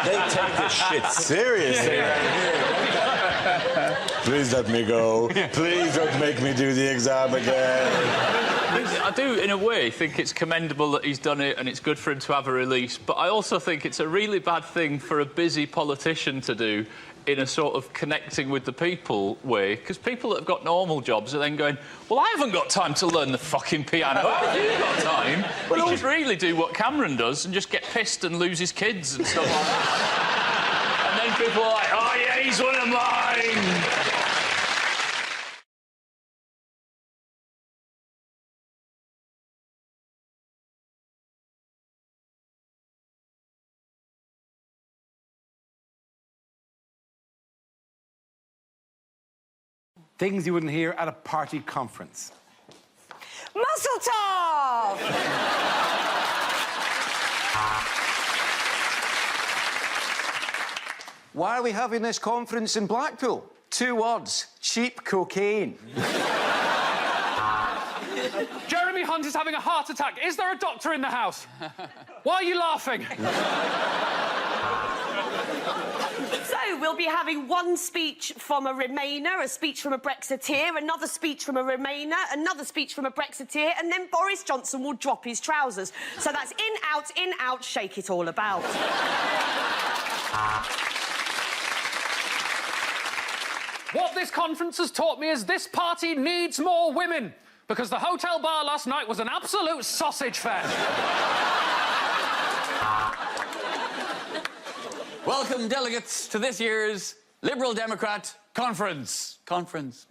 They take this shit seriously right here. Please let me go. Please don't make me do the exam again. I do, in a way, think it's commendable that he's done it and it's good for him to have a release, but I also think it's a really bad thing for a busy politician to do in a sort of connecting with the people way, because people that have got normal jobs are then going, well, I haven't got time to learn the fucking piano. How have you got time? Well, he should really do what Cameron does and just get pissed and lose his kids and stuff like that. And then people are like, oh, yeah, he's one of mine. Things you wouldn't hear at a party conference. Muscle top! Why are we having this conference in Blackpool? 2 words: cheap cocaine. Jeremy Hunt is having a heart attack. Is there a doctor in the house? Why are you laughing? So, we'll be having one speech from a Remainer, a speech from a Brexiteer, another speech from a Remainer, another speech from a Brexiteer, and then Boris Johnson will drop his trousers. So that's in, out, shake it all about. What this conference has taught me is this party needs more women, because the hotel bar last night was an absolute sausage fest. Welcome, delegates, to this year's Liberal Democrat Conference. Conference.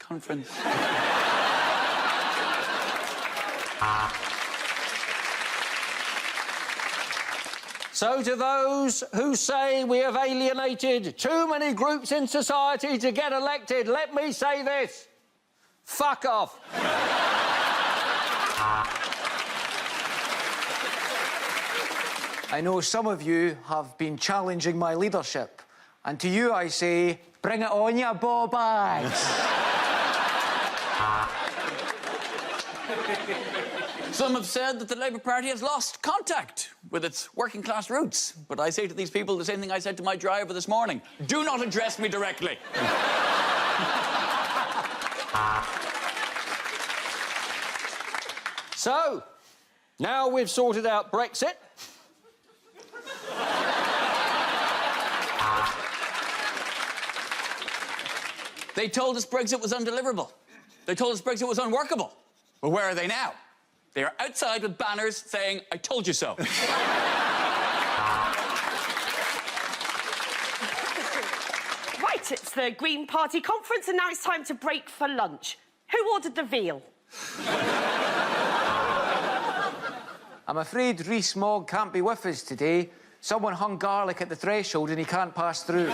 So to those who say we have alienated too many groups in society to get elected, let me say this. Fuck off. I know some of you have been challenging my leadership, and to you I say, bring it on, ya ball bags. Some have said that the Labour Party has lost contact with its working-class roots. But I say to these people the same thing I said to my driver this morning. Do not address me directly. So, now we've sorted out Brexit. They told us Brexit was undeliverable. They told us Brexit was unworkable. But where are they now? They are outside with banners saying, I told you so. Right, it's the Green Party conference, and now it's time to break for lunch. Who ordered the veal? I'm afraid Rhys Mogg can't be with us today. Someone hung garlic at the threshold and he can't pass through.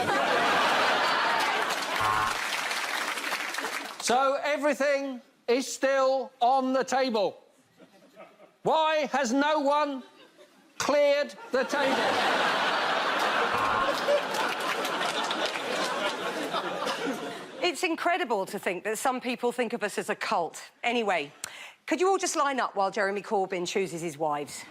So everything is still on the table. Why has no one cleared the table? It's incredible to think that some people think of us as a cult. Anyway, could you all just line up while Jeremy Corbyn chooses his wives?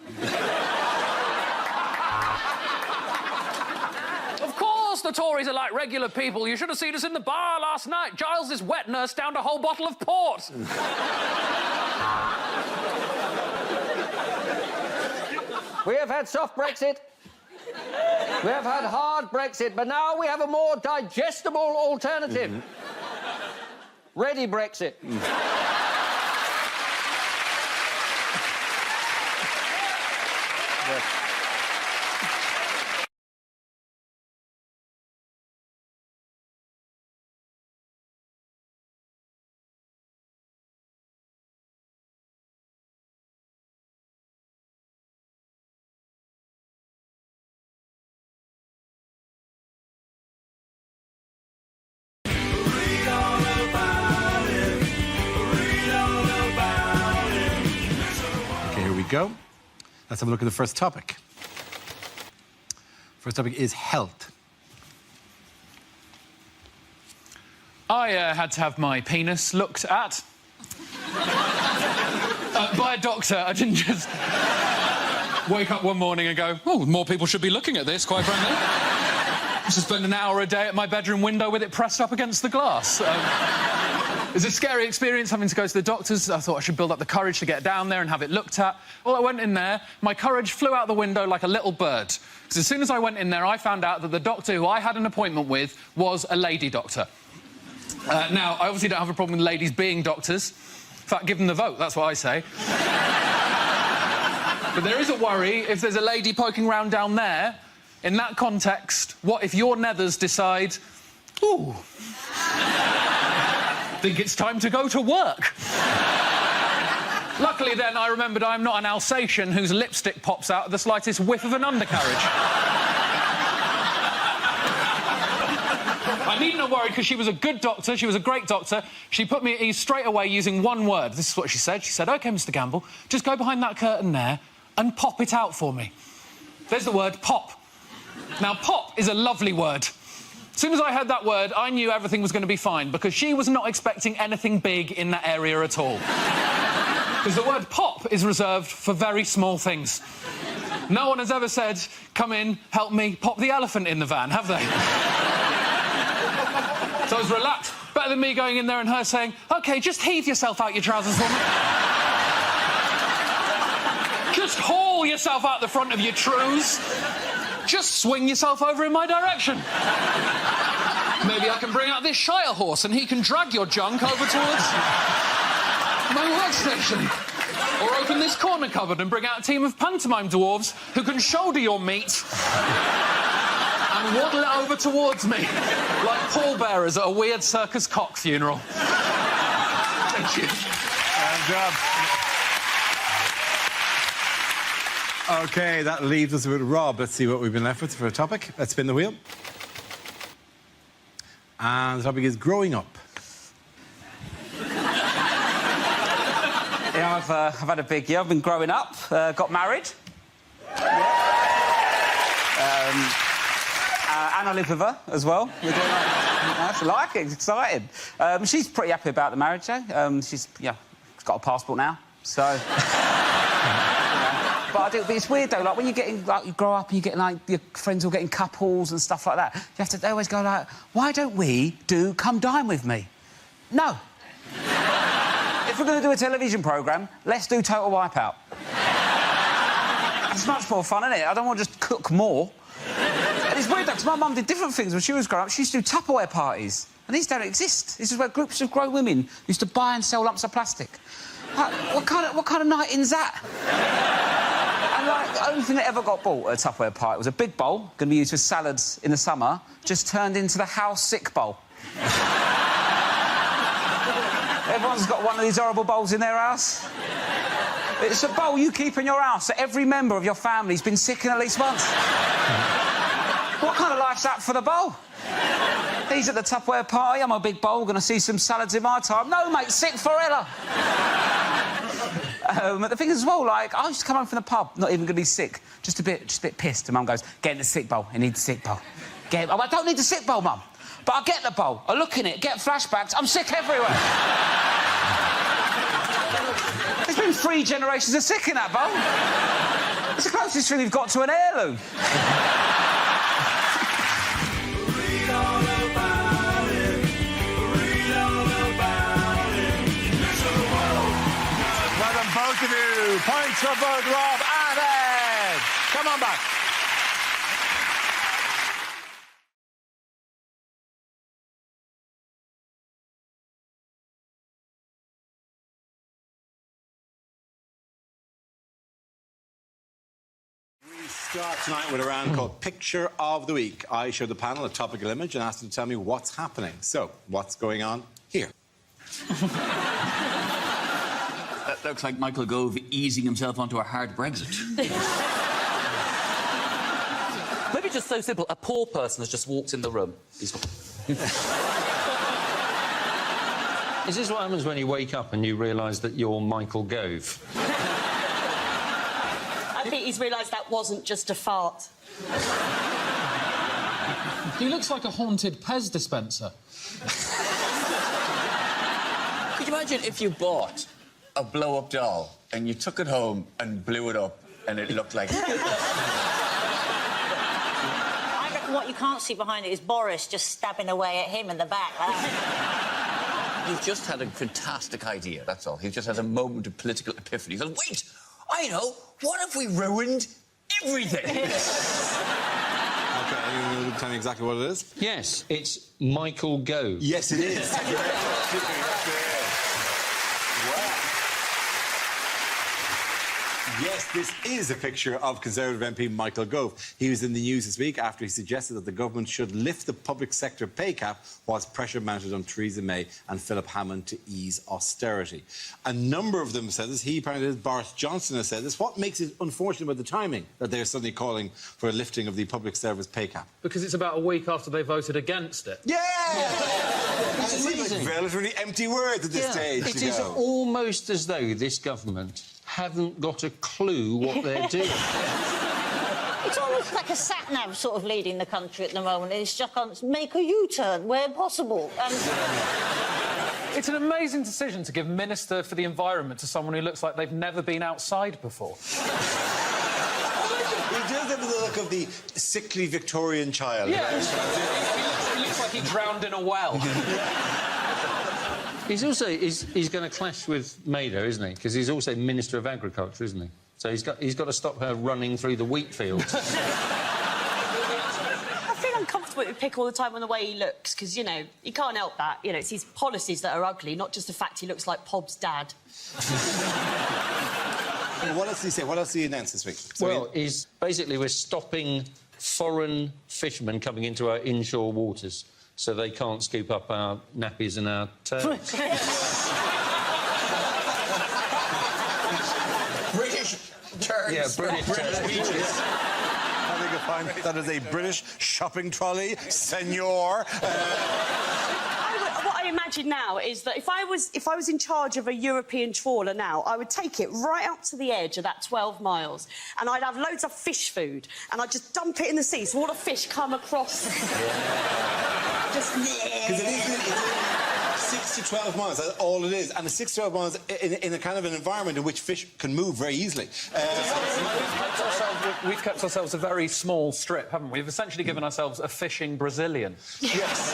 Of course the Tories are like regular people. You should have seen us in the bar last night. Giles's wet nurse downed a whole bottle of port. We have had soft Brexit. We have had hard Brexit, but now we have a more digestible alternative. Ready Brexit. Here we go. Let's have a look at the first topic. First topic is health. I had to have my penis looked at. By a doctor. I didn't just wake up one morning and go, oh, more people should be looking at this, quite frankly. I used to spend an hour a day at my bedroom window with it pressed up against the glass. It was a scary experience having to go to the doctors. I thought I should build up the courage to get down there and have it looked at. Well, I went in there, my courage flew out the window like a little bird. Because as soon as I went in there, I found out that the doctor who I had an appointment with was a lady doctor. Now, I obviously don't have a problem with ladies being doctors. In fact, give them the vote, that's what I say. But there is a worry if there's a lady poking round down there. In that context, what if your nethers decide, ooh, think it's time to go to work? Luckily, then, I remembered I'm not an Alsatian whose lipstick pops out at the slightest whiff of an undercarriage. I needn't have worried because she was a good doctor, she was a great doctor. She put me at ease straight away using one word. This is what she said. She said, OK, Mr Gamble, just go behind that curtain there and pop it out for me. There's the word pop. Now, pop is a lovely word. As soon as I heard that word, I knew everything was going to be fine, because she was not expecting anything big in that area at all. Because the word pop is reserved for very small things. No one has ever said, come in, help me, pop the elephant in the van, have they? So I was relaxed. Better than me going in there and her saying, OK, just heave yourself out your trousers for me. Just haul yourself out the front of your trews. Just swing yourself over in my direction. Maybe I can bring out this Shire horse and he can drag your junk over towards my workstation. Or open this corner cupboard and bring out a team of pantomime dwarves who can shoulder your meat and waddle it over towards me, like pallbearers at a weird circus cock funeral. Thank you. Good job. OK, that leaves us with Rob. Let's see what we've been left with for a topic. Let's spin the wheel. And the topic is growing up. Yeah, I've had a big year. I've been growing up, got married. And I live with her as well. We're doing I like it, it's exciting. She's pretty happy about the marriage, though. She's got a passport now, so... But it's weird, though, like, when you're getting, like, you grow up and you get, like, your friends all getting couples and stuff like that, they always go, like, why don't we do Come Dine With Me? No. If we're going to do a television programme, let's do Total Wipeout. It's much more fun, isn't it? I don't want to just cook more. And it's weird, though, because my mum did different things when she was growing up. She used to do Tupperware parties, and these don't exist. This is where groups of grown women used to buy and sell lumps of plastic. Like, what kind of nighting's that? And, like, the only thing that ever got bought at a Tupperware party was a big bowl, going to be used for salads in the summer, just turned into the house sick bowl. Everyone's got one of these horrible bowls in their house. It's a bowl you keep in your house that every member of your family's been sick in at least once. What kind of life's that for the bowl? He's at the Tupperware party, I'm a big bowl, going to see some salads in my time. No, mate, sick forever. The thing is, as well, like, I used to come home from the pub, not even going to be sick, just a bit pissed, and Mum goes, get in the sick bowl, you need the sick bowl. I don't need the sick bowl, Mum, but I get the bowl, I look in it, get flashbacks, I'm sick everywhere. There's been 3 generations of sick in that bowl. It's the closest thing we've got to an heirloom. Both of you. Points for both Rob and Ed. Come on back. We start tonight with a round called Picture of the Week. I show the panel a topical image and ask them to tell me what's happening. So, what's going on here? That looks like Michael Gove easing himself onto a hard Brexit. Maybe just so simple. A poor person has just walked in the room. Is this what happens when you wake up and you realise that you're Michael Gove? I think he's realised that wasn't just a fart. He looks like a haunted Pez dispenser. Could you imagine if you bought a blow-up doll and you took it home and blew it up and it looked like... I reckon what you can't see behind it is Boris just stabbing away at him in the back. He's just had a fantastic idea, that's all. He just has a moment of political epiphany. He goes, wait, I know, what if we ruined everything? OK, are you going to tell me exactly what it is? Yes, it's Michael Gove. Yes, it is. Yes, this is a picture of Conservative MP Michael Gove. He was in the news this week after he suggested that the government should lift the public sector pay cap whilst pressure mounted on Theresa May and Philip Hammond to ease austerity. A number of them said this. He apparently did. Boris Johnson has said this. What makes it unfortunate about the timing that they're suddenly calling for a lifting of the public service pay cap? Because it's about a week after they voted against it. Yeah! It seems like relatively empty words at this stage. It is almost as though this government haven't got a clue what they're doing. It's almost like a sat-nav sort of leading the country at the moment. It's just on make a U-turn where possible. It's an amazing decision to give Minister for the Environment to someone who looks like they've never been outside before. He does have the look of the sickly Victorian child. Yeah, he looks like he drowned in a well. He's also he's going to clash with May, though, isn't he? Because he's also Minister of Agriculture, isn't he? So he's got to stop her running through the wheat fields. I feel uncomfortable with Pick all the time on the way he looks, because, you know, he can't help that. You know, it's his policies that are ugly, not just the fact he looks like Pob's dad. What else did he say? What else did he announce this week? Well, basically we're stopping foreign fishermen coming into our inshore waters so they can't scoop up our nappies and our turds. British turd Yeah, British beaches. I think you'll find that is a British shopping trolley, senor. What I imagine now is that if I was in charge of a European trawler now, I would take it right up to the edge of that 12 miles and I'd have loads of fish food and I'd just dump it in the sea so all the fish come across. Just... Because it is 6 to 12 miles, that's all it is. And it's 6 to 12 miles in a kind of an environment in which fish can move very easily. We've kept ourselves a very small strip, haven't we? We've essentially given ourselves a fishing Brazilian. Yes.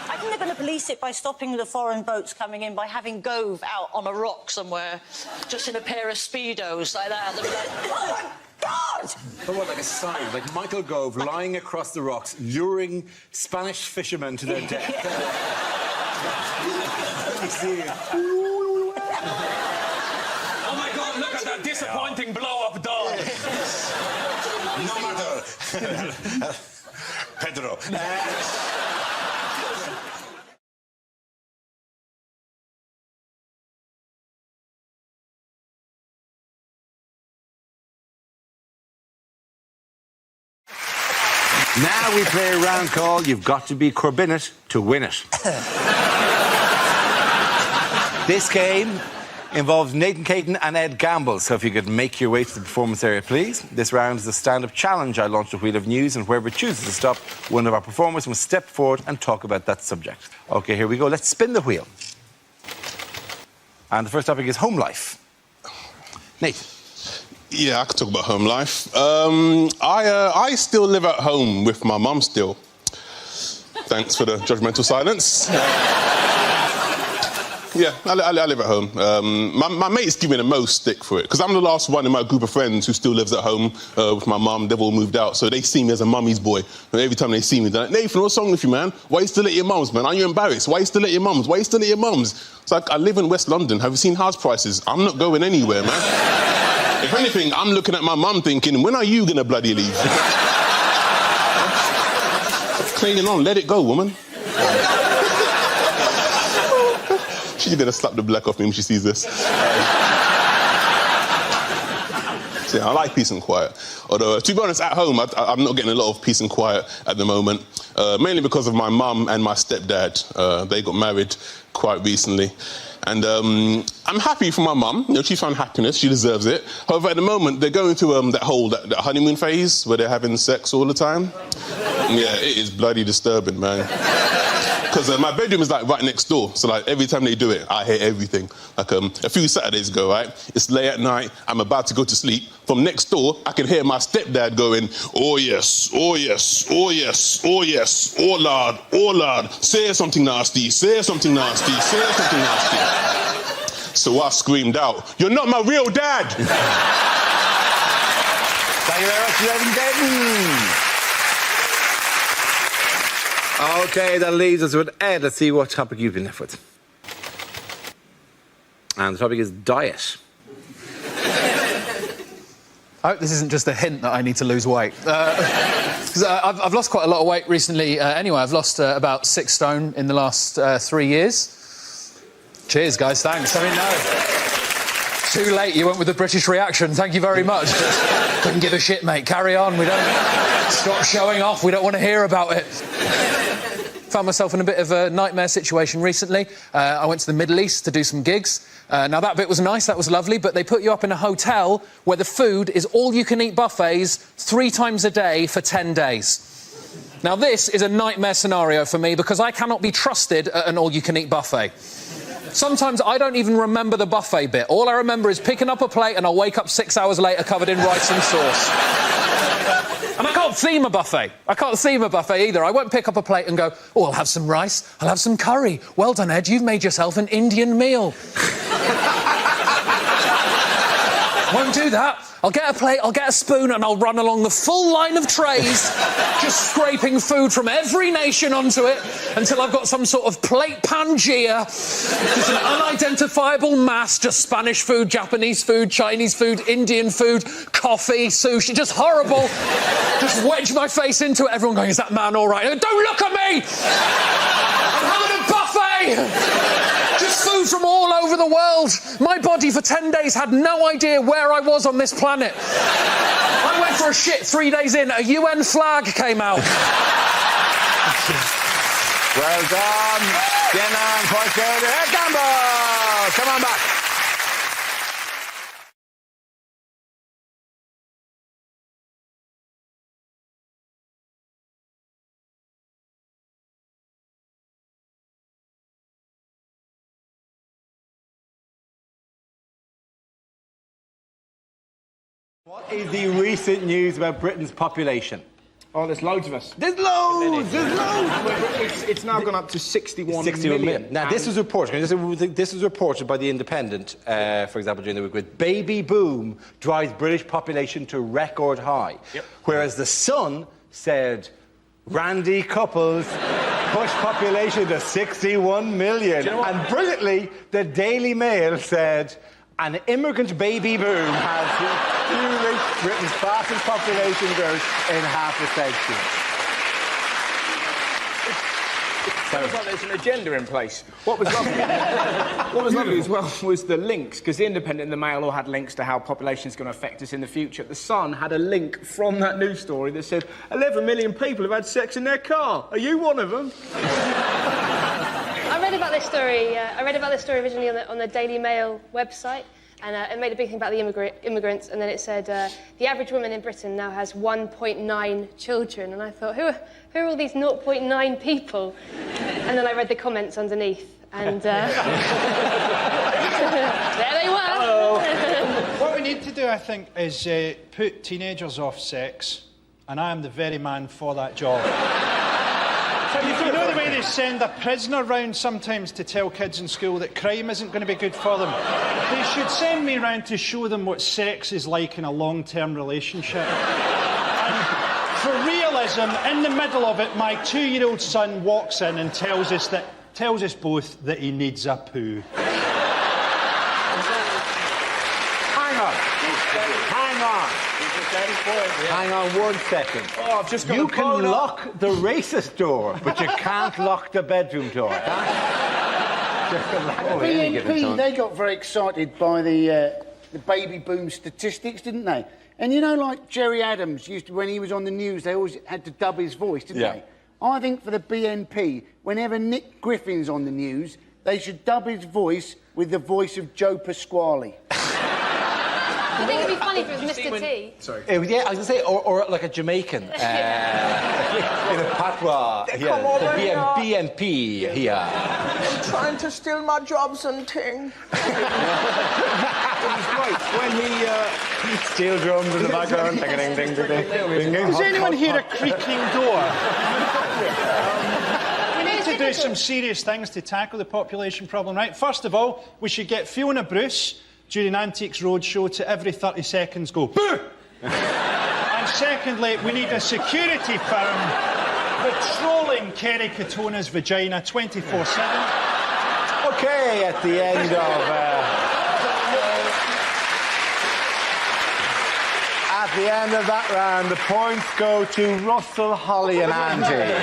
I think they're going to police it by stopping the foreign boats coming in by having Gove out on a rock somewhere, just in a pair of Speedos like that. They'll be like, oh my God! But what, like a sign, like Michael Gove lying across the rocks, luring Spanish fishermen to their death. You see it. Oh my God, look at that disappointing blow-up doll. No matter. Pedro. Now we play a round called You've Got to Be Corbynit to Win It. This game involves Nathan Caton and Ed Gamble, so if you could make your way to the performance area, please. This round is a stand-up challenge. I launched a wheel of news, and whoever chooses to stop, one of our performers must step forward and talk about that subject. OK, here we go. Let's spin the wheel. And the first topic is home life. Nathan. Yeah, I could talk about home life. I still live at home with my mum still. Thanks for the judgmental silence. Yeah, I live at home. My mates give me the most stick for it, because I'm the last one in my group of friends who still lives at home with my mum. They've all moved out, so they see me as a mummy's boy. And every time they see me, they're like, Nathan, what's wrong with you, man? Why are you still at your mum's, man? Are you embarrassed? Why are you still at your mum's? Why are you still at your mum's? It's like, I live in West London. Have you seen house prices? I'm not going anywhere, man. If anything, I'm looking at my mum thinking, when are you going to bloody leave? Clinging on, let it go, woman. She's going to slap the black off me when she sees this. So, yeah, I like peace and quiet. Although, to be honest, at home, I'm not getting a lot of peace and quiet at the moment, mainly because of my mum and my stepdad. They got married quite recently. And I'm happy for my mum. You know, she found happiness. She deserves it. However, at the moment, they're going through that honeymoon phase where they're having sex all the time. Yeah, it is bloody disturbing, man. Because my bedroom is like right next door, so like every time they do it, I hear everything. Like a few Saturdays ago, right? It's late at night, I'm about to go to sleep. From next door, I can hear my stepdad going, oh yes, oh yes, oh yes, oh yes, oh lord, say something nasty, say something nasty, say something nasty. So I screamed out, you're not my real dad! Thank you very much, Nathan Caton. OK, that leaves us with Ed. Let's see what topic you've been left with. And the topic is diet. I hope this isn't just a hint that I need to lose weight. I've lost quite a lot of weight recently anyway. I've lost about 6 stone in the last 3 years. Cheers, guys, thanks. I mean, no. Too late, you went with the British reaction. Thank you very much. Couldn't give a shit, mate. Carry on. We don't... Stop showing off. We don't want to hear about it. Found myself in a bit of a nightmare situation recently. I went to the Middle East to do some gigs. Now, that bit was nice, that was lovely, but they put you up in a hotel where the food is all-you-can-eat buffets 3 times a day for 10 days. Now, this is a nightmare scenario for me because I cannot be trusted at an all-you-can-eat buffet. Sometimes I don't even remember the buffet bit. All I remember is picking up a plate and I'll wake up 6 hours later covered in rice and sauce. And I can't theme a buffet. I can't theme a buffet either. I won't pick up a plate and go, oh, I'll have some rice, I'll have some curry. Well done, Ed, you've made yourself an Indian meal. Won't do that. I'll get a plate, I'll get a spoon, and I'll run along the full line of trays, just scraping food from every nation onto it until I've got some sort of plate Pangea, just an unidentifiable mass, just Spanish food, Japanese food, Chinese food, Indian food, coffee, sushi, just horrible. Just wedge my face into it, everyone going, is that man all right? Don't look at me! I'm having a buffet! Just food flew from all over the world. My body for 10 days had no idea where I was on this planet. I went for a shit 3 days in. A UN flag came out. Well done. Genan, point go to Ed Gamble. Come on back. What is the recent news about Britain's population? Oh, there's loads of us. There's loads! There's loads! It's now gone up to 61 million. Now, this was reported by The Independent, for example, during the week, with baby boom drives British population to record high. Yep. Whereas The Sun said randy couples push population to 61 million. Do you know what? And brilliantly, the Daily Mail said an immigrant baby boom has fueling Britain's fastest population growth in half a century. It sounds like there's an agenda in place. What was lovely as well was the links, because The Independent and the Mail all had links to how population is going to affect us in the future. The Sun had a link from that news story that said 11 million people have had sex in their car. Are you one of them? I read about this story. I read about this story originally on the Daily Mail website, and it made a big thing about the immigrants. And then it said the average woman in Britain now has 1.9 children. And I thought, who are all these 0.9 people? And then I read the comments underneath, and there they were. Hello. What we need to do, I think, is put teenagers off sex, and I am the very man for that job. You know the way they send a prisoner round sometimes to tell kids in school that crime isn't going to be good for them? They should send me round to show them what sex is like in a long-term relationship. And for realism, in the middle of it, my 2-year-old son walks in and tells us both that he needs a poo. Hang on 1 second. Oh, I've just got You can lock the racist door, but you can't lock the bedroom door. The BNP, they got very excited by the baby boom statistics, didn't they? And you know, like Jerry Adams used to, when he was on the news, they always had to dub his voice, didn't they? I think for the BNP, whenever Nick Griffin's on the news, they should dub his voice with the voice of Joe Pasquale. I think it'd be funny if it was Mr. T. Sorry. Yeah, I was going to say, or like a Jamaican. In a patois. Come over The here. BNP here. Trying to steal my jobs and thing. When he steel drums in the background. Does anyone hear a creaking door? We need to do some serious things to tackle the population problem, right? First of all, we should get Fiona Bruce during Antiques Roadshow to every 30 seconds go, boo! And secondly, we need a security firm patrolling Kerry Katona's vagina 24/7. Okay, at the end of... At the end of that round, the points go to Russell, Holly and Andy.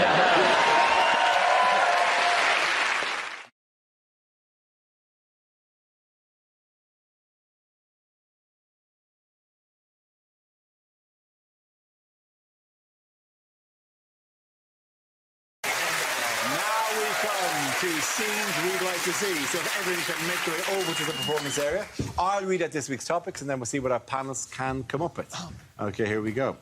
Scenes we'd like to see. So if everyone can make their way over to the performance area, I'll read out this week's topics and then we'll see what our panelists can come up with. OK, here we go.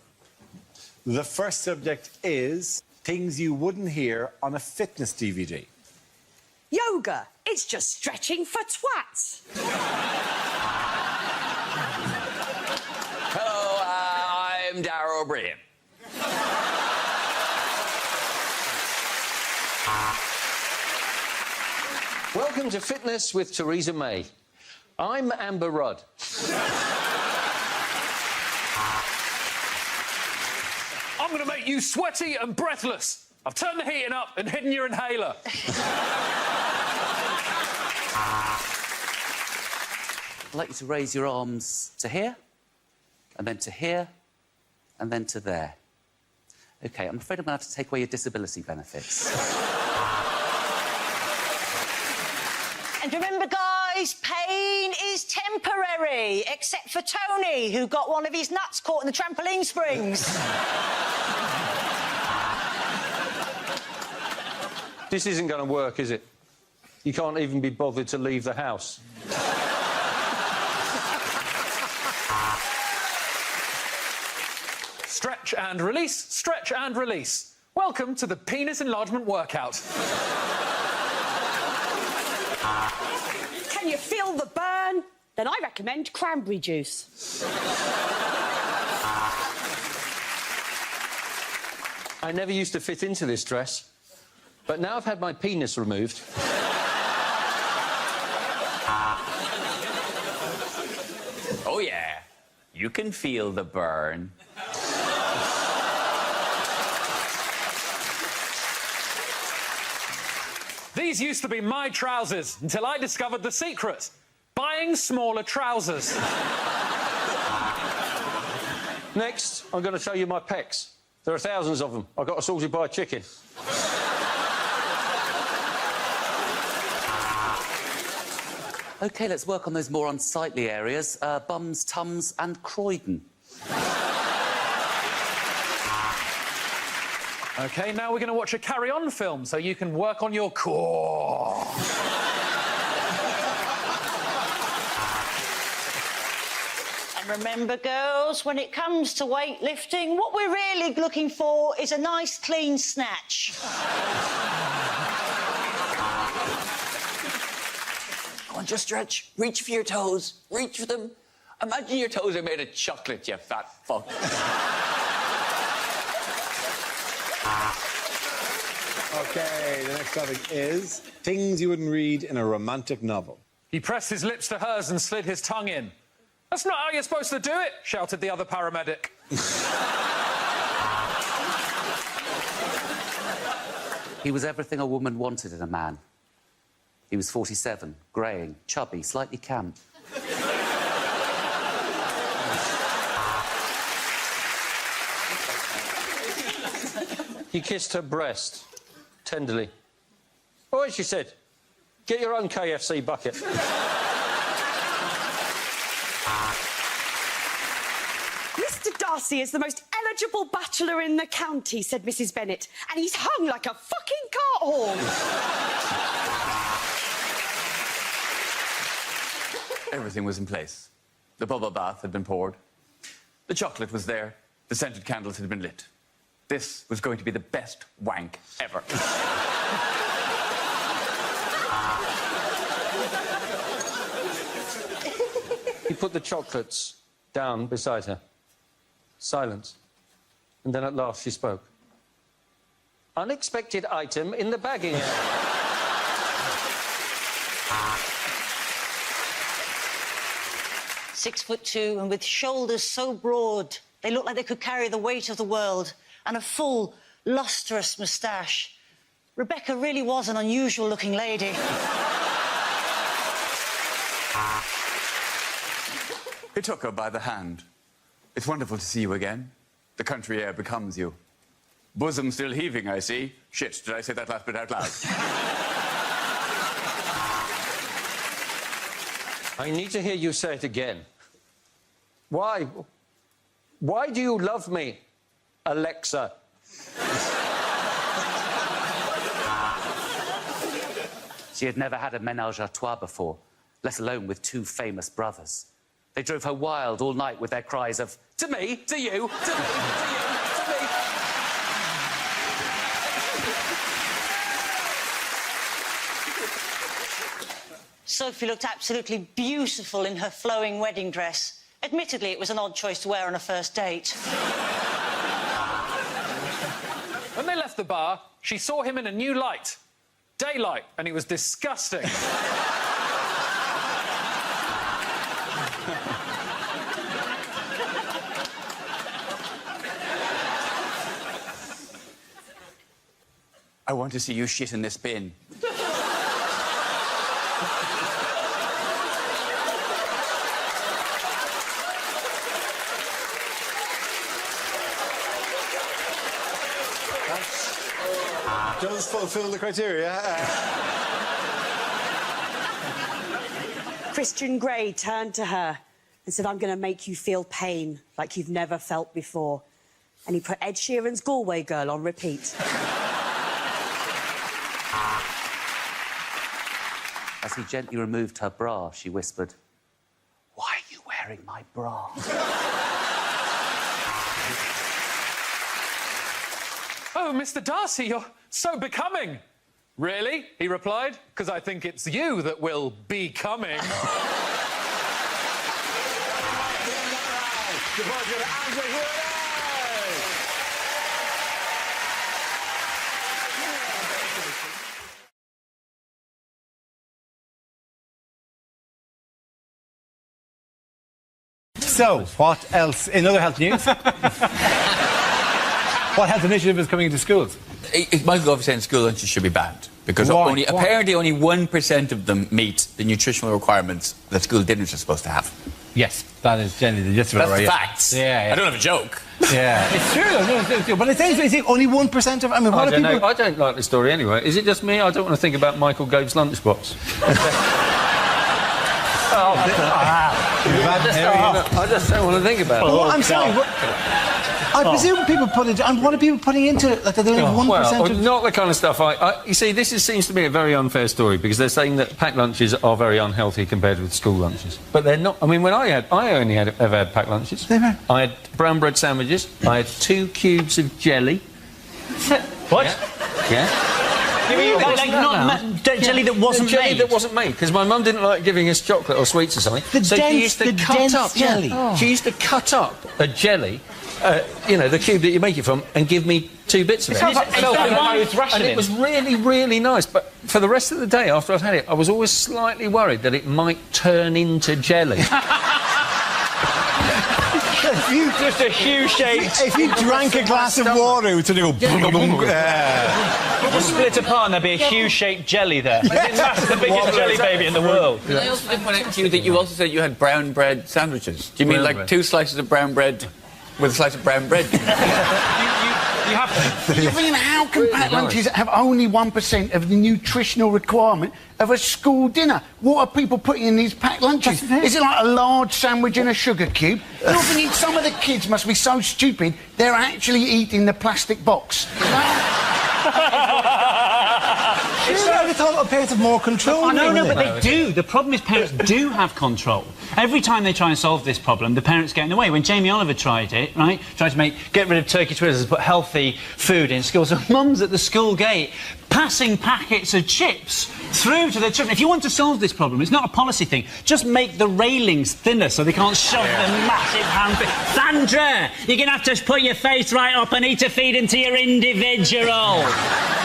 The first subject is things you wouldn't hear on a fitness DVD. Yoga. It's just stretching for twats. Hello, I'm Darrow O'Brien. Welcome to Fitness with Theresa May. I'm Amber Rudd. I'm going to make you sweaty and breathless. I've turned the heating up and hidden your inhaler. I'd like you to raise your arms to here, and then to here, and then to there. OK, I'm afraid I'm going to have to take away your disability benefits. And remember, guys, pain is temporary, except for Tony, who got one of his nuts caught in the trampoline springs. This isn't going to work, is it? You can't even be bothered to leave the house. Stretch and release, stretch and release. Welcome to the penis enlargement workout. Can you feel the burn? Then I recommend cranberry juice. I never used to fit into this dress, but now I've had my penis removed. Oh, yeah. You can feel the burn. These used to be my trousers until I discovered the secret. Buying smaller trousers. Next, I'm going to show you my pecs. There are thousands of them. I got assaulted by a chicken. OK, let's work on those more unsightly areas. Bums, tums and Croydon. OK, now we're going to watch a carry-on film so you can work on your core. And remember, girls, when it comes to weightlifting, what we're really looking for is a nice, clean snatch. Go on, just stretch. Reach for your toes. Reach for them. Imagine your toes are made of chocolate, you fat fuck. OK, the next topic is things you wouldn't read in a romantic novel. He pressed his lips to hers and slid his tongue in. That's not how you're supposed to do it, shouted the other paramedic. He was everything a woman wanted in a man. He was 47, greying, chubby, slightly camp. He kissed her breast, tenderly. Oh, as she said, get your own KFC bucket. Mr. Darcy is the most eligible bachelor in the county, said Mrs. Bennet, and he's hung like a fucking cart horse. Everything was in place. The bubble bath had been poured. The chocolate was there. The scented candles had been lit. This was going to be the best wank ever. He put the chocolates down beside her. Silence. And then at last she spoke. Unexpected item in the bagging area. 6'2" and with shoulders so broad they look like they could carry the weight of the world, and a full, lustrous moustache. Rebecca really was an unusual-looking lady. He took her by the hand. It's wonderful to see you again. The country air becomes you. Bosom still heaving, I see. Shit, did I say that last bit out loud? I need to hear you say it again. Why? Why do you love me, Alexa? She had never had a ménage à trois before, let alone with two famous brothers. They drove her wild all night with their cries of, to me, to you, to me, to you, to me. Sophie looked absolutely beautiful in her flowing wedding dress. Admittedly, it was an odd choice to wear on a first date. When they left the bar, she saw him in a new light. Daylight, and he was disgusting. I want to see you shit in this bin. Does fulfill the criteria. Christian Grey turned to her and said, I'm going to make you feel pain like you've never felt before. And he put Ed Sheeran's Galway Girl on repeat. As he gently removed her bra, she whispered, "Why are you wearing my bra?" Oh, Mr. Darcy, you're so becoming. Really? He replied, because I think it's you that will be coming. So, what else? In other health news? What health initiative is coming into schools? Michael Gove is saying school lunches should be banned because Why? apparently only 1% of them meet the nutritional requirements that school dinners are supposed to have. Yes, that is generally the gist of it, That's right? the yeah. facts. Yeah. I don't have a joke. Yeah, it's true. No, it's true. But it's only 1% of. I mean, what I are don't people? know. I don't like the story anyway. Is it just me? I don't want to think about Michael Gove's lunchbox. I just don't want to think about it. Well, I'm sorry. I presume people put it. And what are people putting into it? Like they're only 1% Well, of. not the kind of stuff you see, this seems to me a very unfair story because they're saying that packed lunches are very unhealthy compared with school lunches. But they're not. I mean, when I only ever had packed lunches. I had brown bread sandwiches. I had 2 cubes of jelly. What? Yeah. Jelly that wasn't jelly made? that wasn't made, because my mum didn't like giving us chocolate or sweets or something. The so dense- she used to the cut dense up jelly. Oh. She used to cut up a jelly, you know, the cube that you make it from, and give me 2 bits of it. It's self-imposed And rationing. it was really, really nice. But for the rest of the day after I'd had it, I was always slightly worried that it might turn into jelly. Just a huge shape. If you drank a glass of water, it would sort of go. Just split apart and there'd be a huge shaped jelly there. It's the biggest jelly baby in the world. I also did point out to you that you also said you had brown bread sandwiches. Do you mean Brown like bread. 2 slices of brown bread with a slice of brown bread? You have to. I mean, how can packed lunches have only 1% of the nutritional requirement of a school dinner? What are people putting in these packed lunches? Is it like a large sandwich and a sugar cube? And I think some of the kids must be so stupid, they're actually eating the plastic box. I thought parents have more control. I know, but they do. The problem is parents do have control. Every time they try and solve this problem, the parents get in the way. When Jamie Oliver tried it, right, tried to get rid of turkey twizzlers, put healthy food in schools, so mum's at the school gate passing packets of chips through to their children. If you want to solve this problem, it's not a policy thing. Just make the railings thinner so they can't shove their massive hand. Sandra, you're going to have to put your face right up and eat a feed into your individual.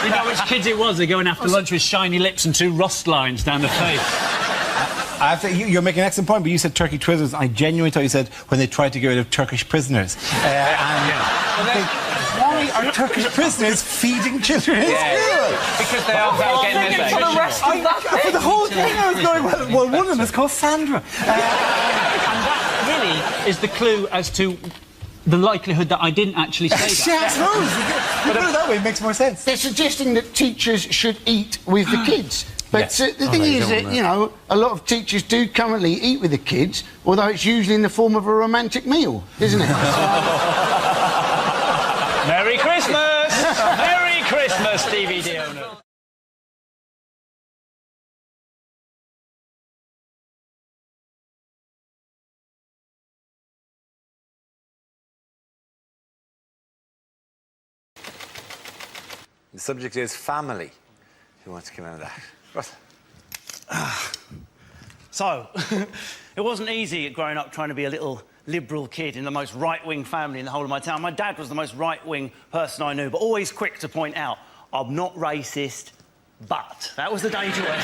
You know which kids it was? They're going after lunch with shiny lips and 2 rust lines down the face. I have to, you're making an excellent point, but you said turkey twizzlers. I genuinely thought you said when they tried to get rid of Turkish prisoners. Why are Turkish prisoners feeding children in school? Because they are about getting their for the rest of that for the whole thing, I was going, well, one of them is called Sandra. And that really is the clue as to the likelihood that I didn't actually say that. Yeah, I suppose. You put it that way, it makes more sense. They're suggesting that teachers should eat with the kids. But Yes. the thing is that, you know, a lot of teachers do currently eat with the kids, although it's usually in the form of a romantic meal, isn't it? Merry Christmas! Merry Christmas, DVD owner. The subject is family. Who wants to come out of that? So, it wasn't easy growing up trying to be a little liberal kid in the most right-wing family in the whole of my town. My dad was the most right-wing person I knew, but always quick to point out, I'm not racist, but. That was the danger word.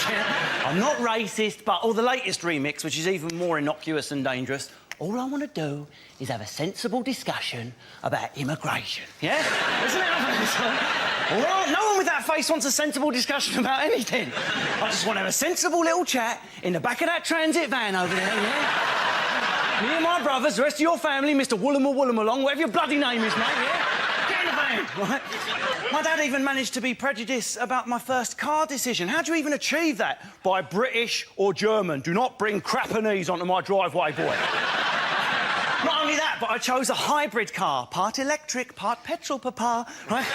I'm not racist, but. Or the latest remix, which is even more innocuous and dangerous. All I want to do is have a sensible discussion about immigration. Yeah? Isn't it obvious? All right, no one with that face wants a sensible discussion about anything. I just want to have a sensible little chat in the back of that transit van over there, yeah? Me and my brothers, the rest of your family, Mr. Woolham or Woolham along, whatever your bloody name is, mate, yeah? Get in the van. right? My dad even managed to be prejudiced about my first car decision. How do you even achieve that? By British or German. Do not bring Crappanese onto my driveway, boy. Not only that, but I chose a hybrid car. Part electric, part petrol, papa. Right?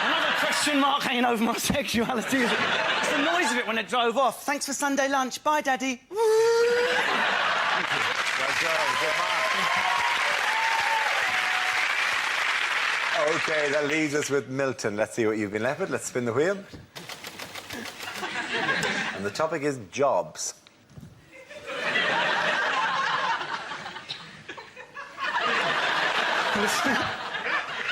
Another question mark hanging over my sexuality. It's the noise of it when it drove off. Thanks for Sunday lunch. Bye, Daddy. Thank you. Good man. OK, that leaves us with Milton. Let's see what you've been left with. Let's spin the wheel. And the topic is jobs.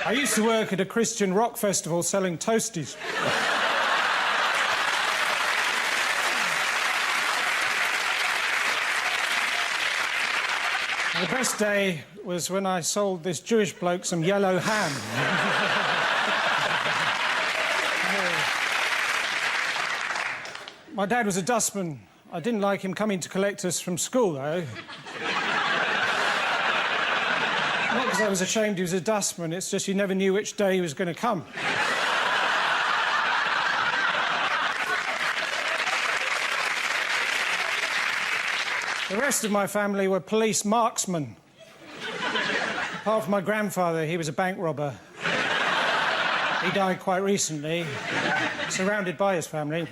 I used to work at a Christian rock festival selling toasties. The best day was when I sold this Jewish bloke some yellow ham. My dad was a dustman. I didn't like him coming to collect us from school, though. Not because I was ashamed he was a dustman, it's just you never knew which day he was going to come. The rest of my family were police marksmen. Apart from my grandfather, he was a bank robber. He died quite recently, surrounded by his family.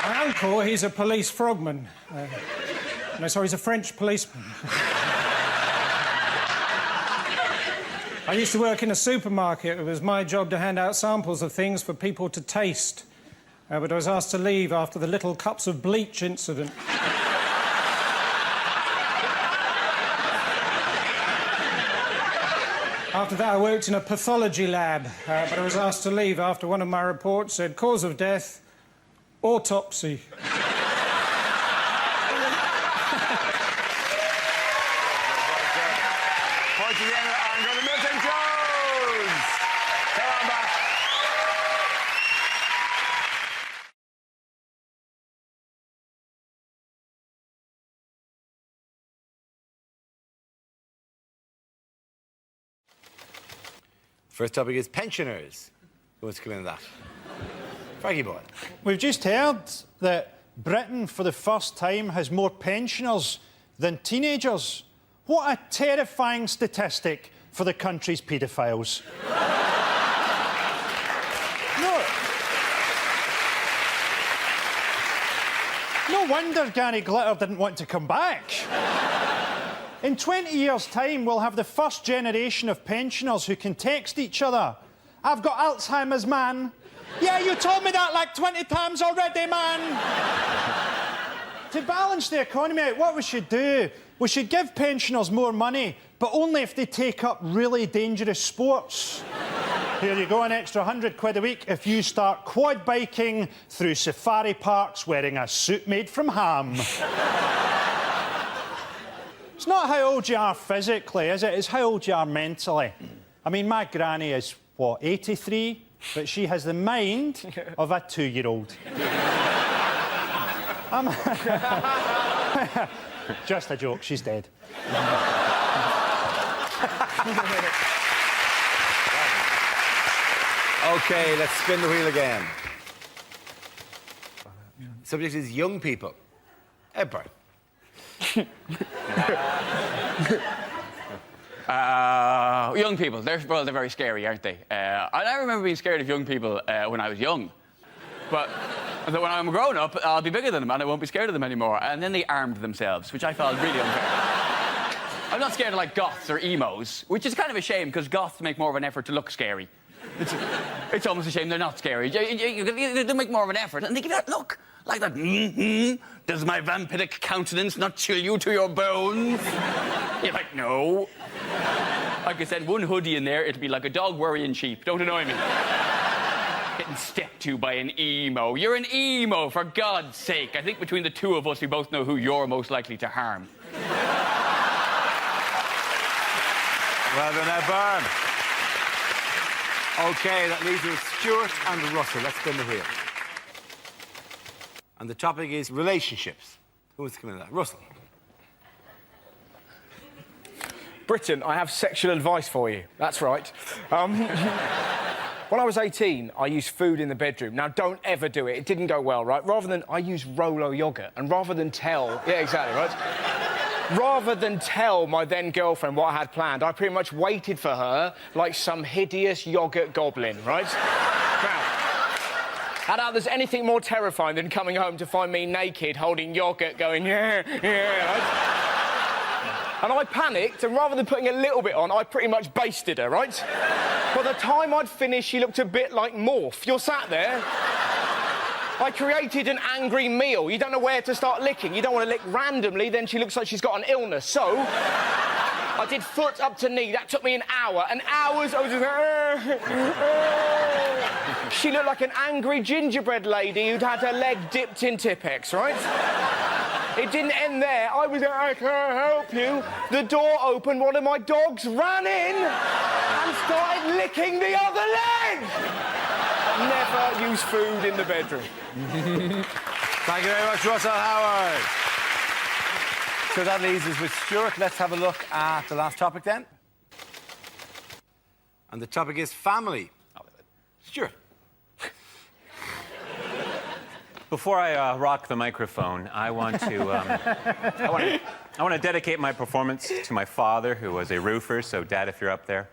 My uncle, he's a police frogman. No, sorry, he's a French policeman. I used to work in a supermarket. It was my job to hand out samples of things for people to taste. But I was asked to leave after the little cups of bleach incident. After that, I worked in a pathology lab, but I was asked to leave after one of my reports said cause of death, autopsy. First topic is pensioners. Who wants to come in on that? Frankie boy. We've just heard that Britain, for the first time, has more pensioners than teenagers. What a terrifying statistic for the country's paedophiles. No wonder Gary Glitter didn't want to come back. In 20 years' time, we'll have the first generation of pensioners who can text each other. I've got Alzheimer's, man. Yeah, you told me that like 20 times already, man. To balance the economy out, what we should do, we should give pensioners more money, but only if they take up really dangerous sports. Here you go, an extra £100 a week if you start quad biking through safari parks wearing a suit made from ham. It's not how old you are physically, is it? It's how old you are mentally. I mean, my granny is, what, 83? But she has the mind of a 2-year-old. Just a joke, she's dead. OK, let's spin the wheel again. Subject is young people. Edward. Young people, they're very scary, aren't they? I remember being scared of young people when I was young. But when I'm grown up, I'll be bigger than them and I won't be scared of them anymore. And then they armed themselves, which I felt really unfair. I'm not scared of, like, goths or emos, which is kind of a shame, because goths make more of an effort to look scary. It's almost a shame they're not scary. They make more of an effort, and they give that look. Like that, does my vampiric countenance not chill you to your bones? You're like, no. I could send one hoodie in there, it'll be like a dog worrying sheep. Don't annoy me. Getting stepped to by an emo. You're an emo, for God's sake. I think between the two of us, we both know who you're most likely to harm. Well done, Edburn. OK, that leaves us Stuart and Russell. Let's spin the wheel. And the topic is relationships. Who wants to come in that? Russell. Britain, I have sexual advice for you. That's right. When I was 18, I used food in the bedroom. Now, don't ever do it. It didn't go well, right? I used Rolo yogurt. And rather than tell... Yeah, exactly, right? Rather than tell my then-girlfriend what I had planned, I pretty much waited for her like some hideous yogurt goblin, right? Now, I doubt there's anything more terrifying than coming home to find me naked, holding yogurt, going, yeah, right? And I panicked, and rather than putting a little bit on, I pretty much basted her, right? By the time I'd finished, she looked a bit like Morph. You're sat there. I created an angry meal. You don't know where to start licking. You don't want to lick randomly, then she looks like she's got an illness. So, I did foot up to knee. That took me an hour. And hours, I was just... She looked like an angry gingerbread lady who'd had her leg dipped in Tippex, right? It didn't end there. I was like, I can't help you. The door opened, one of my dogs ran in and started licking the other leg. Never use food in the bedroom. Thank you very much, Russell Howard. So that leaves us with Stuart. Let's have a look at the last topic then. And the topic is family. Stuart. Before I rock the microphone, I want to dedicate my performance to my father, who was a roofer. So, Dad, if you're up there.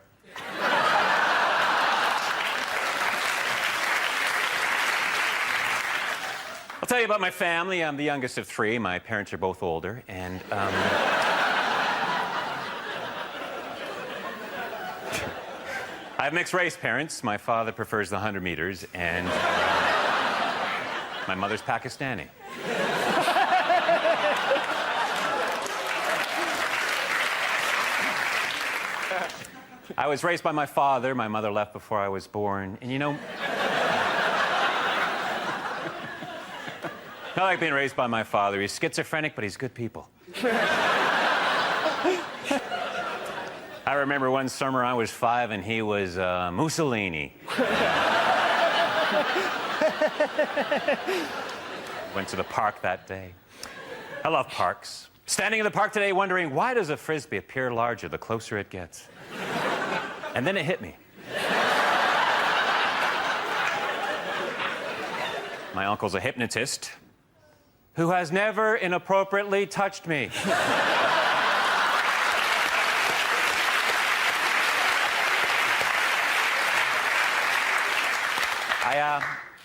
I'll tell you about my family. I'm the youngest of three. My parents are both older, and I have mixed-race parents. My father prefers the 100 meters, and my mother's Pakistani. I was raised by my father. My mother left before I was born, and you know... I like being raised by my father. He's schizophrenic, but he's good people. I remember one summer I was 5 and he was Mussolini. Went to the park that day. I love parks. Standing in the park today wondering, why does a Frisbee appear larger the closer it gets? And then it hit me. My uncle's a hypnotist who has never inappropriately touched me.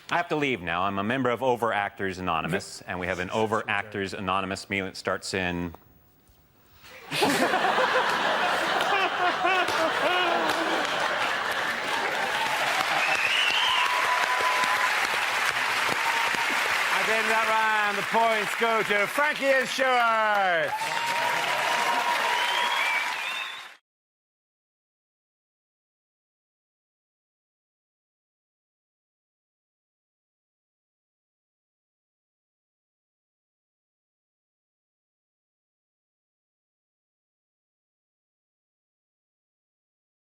I have to leave now. I'm a member of Overactors Anonymous, and we have an Overactors Anonymous meeting that starts in... And in that round, the points go to Frankie and Stuart.